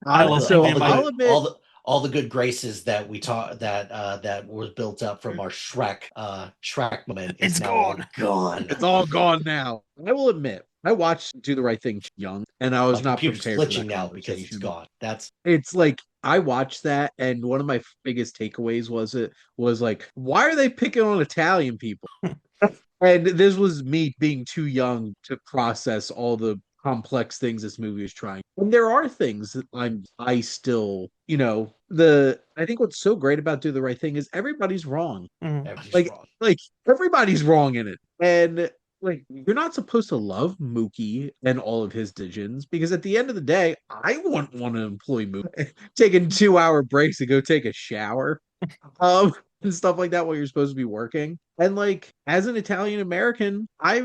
I all love the So all thinking the about I'll it. good admit all the good graces that we taught that was built up from our Shrek moment is It's now all gone. gone. it's all gone now. I will admit, I watched Do the Right Thing young, and I My was not computer's prepared for glitching that now because it's conversation. gone. That's It's like I watched that, and one of my biggest takeaways was like, why are they picking on Italian people? And this was me being too young to process all the complex things this movie is trying. And there are things that I still, the I think what's so great about Do the Right Thing is everybody's wrong. Mhm. everybody's Like wrong. like everybody's wrong in it. And like you're not supposed to love Mookie and all of his decisions because at the end of the day, I wouldn't want to employ Mookie taking 2 hour breaks to go take a shower. Um and stuff like that while you're supposed to be working. And like as an Italian American, I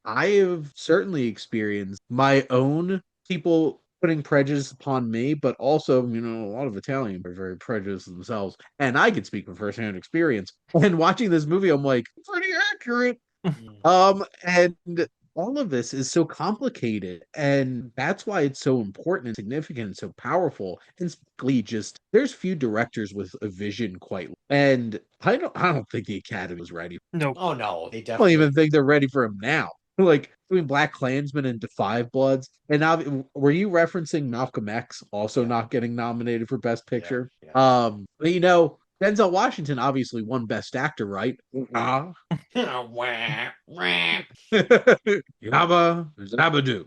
have certainly experienced my own people putting prejudice upon me, but also, a lot of Italians are very prejudiced themselves. And I could speak from firsthand experience. And watching this movie, I'm like, pretty accurate. Mm. And all of this is so complicated, and that's why it's so important and significant and so powerful. And specifically, just there's few directors with a vision quite, and I don't think the Academy was ready. No. Oh no, they I don't definitely. even think they're ready for him now. Like between Black Klansman and Five Bloods, and now were you referencing Malcolm X also Yeah, not getting nominated for Best yeah, Picture? yeah. But Denzel Washington obviously won Best Actor, right? Ah. Wah, wah. Yabba Zabadoo.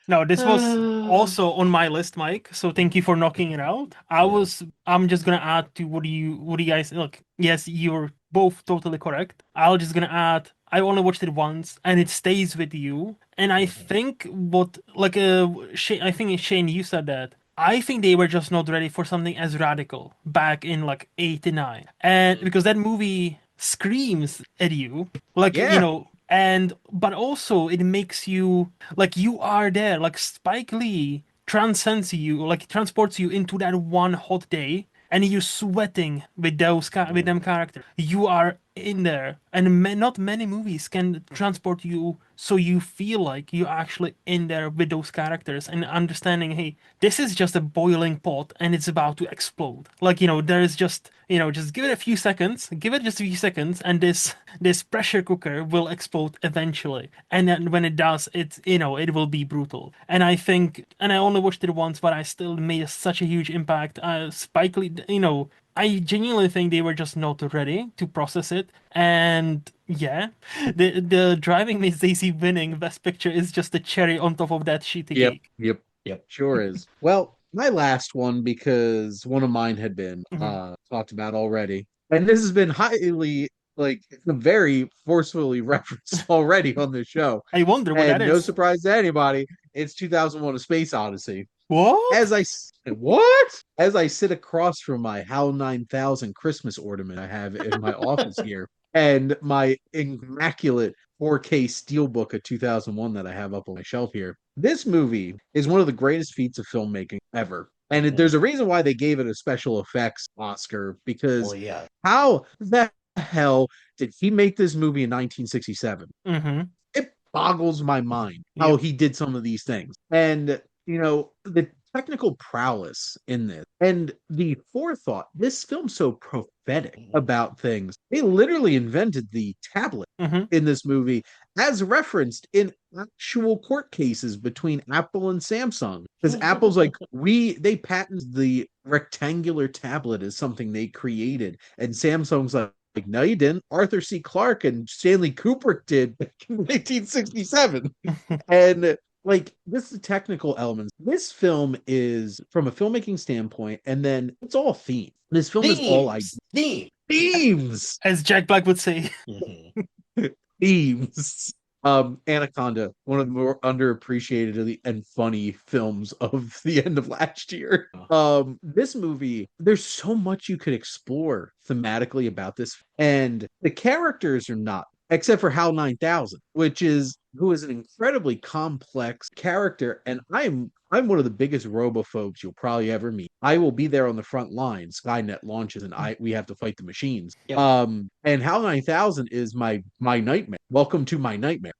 No, this was also on my list, Mike. So thank you for knocking it out. I'm just gonna add to what do you guys look? Yes, you're both totally correct. I'll just gonna add I only watched it once and it stays with you. And I Mhm. think Shane, I think Shane, you said that. I think they were just not ready for something as radical back in like 89. And because that movie screams at you, like, Yeah. and but also it makes you like you are there. Like Spike Lee transcends you, like transports you into that one hot day, and you're sweating with with them characters. You are in there, and not many movies can transport you so you feel like you're actually in there with those characters and understanding, hey, this is just a boiling pot and it's about to explode. Like, there is just, just give it a few seconds, give it just a few seconds, and this pressure cooker will explode eventually. And then when it does, it will be brutal. And I think, and I only watched it once, but I still made such a huge impact. Spike Lee, I genuinely think they were just not ready to process it. And yeah, the Driving Miss Daisy winning Best Picture is just a cherry on top of that shitty Yep. cake. Yep. Yep. Sure is. Well, my last one, because one of mine had been Mhm. talked about already. And this has been highly like very forcefully referenced already on the show. I wonder what that And no is. surprise to anybody, it's 2001: A Space Odyssey. What? What? As I sit across from my HAL 9000 Christmas ornament I have in my office here, and my immaculate 4K steelbook of 2001 that I have up on my shelf here. This movie is one of the greatest feats of filmmaking ever. And Mhm. there's a reason why they gave it a special effects Oscar, Well, because yeah. how the hell did he make this movie in 1967? Mm-hmm. It boggles my mind how Yep. he did some of these things. And, the technical prowess in this and the forethought, this film's so prophetic Mhm. about things. They literally invented the tablet Mm-hmm. in this movie as referenced in actual court cases between Apple and Samsung. Because Apple's like, they patented the rectangular tablet as something they created. And Samsung's like, no, you didn't. Arthur C. Clarke and Stanley Kubrick did back in 1967. And like this is technical elements. This film is from a filmmaking standpoint, and then it's all theme. This film is all themes. As Jack Black would say. Mhm. Themes. Anaconda, one of the more underappreciated and funny films of the end of last year. This movie, there's so much you could explore thematically about this, and the characters are not, except for Hal 9000, who is an incredibly complex character, and I'm one of the biggest robophobes you'll probably ever meet. I will be there on the front line. Skynet launches, and we have to fight the machines. Yep. And HAL 9000 is my nightmare. Welcome to my nightmare.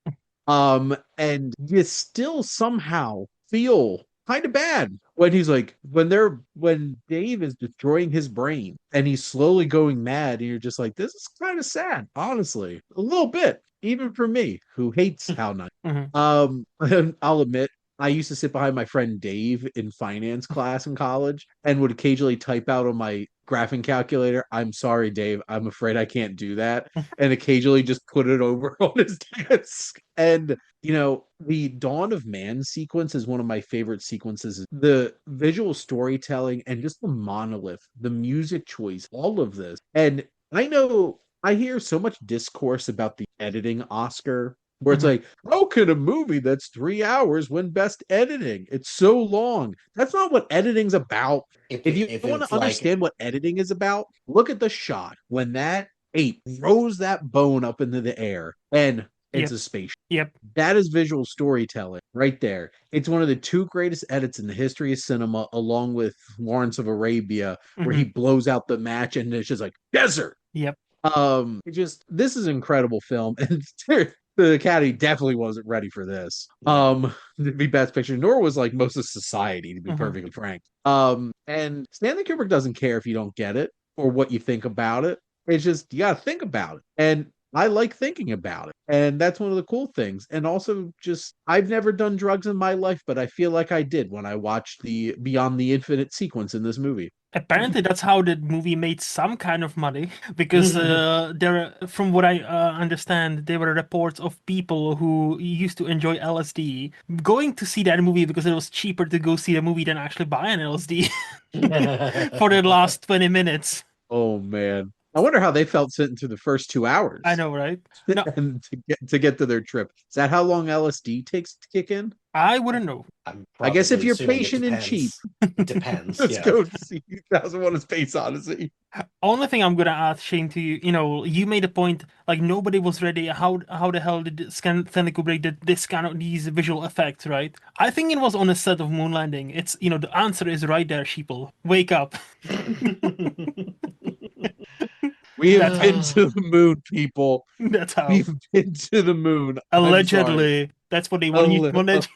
And you still somehow feel kind of bad when he's like when Dave is destroying his brain and he's slowly going mad, and you're just like, this is kind of sad, honestly, a little bit, even for me who hates HAL 9. I'll admit, I used to sit behind my friend Dave in finance class in college and would occasionally type out on my graphing calculator, "I'm sorry, Dave, I'm afraid I can't do that," and occasionally just put it over on his desk. And the Dawn of Man sequence is one of my favorite sequences. The visual storytelling and just the monolith, the music choice, all of this. And I hear so much discourse about the editing Oscar, where it's like, how can a movie that's 3 hours win best editing? It's so long. That's not what editing's about. If you want to understand what editing is about, look at the shot when that ape throws that bone up into the air and it's a spaceship. Yep. That is visual storytelling right there. It's one of the two greatest edits in the history of cinema, along with Lawrence of Arabia, where he blows out the match and it's just like desert. Yep. This is an incredible film, and the Academy definitely wasn't ready for this. To be Best Picture, nor was like most of society, to be perfectly frank. And Stanley Kubrick doesn't care if you don't get it or what you think about it. It's just you got to think about it, and I like thinking about it, and that's one of the cool things. And also, just I've never done drugs in my life, but I feel like I did when I watched the Beyond the Infinite sequence in this movie. Apparently, that's how the movie made some kind of money, because from what I understand, there were reports of people who used to enjoy LSD going to see that movie because it was cheaper to go see the movie than actually buy an LSD for the last 20 minutes. Oh man. I wonder how they felt sitting through the first 2 hours. I know, right? No. And to get to their trip. Is that how long LSD takes to kick in? I wouldn't know. I guess if you're patient and cheap, it depends. Let's go see 2001: A Space Odyssey. Only thing I'm gonna ask Shane to you, you made a point like nobody was ready. How the hell did Stanley Kubrick did this kind of these visual effects, right? I think it was on a set of Moon Landing. It's the answer is right there, sheeple. Wake up. We have been to the moon, people. That's how. We've been to the moon. Allegedly. That's what they wanted.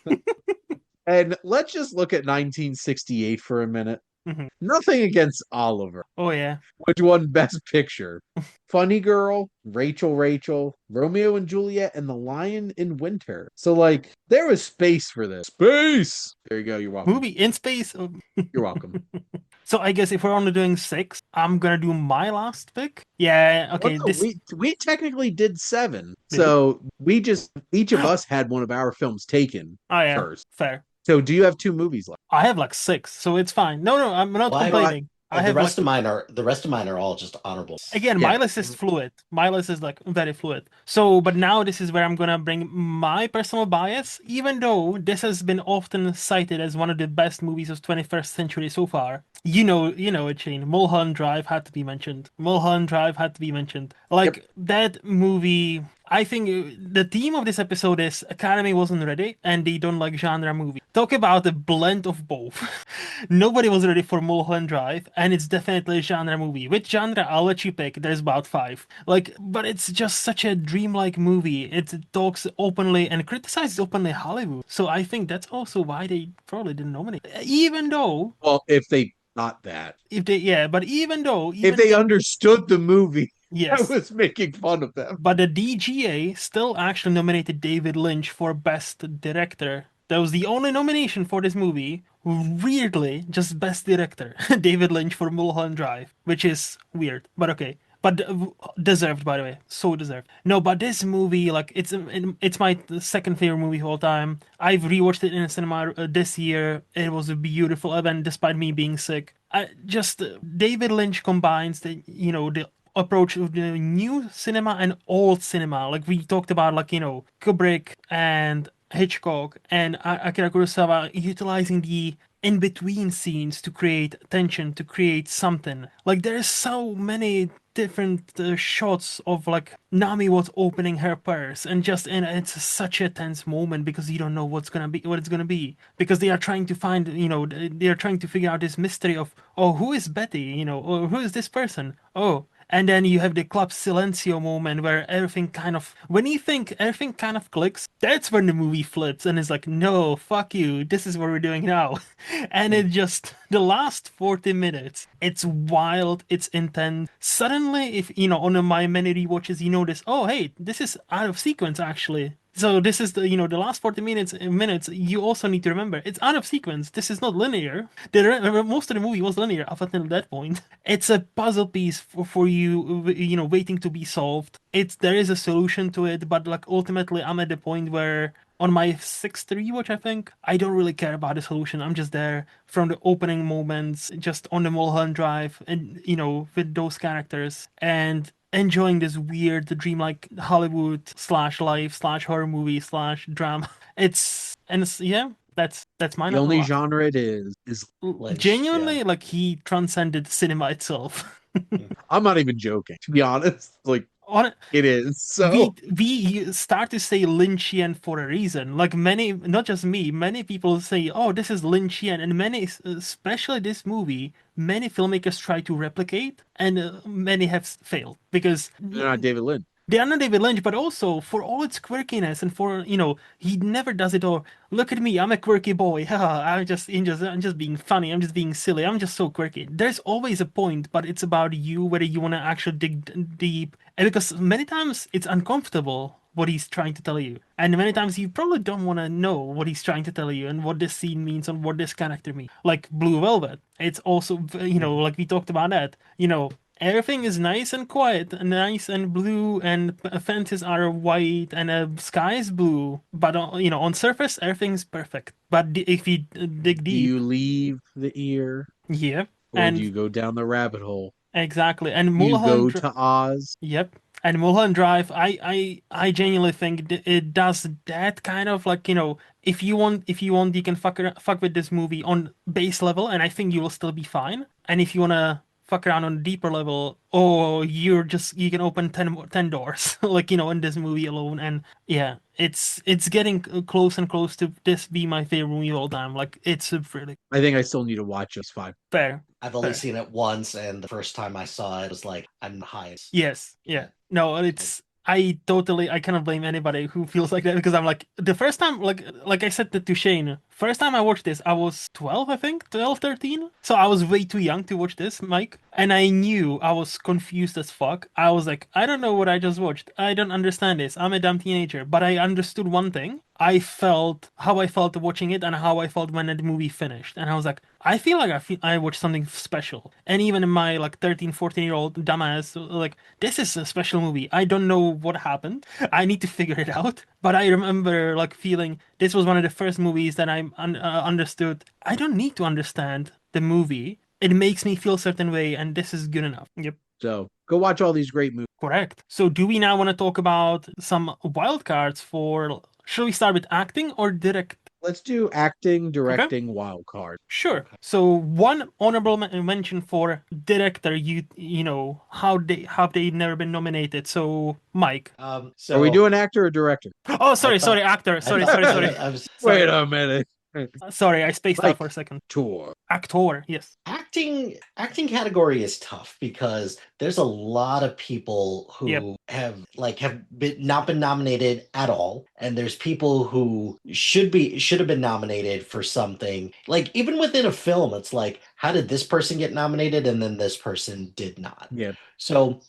And let's just look at 1968 for a minute. Nothing against Oliver. Oh, yeah. Which won Best Picture? Funny Girl, Rachel, Romeo and Juliet, and The Lion in Winter. So, there was space for this. Space! There you go. You're welcome. Movie in space. You're welcome. So I guess if we're only doing 6, I'm gonna do my last pick. Yeah, okay. Well, no, we technically did 7. So each of us had one of our films taken first. Fair. So do you have 2 movies left? I have 6, so it's fine. No, I'm not complaining. The rest of mine are all just honorable. Again, my list is fluid. My list is very fluid. So, but now this is where I'm gonna bring my personal bias, even though this has been often cited as one of the best movies of 21st century so far. You know it, Shane. Mulholland Drive had to be mentioned. That movie. I think the theme of this episode is Academy wasn't ready and they don't like genre movie. Talk about a blend of both. Nobody was ready for Mulholland Drive, and it's definitely a genre movie. Which genre? I'll let you pick. There's about 5. But it's just such a dreamlike movie. It talks openly and criticizes openly Hollywood. So I think that's also why they probably didn't nominate. Even though... Well, if they got that. If they understood the movie. Yes. I was making fun of them. But the DGA still actually nominated David Lynch for Best Director. That was the only nomination for this movie. Weirdly, just Best Director. David Lynch for Mulholland Drive, which is weird. But okay. but deserved, by the way, so deserved. No, but this movie, like, it's my second favorite movie of all time. I've rewatched it in a cinema this year. It was a beautiful event, despite me being sick. Just David Lynch combines the approach of the new cinema and old cinema. Like we talked about, like Kubrick and Hitchcock and Akira Kurosawa utilizing the in between scenes to create tension, to create something. Like there's so many different shots of like Nami was opening her purse and it's such a tense moment because you don't know what it's gonna be because they are trying to find they are trying to figure out this mystery of, oh, who is Betty, or who is this person, oh. And then you have the Club Silencio moment where everything kind of, when you think everything kind of clicks, that's when the movie flips and it's like, no, fuck you, this is what we're doing now. And it just, the last 40 minutes, it's wild, it's intense. Suddenly, if, on my many rewatches, you notice, oh, hey, this is out of sequence actually. So this is the last 40 minutes you also need to remember it's out of sequence. This is not linear. Most of the movie was linear up until that point. It's a puzzle piece for you, waiting to be solved. There is a solution to it, but like ultimately I'm at the point where on my sixth rewatch, I think, I don't really care about the solution. I'm just there from the opening moments, just on the Mulholland Drive and, with those characters and enjoying this weird, dreamlike Hollywood slash life slash horror movie slash drama. Yeah, that's mine The only unlocked. genre it is Lynch, yeah. Genuinely, like he transcended cinema itself. I'm not even joking, to be honest. Like On it is. So we start to say Lynchian for a reason. Like many, not just me, many people say, "Oh, this is Lynchian," and many, especially this movie, many filmmakers try to replicate, and many have failed because they're not David Lynch. they are not David Lynch, but also for all its quirkiness and for he never does it all. Look at me, I'm a quirky boy. Haha, I'm just being funny. I'm just being silly. I'm just so quirky. There's always a point, but it's about you, whether you want to actually dig deep. And because many times it's uncomfortable what he's trying to tell you, and many times you probably don't want to know what he's trying to tell you and what this scene means and what this character means. Like Blue Velvet, it's also like we talked about that. Everything is nice and quiet, and nice and blue, and fences are white, and sky is blue. But on surface, everything's perfect. But if you dig Do deep, you leave the ear yeah, or do and you go down the rabbit hole? exactly, and Do you Mulholland, go to Oz? yep, and Mulholland Drive, I genuinely think it does that kind of like if you want, you can fuck with this movie on base level, and I think you will still be fine. And if you wanna fuck around on a deeper level, or you can open 10 doors like in this movie alone. And yeah, it's getting close and close to this be my favorite movie of all time. Like it's a really I think I still need to watch S5. fair. I've only Fair. seen it once, and the first time I saw it was like, I'm high. Yes, yeah. No, I cannot blame anybody who feels like that because I'm like the first time, like I said to Shane, first time I watched this, I was 12, I think, 12, 13. So I was way too young to watch this, Mike. And I knew I was confused as fuck. I was like, I don't know what I just watched. I don't understand this. I'm a dumb teenager. But I understood one thing. I felt how I felt watching it and how I felt when the movie finished. And I was like, I feel like I watched something special. And even in my like 13, 14-year-old dumbass, like, this is a special movie. I don't know what happened. I need to figure it out. But I remember like feeling this was one of the first movies that understood. I don't need to understand the movie. It makes me feel a certain way, and this is good enough. Yep. So go watch all these great movies. Correct. So, do we now want to talk about some wild cards for? Shall we start with acting or direct? Let's do acting, Okay. directing, wild card. Sure. So, one honorable mention for director. How they never been nominated. So, Mike. So Are we doing actor or director? Oh, I sorry, thought actor. I Sorry, thought sorry, sorry. I was Wait a minute. Sorry, I spaced out Like for a second. tour. Actor, yes. acting category is tough because there's a lot of people Yep. who not been nominated at all, and there's people who should have been nominated for something. Like even within a film, it's like, how did this person get nominated and then this person did not? Yeah. So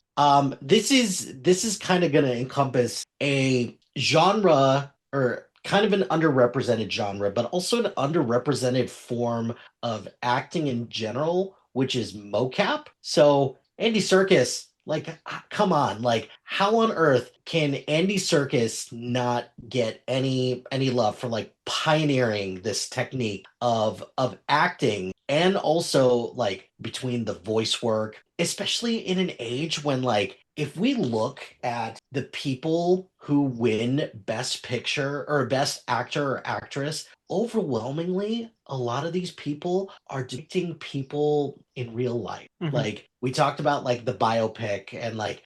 this is kind of going to encompass a genre, or kind of an underrepresented genre, but also an underrepresented form of acting in general, which is mocap. So Andy Serkis Like, come on, like, how on earth can Andy Serkis not get any love for like pioneering this technique of acting and also like between the voice work, especially in an age when like if we look at the people who win Best Picture or Best Actor or Actress, overwhelmingly, a lot of these people are depicting people in real life. Like we talked about like the biopic and like,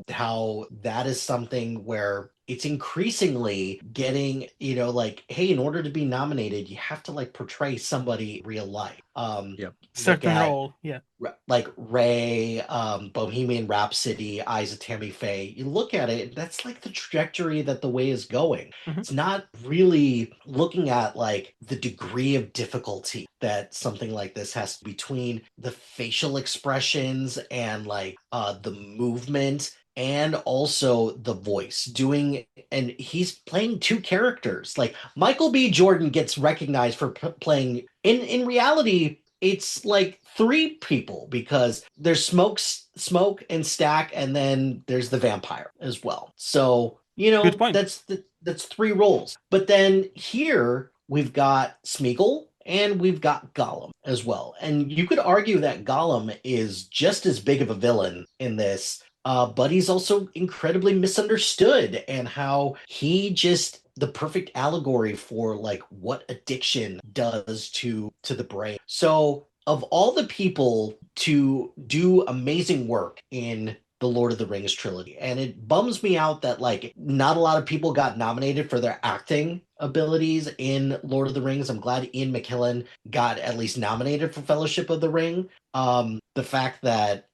how that is something where it's increasingly getting, like, hey, in order to be nominated, you have to like portray somebody in real life. Yep. Look Certain at role, yeah. like Ray, Bohemian Rhapsody, Eyes of Tammy Faye. You look at it, that's like the trajectory that the way is going. It's not really looking at like the degree of difficulty that something like this has between the facial expressions and like the movement and also the voice doing, and he's playing two characters. Like Michael B. Jordan gets recognized for playing in reality it's like three people because there's smoke and Stack, and then there's the vampire as well. So Good point. that's three roles. But then here we've got Smeagol and we've got Gollum as well, and you could argue that Gollum is just as big of a villain in this. But he's also incredibly misunderstood, and how he just the perfect allegory for like what addiction does to the brain. So of all the people to do amazing work in the Lord of the Rings trilogy, and it bums me out that like not a lot of people got nominated for their acting abilities in Lord of the Rings. I'm glad Ian McKellen got at least nominated for Fellowship of the Ring. The fact that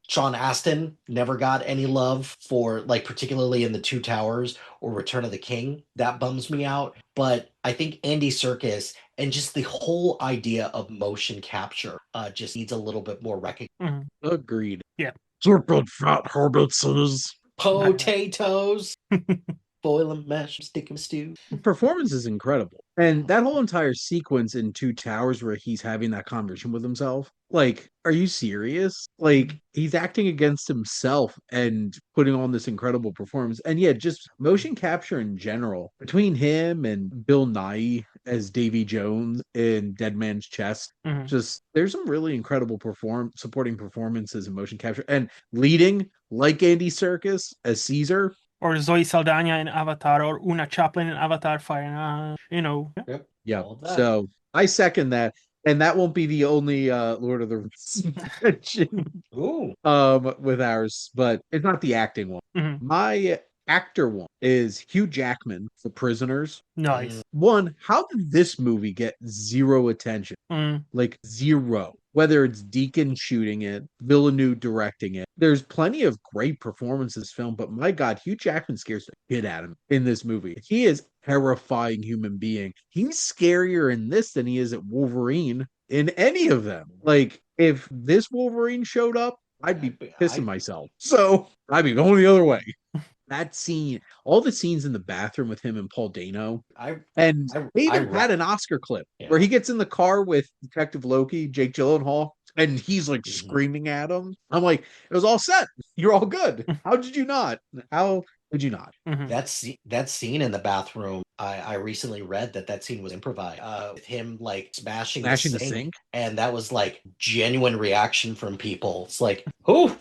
Sean Astin never got any love for like particularly in the Two Towers or Return of the King, that bums me out. But I think Andy Serkis and just the whole idea of motion capture just needs a little bit more recognition. Agreed. Yeah. Stupid fat hobbitses. Potatoes, boil and mash, stick and stew. Performance is incredible. And that whole entire sequence in Two Towers where he's having that conversation with himself, like, are you serious? Like, he's acting against himself and putting on this incredible performance. And yeah, just motion capture in general between him and Bill Nighy as Davy Jones in Dead Man's Chest. Just there's some really incredible supporting performances in motion capture and leading like Andy Serkis as Caesar. Or Zoe Saldana in Avatar, or Una Chaplin in Avatar Fire Yep. Yeah. All of that. So I second that. And that won't be the only Lord of the Rings mention Ooh. with ours, but it's not the acting one. My actor one is Hugh Jackman for Prisoners. Nice. One, how did this movie get zero attention? Like zero. Whether it's Deacon shooting it, Villeneuve directing it. There's plenty of great performances in this film, but my God, Hugh Jackman scares the shit out of me in this movie. He is a terrifying human being. He's scarier in this than he is at Wolverine in any of them. Like, if this Wolverine showed up, I'd be pissing myself. So I'd be going the other way. That scene, all the scenes in the bathroom with him and Paul Dano, and they even had an Oscar clip where he gets in the car with Detective Loki, Jake Gyllenhaal, and he's like screaming at him. I'm like, it was all set. You're all good. How did you not? How did you not? That scene in the bathroom, I recently read that scene was improvised with him like smashing the sink, and that was like genuine reaction from people. It's like, oh,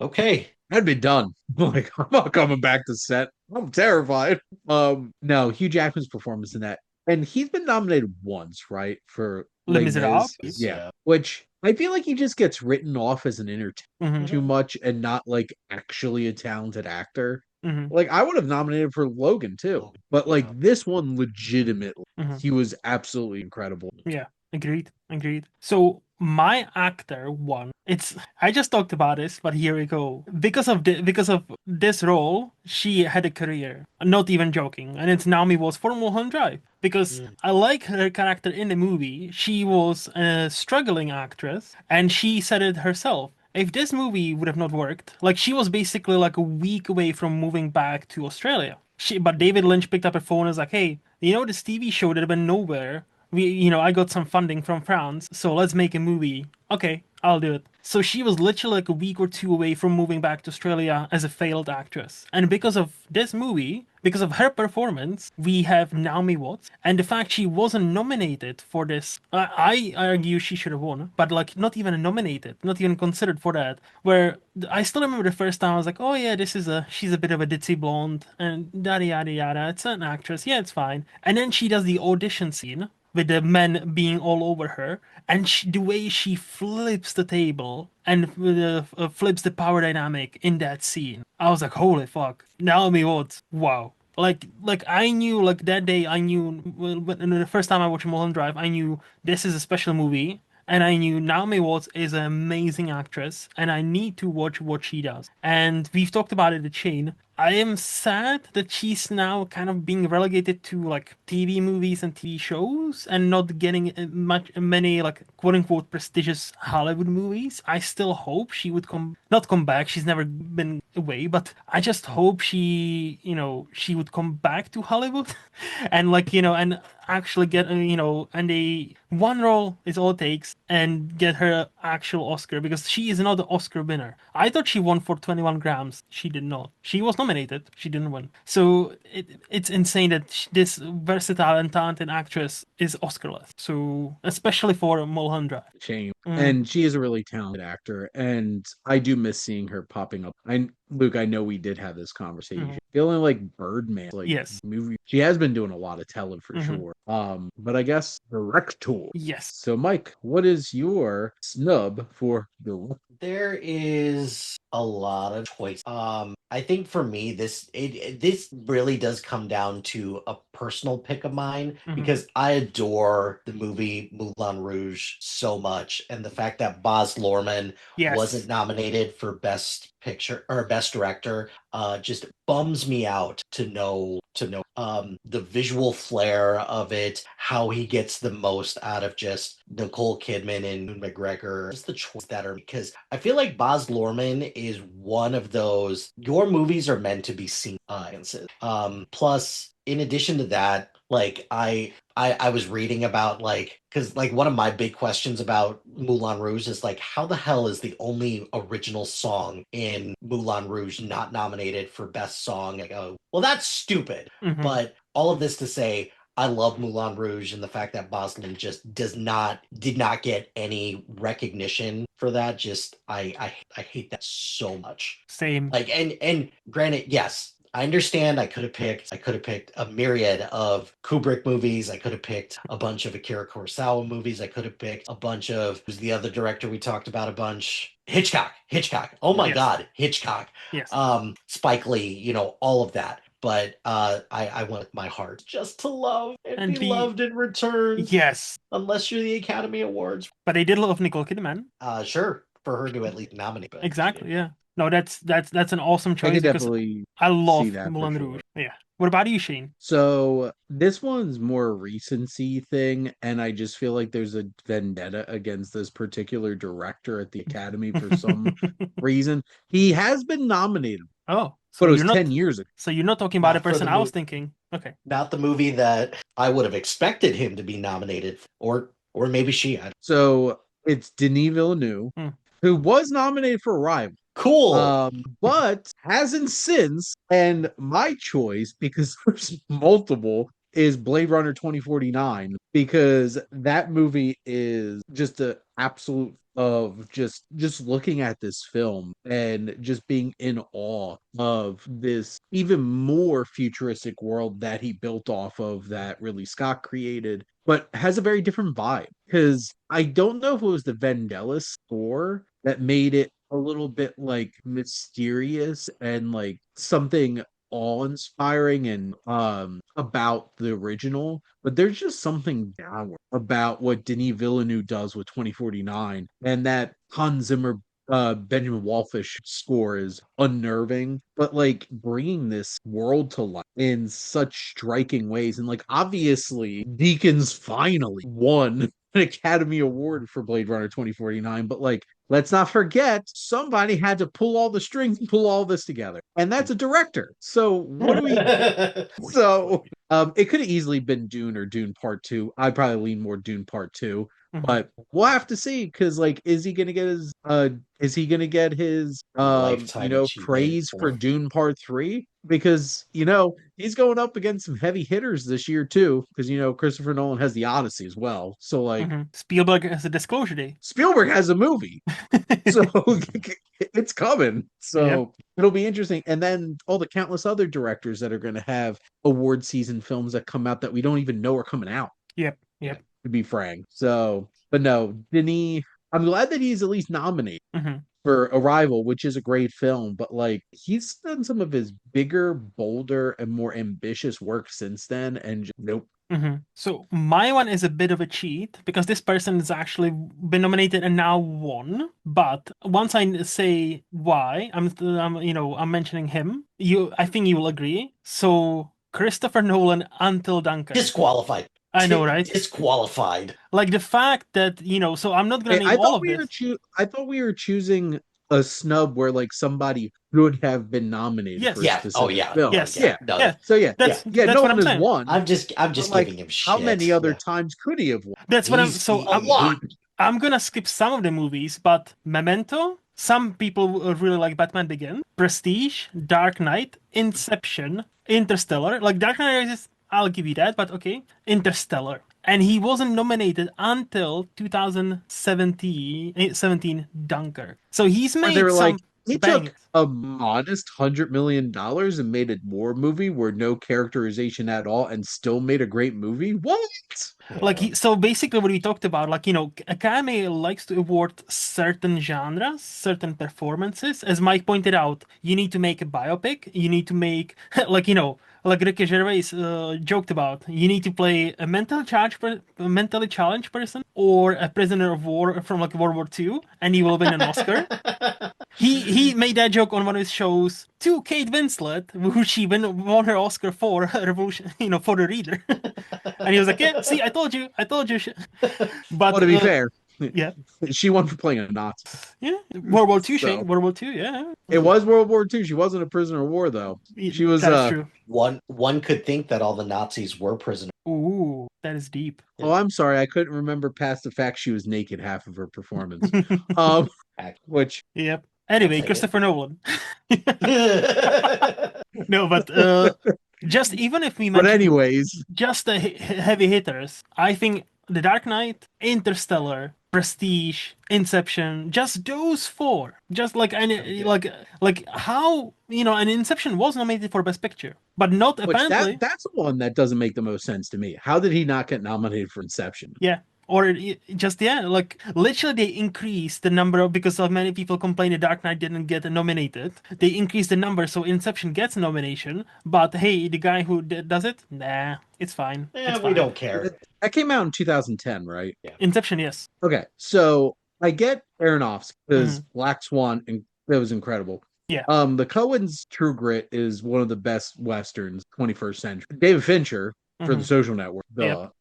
okay. I'd be done. Like, I'm not coming back to set. I'm terrified. No, Hugh Jackman's performance in that, and he's been nominated once, right, for Les Les Miserables. Mis. Yeah, which I feel like he just gets written off as an entertainer too much, and not like actually a talented actor. Like, I would have nominated for Logan too, but like this one, legitimately, he was absolutely incredible. Yeah, agreed. So my actor one, I just talked about this, but here we go. Because of this role, she had a career. Not even joking. And it's Naomi Watts for Mulholland Drive. Because I like her character in the movie. She was a struggling actress, and she said it herself. If this movie would have not worked, like she was basically like a week away from moving back to Australia. But David Lynch picked up her phone and was like, "Hey, this TV show that went nowhere? I got some funding from France, so let's make a movie." Okay, I'll do it. So she was literally like a week or two away from moving back to Australia as a failed actress. And because of this movie, because of her performance, we have Naomi Watts. And the fact she wasn't nominated for this, I argue she should have won, but like not even nominated, not even considered for that. Where I still remember the first time I was like, oh yeah, she's a bit of a ditzy blonde and yada yada yada. It's an actress, yeah, it's fine. And then she does the audition scene with the men being all over her, and the way she flips the table and flips the power dynamic in that scene, I was like, holy fuck, Naomi Watts, wow. Like I knew, like that day, I knew when the first time I watched Mulholland Drive, I knew this is a special movie, and I knew Naomi Watts is an amazing actress, and I need to watch what she does. And we've talked about it at Shane. I am sad that she's now kind of being relegated to like TV movies and TV shows and not getting many like quote unquote prestigious Hollywood movies. I still hope she would not come back. She's never been away, but I just hope she would come back to Hollywood and and actually get and a one role is all it takes and get her actual Oscar, because she is not the Oscar winner. I thought she won for 21 grams. She did not. She was nominated. She didn't win. So it's insane that this versatile and talented actress is Oscarless. So especially for Mulholland Drive. Shame. Mm, And she is a really talented actor, and I do miss seeing her popping up. Luke, I know we did have this conversation. mhm. Feeling like Birdman, like Yes. movie. She has been doing a lot of telling for Mhm. sure. But I guess director. Yes. So, Mike, what is your snub for the? There is a lot of choice. I think for me, this really does come down to a personal pick of mine, Mhm. because I adore the movie Moulin Rouge so much, and the fact that Baz Luhrmann wasn't Yes. nominated for Best Picture or Best Director just bums me out to know the visual flair of it, how he gets the most out of just Nicole Kidman and Ewan McGregor, just the choice that are, because I feel like Baz Luhrmann is one of those, your movies are meant to be seen audiences. Plus, in addition to that, like I was reading about, like, because like one of my big questions about Moulin Rouge is like, how the hell is the only original song in Moulin Rouge not nominated for best song? I go, well, that's stupid. Mhm. But all of this to say, I love Moulin Rouge, and the fact that Boston just did not get any recognition for that. Just I hate that so much. Same. Like, and granted, yes, I understand. I could have picked a myriad of Kubrick movies. I could have picked a bunch of Akira Kurosawa movies. I could have picked a bunch of, who's the other director we talked about a bunch? Hitchcock. Oh my Yes. God, Hitchcock. Yes. Spike Lee, all of that. But I want my heart just to love and And be loved in return, yes. unless you're the Academy Awards. But I did love Nicole Kidman. Sure, for her to at least nominate, but she Exactly. didn't. Yeah. No, that's an awesome I choice could because definitely I see love that for Moulin sure. Rouge. Yeah. What about you, Shane? So this one's more a recency thing, and I just feel like there's a vendetta against this particular director at the Academy for some reason. He has been nominated, Oh, but it was 10 years ago. so you're not talking about the Not for person the I was movie, thinking. Okay. not the movie that I would have expected him to be nominated for, or maybe she. So it's Denis Villeneuve, Hmm. who was nominated for Arrival. Cool. But hasn't since. And my choice, because there's multiple, is Blade Runner 2049, because that movie is just an absolute of just looking at this film and just being in awe of this even more futuristic world that he built off of, that really Scott created, but has a very different vibe. Because I don't know if it was the Vandellas score that made it a little bit like mysterious and like something awe-inspiring and about the original, but there's just something downward about what Denis Villeneuve does with 2049, and that Hans Zimmer Benjamin Wallfish score is unnerving, but like bringing this world to life in such striking ways. And like obviously Deakins finally won an Academy Award for Blade Runner 2049, but like let's not forget somebody had to pull all the strings and pull all this together, and that's a director. So what do we so it could have easily been Dune or Dune Part 2. I'd probably lean more Dune Part 2, But we'll have to see because like is he gonna get his Lifetime achievement praise for for Dune Part 3? Because he's going up against some heavy hitters this year too, because Christopher Nolan has the Odyssey as well. So like Spielberg has a disclosure day. Spielberg has a movie. So it's coming. Yep. So it'll be interesting. And then all the countless other directors that are going to have award season films that come out that we don't even know are coming out, Yep. to be frank. So, but no, Denis, I'm glad that he's at least nominated for Arrival, which is a great film, but like he's done some of his bigger, bolder, and more ambitious work since then. And just, nope. So my one is a bit of a cheat because this person has actually been nominated and now won. But once I say why, I'm mentioning him. I think you will agree. So Christopher Nolan until Dunkirk. disqualified. I know, right? Disqualified. Like the fact that so I'm not gonna name all of this. I thought we were choosing a snub where like somebody could have been nominated for a specific film. Yes. No, yeah. So that's no what one I'm has saying. won. I'm just like, giving him shit. How many other times could he have won? That's what lot. I'm gonna skip some of the movies, but Memento. Some people really like Batman Begins, Prestige, Dark Knight, Inception, Interstellar. Like Dark Knight Rises, I'll give you that, but okay. Interstellar. And he wasn't nominated until 2017 Dunkirk. So he's made they were some like, he bangers. took a modest $100 million and made a war movie where no characterization at all and still made a great movie. What? Like so basically what we talked about, like Academy likes to award certain genres, certain performances. As Mike pointed out, you need to make a biopic, you need to make like Ricky Gervais joked about, you need to play a mentally challenged person or a prisoner of war from like World War II, and you will win an Oscar. He made that joke on one of his shows to Kate Winslet, who she won her Oscar for Revolution, for the Reader. And he was like, "Yeah, see, I told you." But well, to be fair, yeah, she won for playing a Nazi. Yeah, World War II, Shane. World War II, yeah. It was World War II. She wasn't a prisoner of war, though. She was. That's true. One could think that all the Nazis were prisoners. Ooh, that is deep. Oh, I'm sorry, I couldn't remember past the fact she was naked half of her performance. Which. Yep. Anyway, Christopher Nolan. No, but just even if we mention, but anyways, just the heavy hitters, I think The Dark Knight, Interstellar, Prestige, Inception, just those four, just like how and Inception was nominated for Best Picture, but not apparently. That's one that doesn't make the most sense to me. How did he not get nominated for Inception? Yeah. Or just like literally they increased the number of, because of many people complained the Dark Knight didn't get nominated. They increased the number so Inception gets a nomination. But hey, the guy who does it, nah, it's fine. Yeah, we don't care. That came out in 2010, right? Yeah. Inception, yes. Okay, so I get Aronofsky because Black Swan, and that was incredible. Yeah. The Coen's True Grit is one of the best westerns 21st century. David Fincher for The Social Network.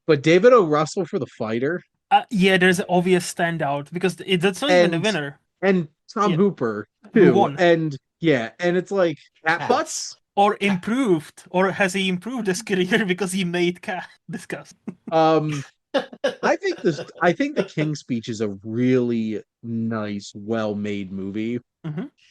But David O. Russell for The Fighter. Yeah, there's an obvious standout because that's not even the winner. And Tom Hooper too. And it's like cat butts. Or improved, or has he improved his career because he made Cat discuss? I think the King's Speech is a really nice, well-made movie.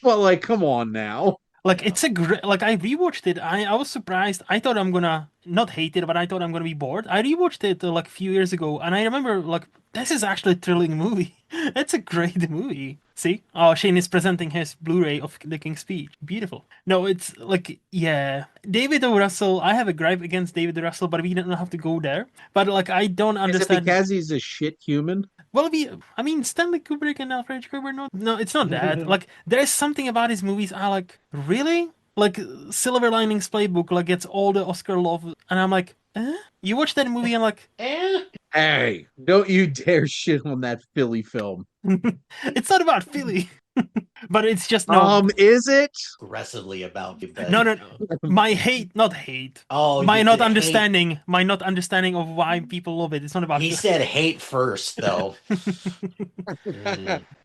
But like, come on now. Like it's a great. Like I rewatched it. I was surprised. I thought I'm gonna not hate it, but I thought I'm gonna be bored. I rewatched it like a few years ago, and I remember like this is actually a thrilling movie. It's a great movie. See? Oh, Shane is presenting his Blu-ray of The King's Speech. Beautiful. No, it's like, yeah. David O. Russell, I have a gripe against David O. Russell, but we don't have to go there. But like, I don't understand. Is it because he's a shit human? Well, Stanley Kubrick and Alfred Hitchcock, no, it's not that. Like, there is something about his movies I like, really? Like, Silver Linings Playbook, like, gets all the Oscar love, and I'm like, eh? You watch that movie and like, eh? Hey, don't you dare shit on that Philly film. It's not about Philly. But it's just is it aggressively about no my not hate my not understanding of why people love it. It's not about he said hate first though.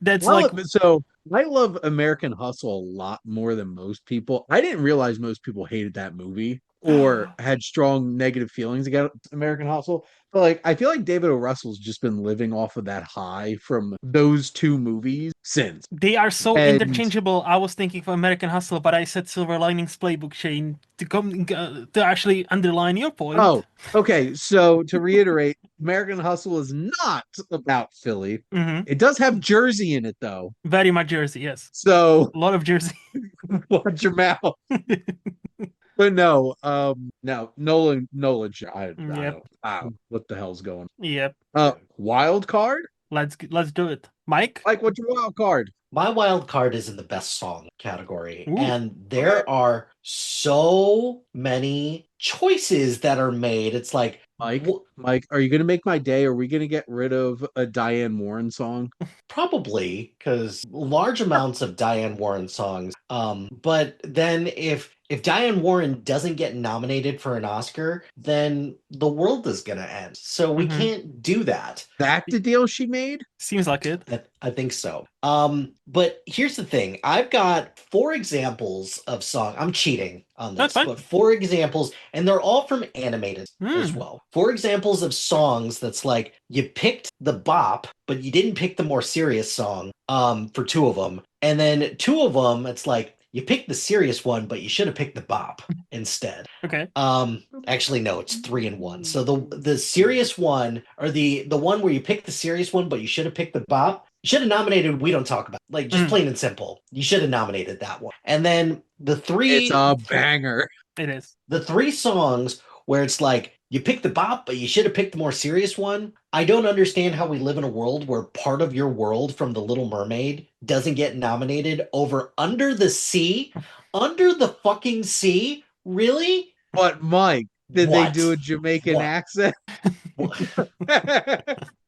That's so I love American Hustle a lot more than most people. I didn't realize most people hated that movie. or had strong negative feelings about American Hustle. But like, I feel like David O. Russell's just been living off of that high from those two movies since. They are so And interchangeable. I was thinking of American Hustle, but I said Silver Linings Playbook, Shane, to actually underline your point. oh, okay. So to reiterate, American Hustle is not about Philly. Hmm. It does have Jersey in it though. Very much Jersey, yes. So A lot of Jersey. watch your mouth. But no, no, Nolan, Yep. I don't, what the hell's going Yep. on? Wild card? Let's do it. Mike? Like, what's your wild card? My wild card is in the best song category, Ooh. and Okay. there are so many choices that are made. It's like, Mike, are you gonna make my day? Are we gonna get rid of a Diane Warren song? probably because large amounts of Diane Warren songs. But then if Diane Warren doesn't get nominated for an Oscar, then the world is gonna end. So we Mhm. can't do that. That the deal she made? Seems like it. I think so. But here's the thing. I've got 4 examples of song. I'm cheating on That's this, fine. but 4 examples, and they're all from animated as Hmm. well. 4 examples of songs that's like you picked the bop, but you didn't pick the more serious song for 2 of them. And then 2 of them, it's like you picked the serious one, but you should have picked the bop instead. Okay. Actually, no, it's 3 and 1. So the serious one, or the one where you pick the serious one, but you should have picked the bop. You should have nominated We Don't Talk About. Like, just plain and simple. You should have nominated that one. And then the 3 It's a banger. It is. the 3 songs where it's like you picked the bop, but you should have picked the more serious one. I don't understand how we live in a world where part of your world from The Little Mermaid doesn't get nominated over Under the Sea. Under the fucking sea? Really? But Mike, did they do a Jamaican What? accent?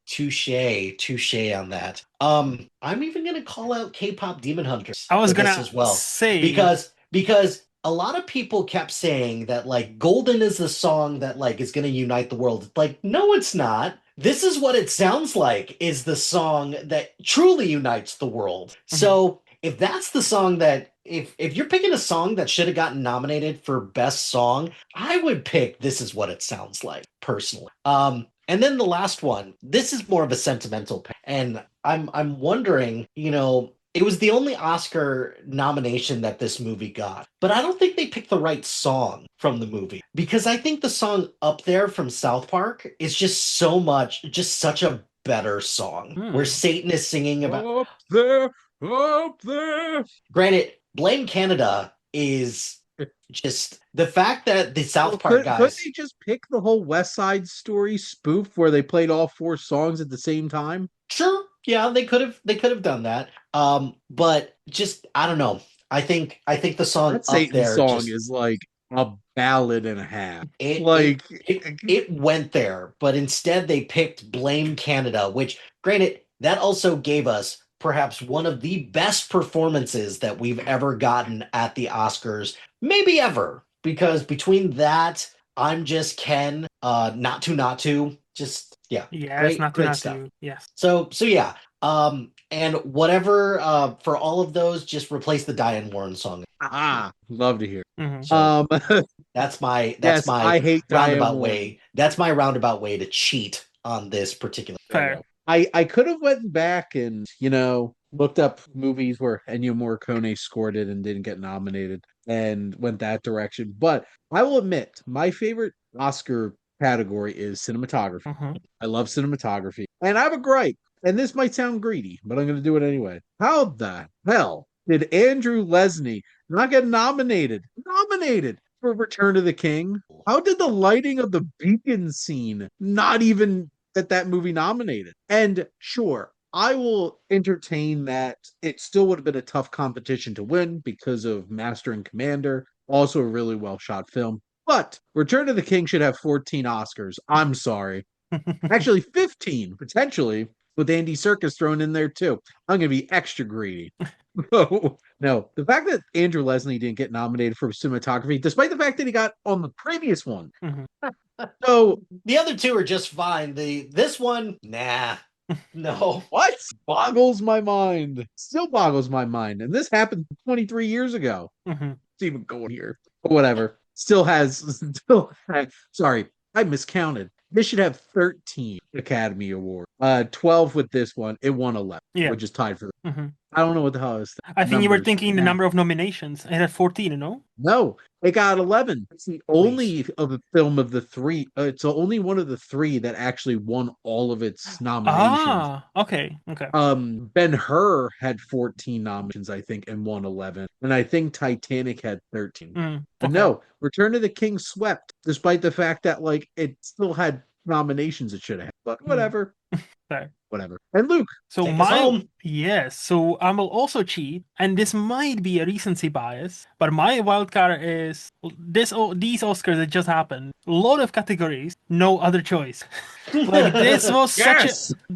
Touche on that. I'm even gonna call out K-pop Demon Hunters. I was for this gonna as well say because a lot of people kept saying that like Golden is the song that like is gonna unite the world. It's like, no, it's not. This is what it sounds like is the song that truly unites the world. So if that's the song that if you're picking a song that should have gotten nominated for best song, I would pick This Is What It Sounds Like personally. And then the last one, this is more of a sentimental pick, and I'm wondering, it was the only Oscar nomination that this movie got, but I don't think they picked the right song from the movie because I think the song Up There from South Park is just such a better song where Satan is singing about Up there. Granted, Blame Canada is just the fact that the South Park guys Couldn't they just pick the whole West Side Story spoof where they played all 4 songs at the same time? Sure, yeah, they could have done that. But just I don't know. I think the song That Up Satan There song is like a ballad and a half. it went there, but instead they picked Blame Canada, which granted, that also gave us perhaps one of the best performances that we've ever gotten at the Oscars, maybe ever. Because between that, I'm Just Ken, Not To, just Yeah, great, it's not great not stuff. to. Yes. So yeah. And whatever for all of those, just replace the Diane Warren song. Love to hear. So that's my I hate roundabout Diane way. That's my roundabout way to cheat on this particular Fair. I could have went back and, looked up movies where Ennio Morricone scored it and didn't get nominated and went that direction. But I will admit, my favorite Oscar category is cinematography. I love cinematography. And I have a gripe. And this might sound greedy, but I'm going to do it anyway. How the hell did Andrew Lesney not get nominated? Nominated for Return of the King? How did the lighting of the beacon scene not even get that movie nominated? And sure, I will entertain that it still would have been a tough competition to win because of Master and Commander, also a really well shot film. But Return of the King should have 14 Oscars. I'm sorry. Actually, 15, potentially, with Andy Serkis thrown in there too. I'm going to be extra greedy. No, the fact that Andrew Lesney didn't get nominated for cinematography, despite the fact that he got on the previous one. So the other 2 are just fine. This one, nah. No. What? Boggles my mind. Still boggles my mind. And this happened 23 years ago. It's even going here. But whatever. Sorry, I miscounted. This should have 13 Academy Awards. 12 with this one. It won 11, Yeah. which is tied for. Hmm. I don't know what the hell is I think you were numbers. thinking the Yeah. number of nominations. It had 14, you know? No, it got 11. It's the Please. only of the film of the three. It's the only one of the three that actually won all of its nominations. Ah, okay, okay. Ben-Hur had 14 nominations, I think, and won 11. And I think Titanic had 13. But Okay. no, Return of the King swept, despite the fact that like it still had nominations it should have. But whatever. Fair. Whatever. And Luke. So Take us home. yes, so I will also cheat, and this might be a recency bias, but my wild card is these Oscars that just happened. A lot of categories, no other choice. Like Yes.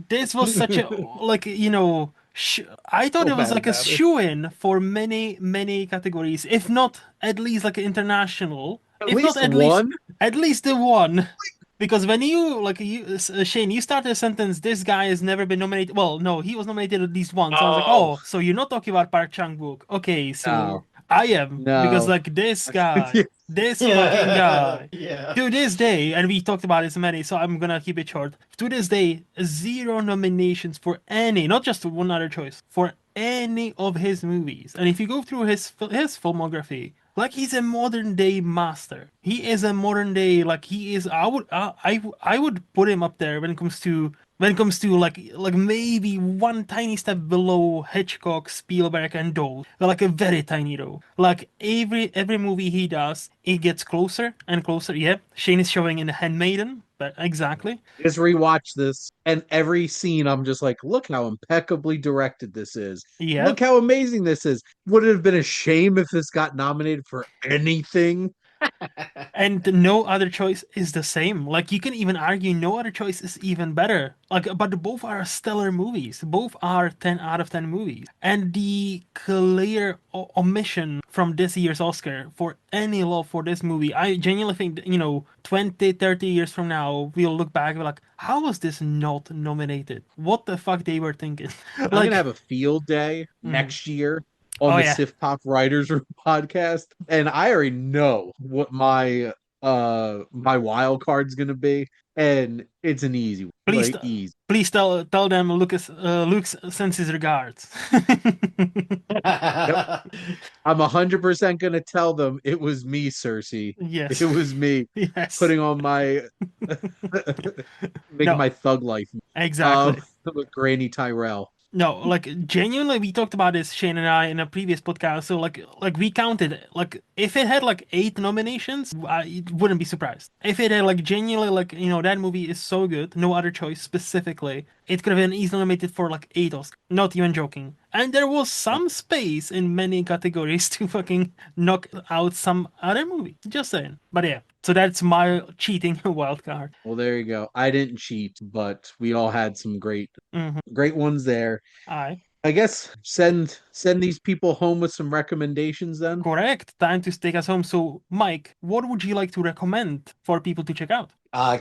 this was such a like I thought So it was bad like a about it. shoe-in for many categories, if not at least like international, At if not least one. at least the one. Because when Shane, you started a sentence, this guy has never been nominated. Well, no, he was nominated at least once. I was like, Oh oh, so you're not talking about Park Chan-wook. Okay, no. so I am. Because, No. like, this fucking Yeah. guy, Yeah. to this day, and we talked about this many, so I'm gonna keep it short. To this day, zero nominations for any, not just one other choice, for any of his movies. And if you go through his filmography, like he's a modern day master. He is a modern day like he is. I would put him up there when it comes to like maybe one tiny step below Hitchcock, Spielberg, and those. Like a very tiny though. Like every movie he does, it gets closer and closer. Yeah, Shane is showing in The Handmaiden, but exactly. Just rewatch this, and every scene I'm just like, look how impeccably directed this is. Yeah. Look how amazing this is. Would it have been a shame if this got nominated for anything? And no other choice is the same. Like you can even argue no other choice is even better. Like, but both are stellar movies. Both are 10 out of 10 movies. And the clear omission from this year's Oscar for any love for this movie, I genuinely think, 20, 30 years from now, we'll look back and be like, how was this not nominated? What the fuck they were thinking? I'm gonna Like, have a field day mhm. next year on Oh the yeah, Sif Pop Writers Room podcast, and I already know what my wild card's gonna be, and it's an easy one. please, Like easy. please tell them Luke sends his regards. Yep. I'm 100% gonna tell them it was me, Cersei. It Yes. was me Yes. putting on my making No, my thug life exactly. with Granny Tyrell. No, like genuinely, we talked about this, Shane and I, in a previous podcast. So like we counted, like if it had like 8 nominations, I wouldn't be surprised. If it had like genuinely, like that movie is so good, no other choice specifically, it could have been easily nominated for like 8 Oscars. Not even joking. And there was some space in many categories to fucking knock out some other movie. Just saying. But yeah, so that's my cheating wild card. Well, there you go. I didn't cheat, but we all had some Mm-hmm. great ones there. Aye. I guess send these people home with some recommendations then. Correct. Time to take us home. So, Mike, what would you like to recommend for people to check out?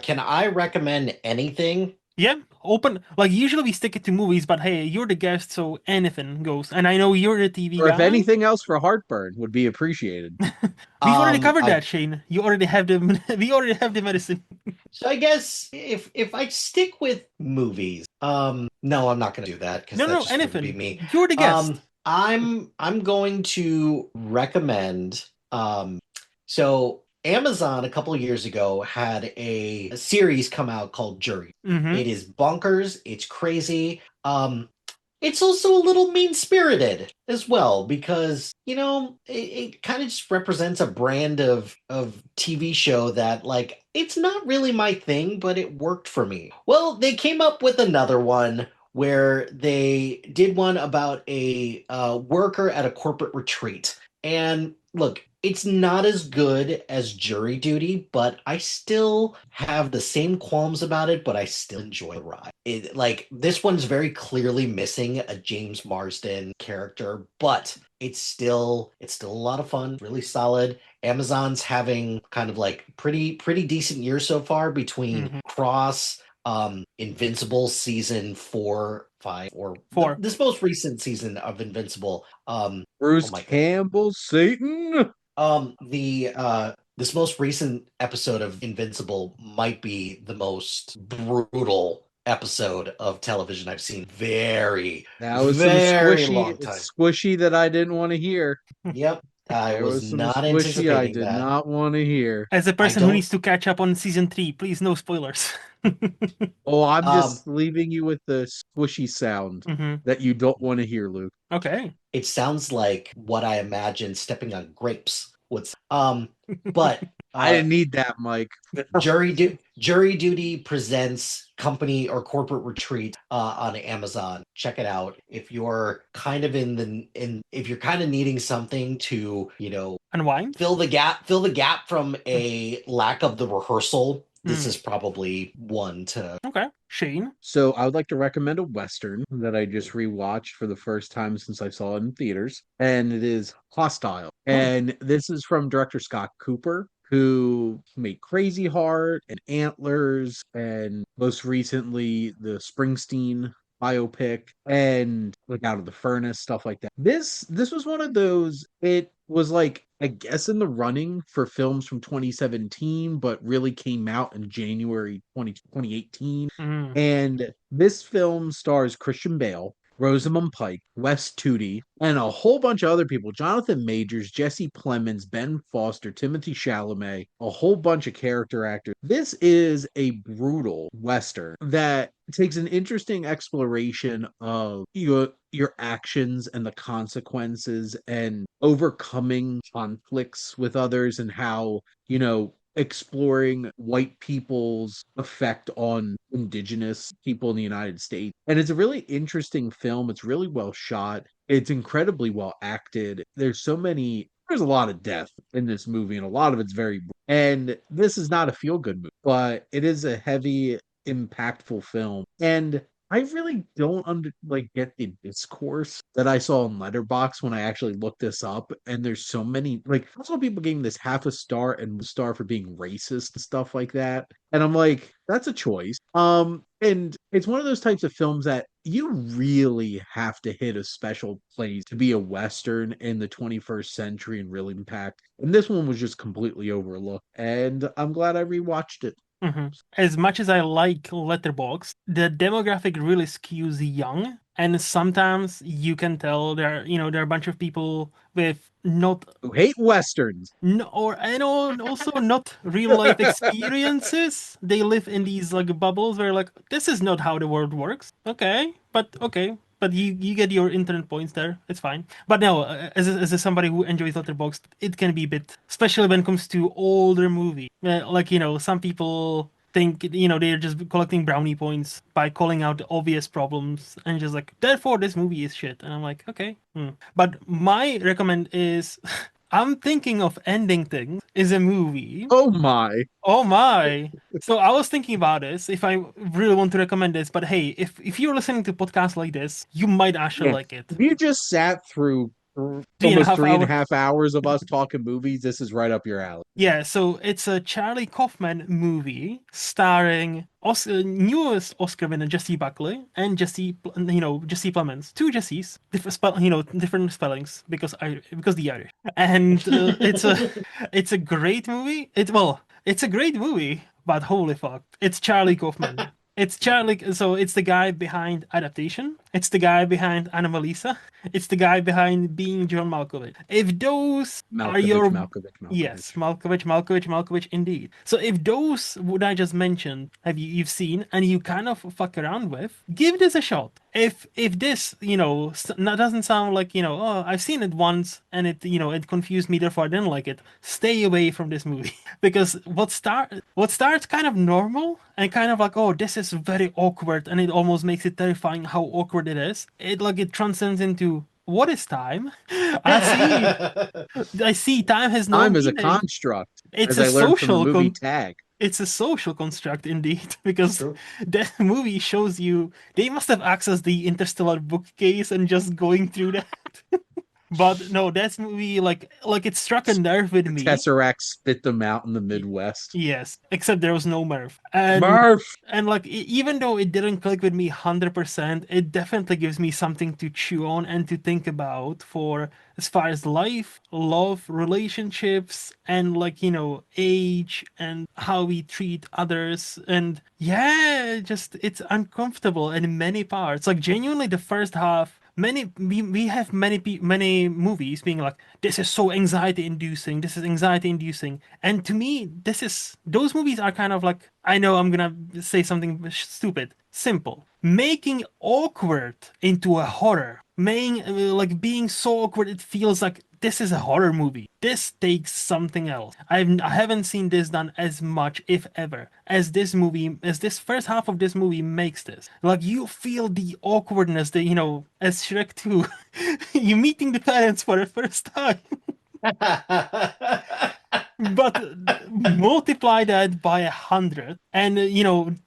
Can I recommend anything? Yeah, open. Like, usually we stick it to movies, but hey, you're the guest, so anything goes. And I know you're the TV Or if guy. anything else for heartburn would be appreciated. We've already covered I that, Shane. You already have the we already have the medicine. so I guess if I stick with movies, no, I'm not gonna do that because No, that no, just wouldn't be anything. me. You're the guest. I'm going to recommend so Amazon a couple of years ago had a series come out called Jury. Mm-hmm. It is bonkers, it's crazy. It's also a little mean-spirited as well because, it kind of just represents a brand of TV show that, like, it's not really my thing, but it worked for me. Well, they came up with another one where they did one about a worker at a corporate retreat. And look, it's not as good as Jury Duty, but I still have the same qualms about it, but I still enjoy the ride. Like, this one's very clearly missing a James Marsden character, but it's still a lot of fun, really solid. Amazon's having kind of like pretty decent years so far between Cross, Invincible season 4, 5, or 4. this most recent season of Invincible. Bruce Oh my God. Campbell, Satan. The This most recent episode of Invincible might be the most brutal episode of television I've seen. Very, That was some very squishy, long time. squishy that I didn't want to hear. Yep. I There was was some not squishy I anticipating did that. not want to hear. As a I person who don't needs to catch up on season 3, please no spoilers. Oh, I'm um just leaving you with the squishy sound Hmm. that you don't want to hear, Luke. Okay. it sounds like what I imagine stepping on grapes would but I didn't need that, Mike. Jury Duty presents Company or Corporate Retreat on Amazon. Check it out if you're kind of if you're kind of needing something to Unwind. fill the gap from a lack of the rehearsal. This Mm. is probably one to. Okay. Shane. So I would like to recommend a Western that I just rewatched for the first time since I saw it in theaters, and it is Hostile. Oh. And this is from director Scott Cooper, who made Crazy Heart and Antlers, and most recently the Springsteen biopic and like Out of the Furnace, stuff like that. This was one of those, it was like I guess in the running for films from 2017, but really came out in January 2018. Mm. And this film stars Christian Bale, Rosamund Pike, Wes Tooty, and a whole bunch of other people. Jonathan Majors, Jesse Plemons, Ben Foster, Timothy Chalamet, a whole bunch of character actors. This is a brutal Western that takes an interesting exploration of your actions and the consequences and overcoming conflicts with others and how, exploring white people's effect on indigenous people in the United States. And it's a really interesting film. It's really well shot. It's incredibly well acted. There's a lot of death in this movie, and a lot of it's and this is not a feel good movie, but it is a heavy, impactful film. And I really don't get the discourse that I saw in Letterbox when I actually looked this up. And there's so many, like, I saw people giving this half a star and a star for being racist and stuff like that. And I'm like, that's a choice. And it's one of those types of films that you really have to hit a special place to be a Western in the 21st century and really impact. And this one was just completely overlooked. And I'm glad I rewatched it. Hmm. As much as I like Letterboxd, the demographic really skews young, and sometimes you can tell there are a bunch of people with not Who hate Westerns. no, or and also not real life experiences. They live in these like bubbles where like this is not how the world works. Okay, but you get your internet points there. It's fine. But no, as somebody who enjoys Letterboxd, it can be a bit, especially when it comes to older movie. Like some people think they're just collecting brownie points by calling out the obvious problems and just like therefore this movie is shit. And I'm like, okay. But my recommend is I'm thinking of ending things is a movie. Oh my. Oh my. So I was thinking about this if I really want to recommend this, but hey, if you're listening to podcasts like this, you might actually Yeah. like it. If you just sat through Three and a almost half three and a hour. half hours of us talking movies, this is right up your alley. Yeah, so it's a Charlie Kaufman movie starring newest Oscar winner Jesse Buckley and Jesse Plemons, two Jessies, different spellings because the Irish, and it's a great movie. It's a great movie, but holy fuck, it's Charlie Kaufman. It's Charlie, so it's the guy behind Adaptation. It's the guy behind Anomalisa. It's the guy behind Being John Malkovich. If those are your Malkovich. Yes, Malkovich, indeed. So if those what I just mentioned you've seen and you kind of fuck around with, give this a shot. If this doesn't sound like oh, I've seen it once and it confused me, therefore I didn't like it, stay away from this movie because what starts kind of normal and kind of like, oh, this is very awkward, and it almost makes it terrifying how awkward it is. It transcends into what is time? I see time has no Time is a meaning. construct, It's as a I learned from the social movie Tag. it's a social construct indeed, because the movie shows you they must have accessed the interstellar bookcase and just going through that. But no, that's movie like it struck a nerve with The me. Tesseract spit them out in the Midwest. Yes, except there was no Murph. And Murph! like even though it didn't click with me 100%, it definitely gives me something to chew on and to think about for as far as life, love, relationships, and age and how we treat others. And yeah, just it's uncomfortable in many parts. Like genuinely the first half we have many movies being like, this is so anxiety inducing, this is anxiety inducing, and to me those movies are kind of like, I know I'm gonna say something stupid, simple, making awkward into a horror, making like being so awkward it feels like this is a horror movie. This takes something else. I haven't seen this done as much, if ever, as this movie, as this first half of this movie makes this. Like you feel the awkwardness that, as Shrek 2, you meeting the parents for the first time. But multiply that by 100, and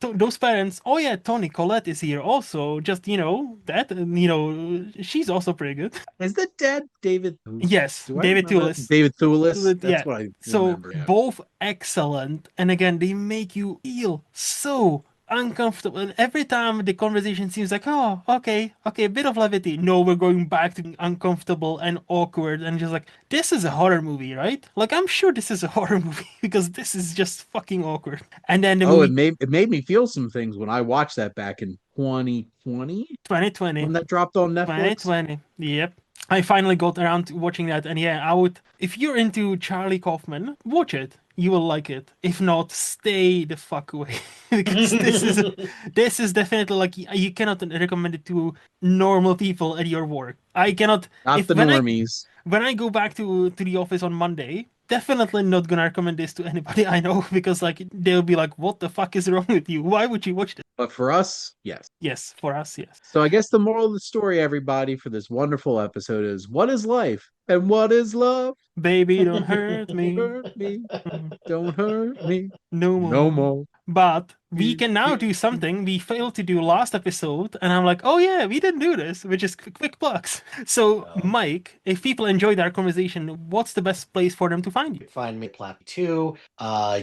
those parents. Oh yeah, Tony Collette is here also. Just that, she's also pretty good. Is that dad David? Yes, Do I David remember Toulis. David Thewlis? Yeah. That's what I So remember. Yeah. both excellent, and again they make you feel so uncomfortable. And every time the conversation seems like, oh, okay, a bit of levity. No, we're going back to being uncomfortable and awkward, and just like, this is a horror movie, right? Like I'm sure this is a horror movie because this is just fucking awkward. And then the Oh, movie it made me feel some things when I watched that back in 2020 2020. when that dropped on Netflix. 2020. Yep. I finally got around to watching that, and yeah, I would. If you're into Charlie Kaufman, watch it. You will like it. If not, stay the fuck away because this is definitely like you cannot recommend it to normal people at your work. I cannot. Not If the normies. when I go back to the office on Monday, definitely not gonna recommend this to anybody I know because like they'll be like, "What the fuck is wrong with you? Why would you watch this?" But for us, yes. Yes, for us, yes. So I guess the moral of the story, everybody, for this wonderful episode is what is life and what is love? Baby, don't hurt me. Hurt me, Mhm. don't hurt me No no more. more. But we can now do something we failed to do last episode, and I'm like, oh yeah, we didn't do this, which is quick plugs. So, Oh. Mike, if people enjoyed our conversation, what's the best place for them to find you? Find me Plat 2.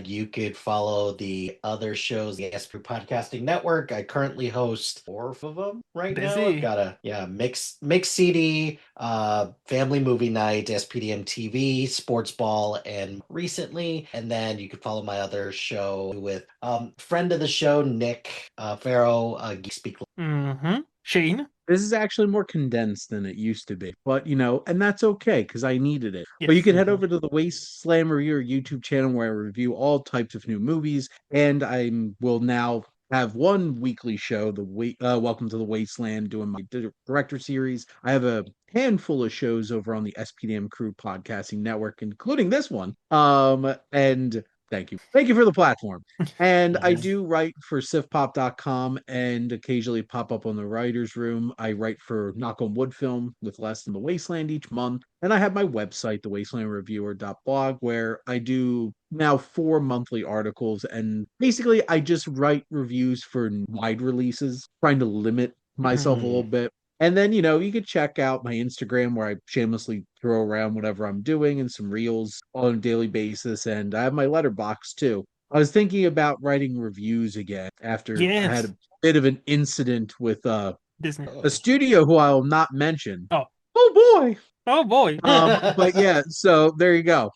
You could follow the other shows, the SP Podcasting Network. I currently host 4 of them right now. I've Busy. got a mix CD, family movie night, SPDM TV, sports ball, and recently. And then you could follow my other show with friend of the show, Nick Farrow, Geek Speak. Mm-hmm. Shane? This is actually more condensed than it used to be, but and that's okay because I needed it. But you Yes. can head over to the Wasteland Reviewer YouTube channel where I review all types of new movies, and I will now have one weekly show, Welcome to the Wasteland, doing my director series. I have a handful of shows over on the SPDM Crew Podcasting Network, including this one. And thank you. Thank you for the platform. And I do write for sifpop.com and occasionally pop up on the writer's room. I write for Knock on Wood Film with Less Than the Wasteland each month. And I have my website, thewastelandreviewer.blog, where I do now 4 monthly articles. And basically, I just write reviews for wide releases, trying to limit myself a little bit. And then, you could check out my Instagram where I shamelessly throw around whatever I'm doing and some reels on a daily basis. And I have my letterbox too. I was thinking about writing reviews again after I had Yes. a bit of an incident with Disney. a studio who I will not mention. Oh. Oh boy. Oh boy. But yeah, so there you go.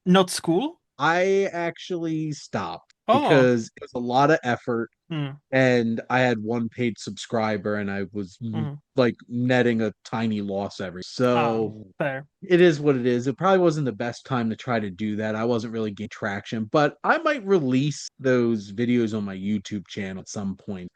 Not school? I actually stopped Oh. because it was a lot of effort. Mm. And I had one paid subscriber and I was like netting a tiny loss so fair. it is what it is. It probably wasn't the best time to try to do that. I wasn't really getting traction, but I might release those videos on my YouTube channel at some point.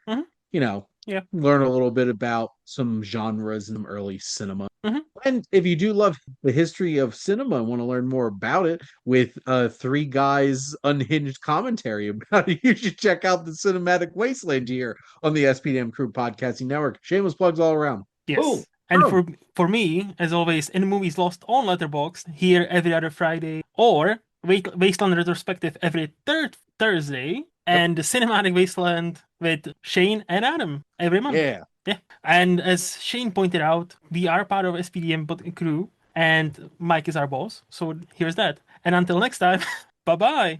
Yeah. Learn a little bit about some genres and early cinema. Mm-hmm. And if you do love the history of cinema and want to learn more about it with 3 guys unhinged commentary about it, you should check out the Cinematic Wasteland here on the SPDM Crew Podcasting Network. Shameless plugs all around. Yes. Boom. And Boom. for me, as always, in movies lost on Letterboxd here every other Friday, or Wasteland Retrospective every third Thursday, and the Cinematic Wasteland with Shane and Adam every month. Yeah. Yeah. And as Shane pointed out, we are part of SPDM Crew, and Mike is our boss. So here's that. And until next time, bye bye.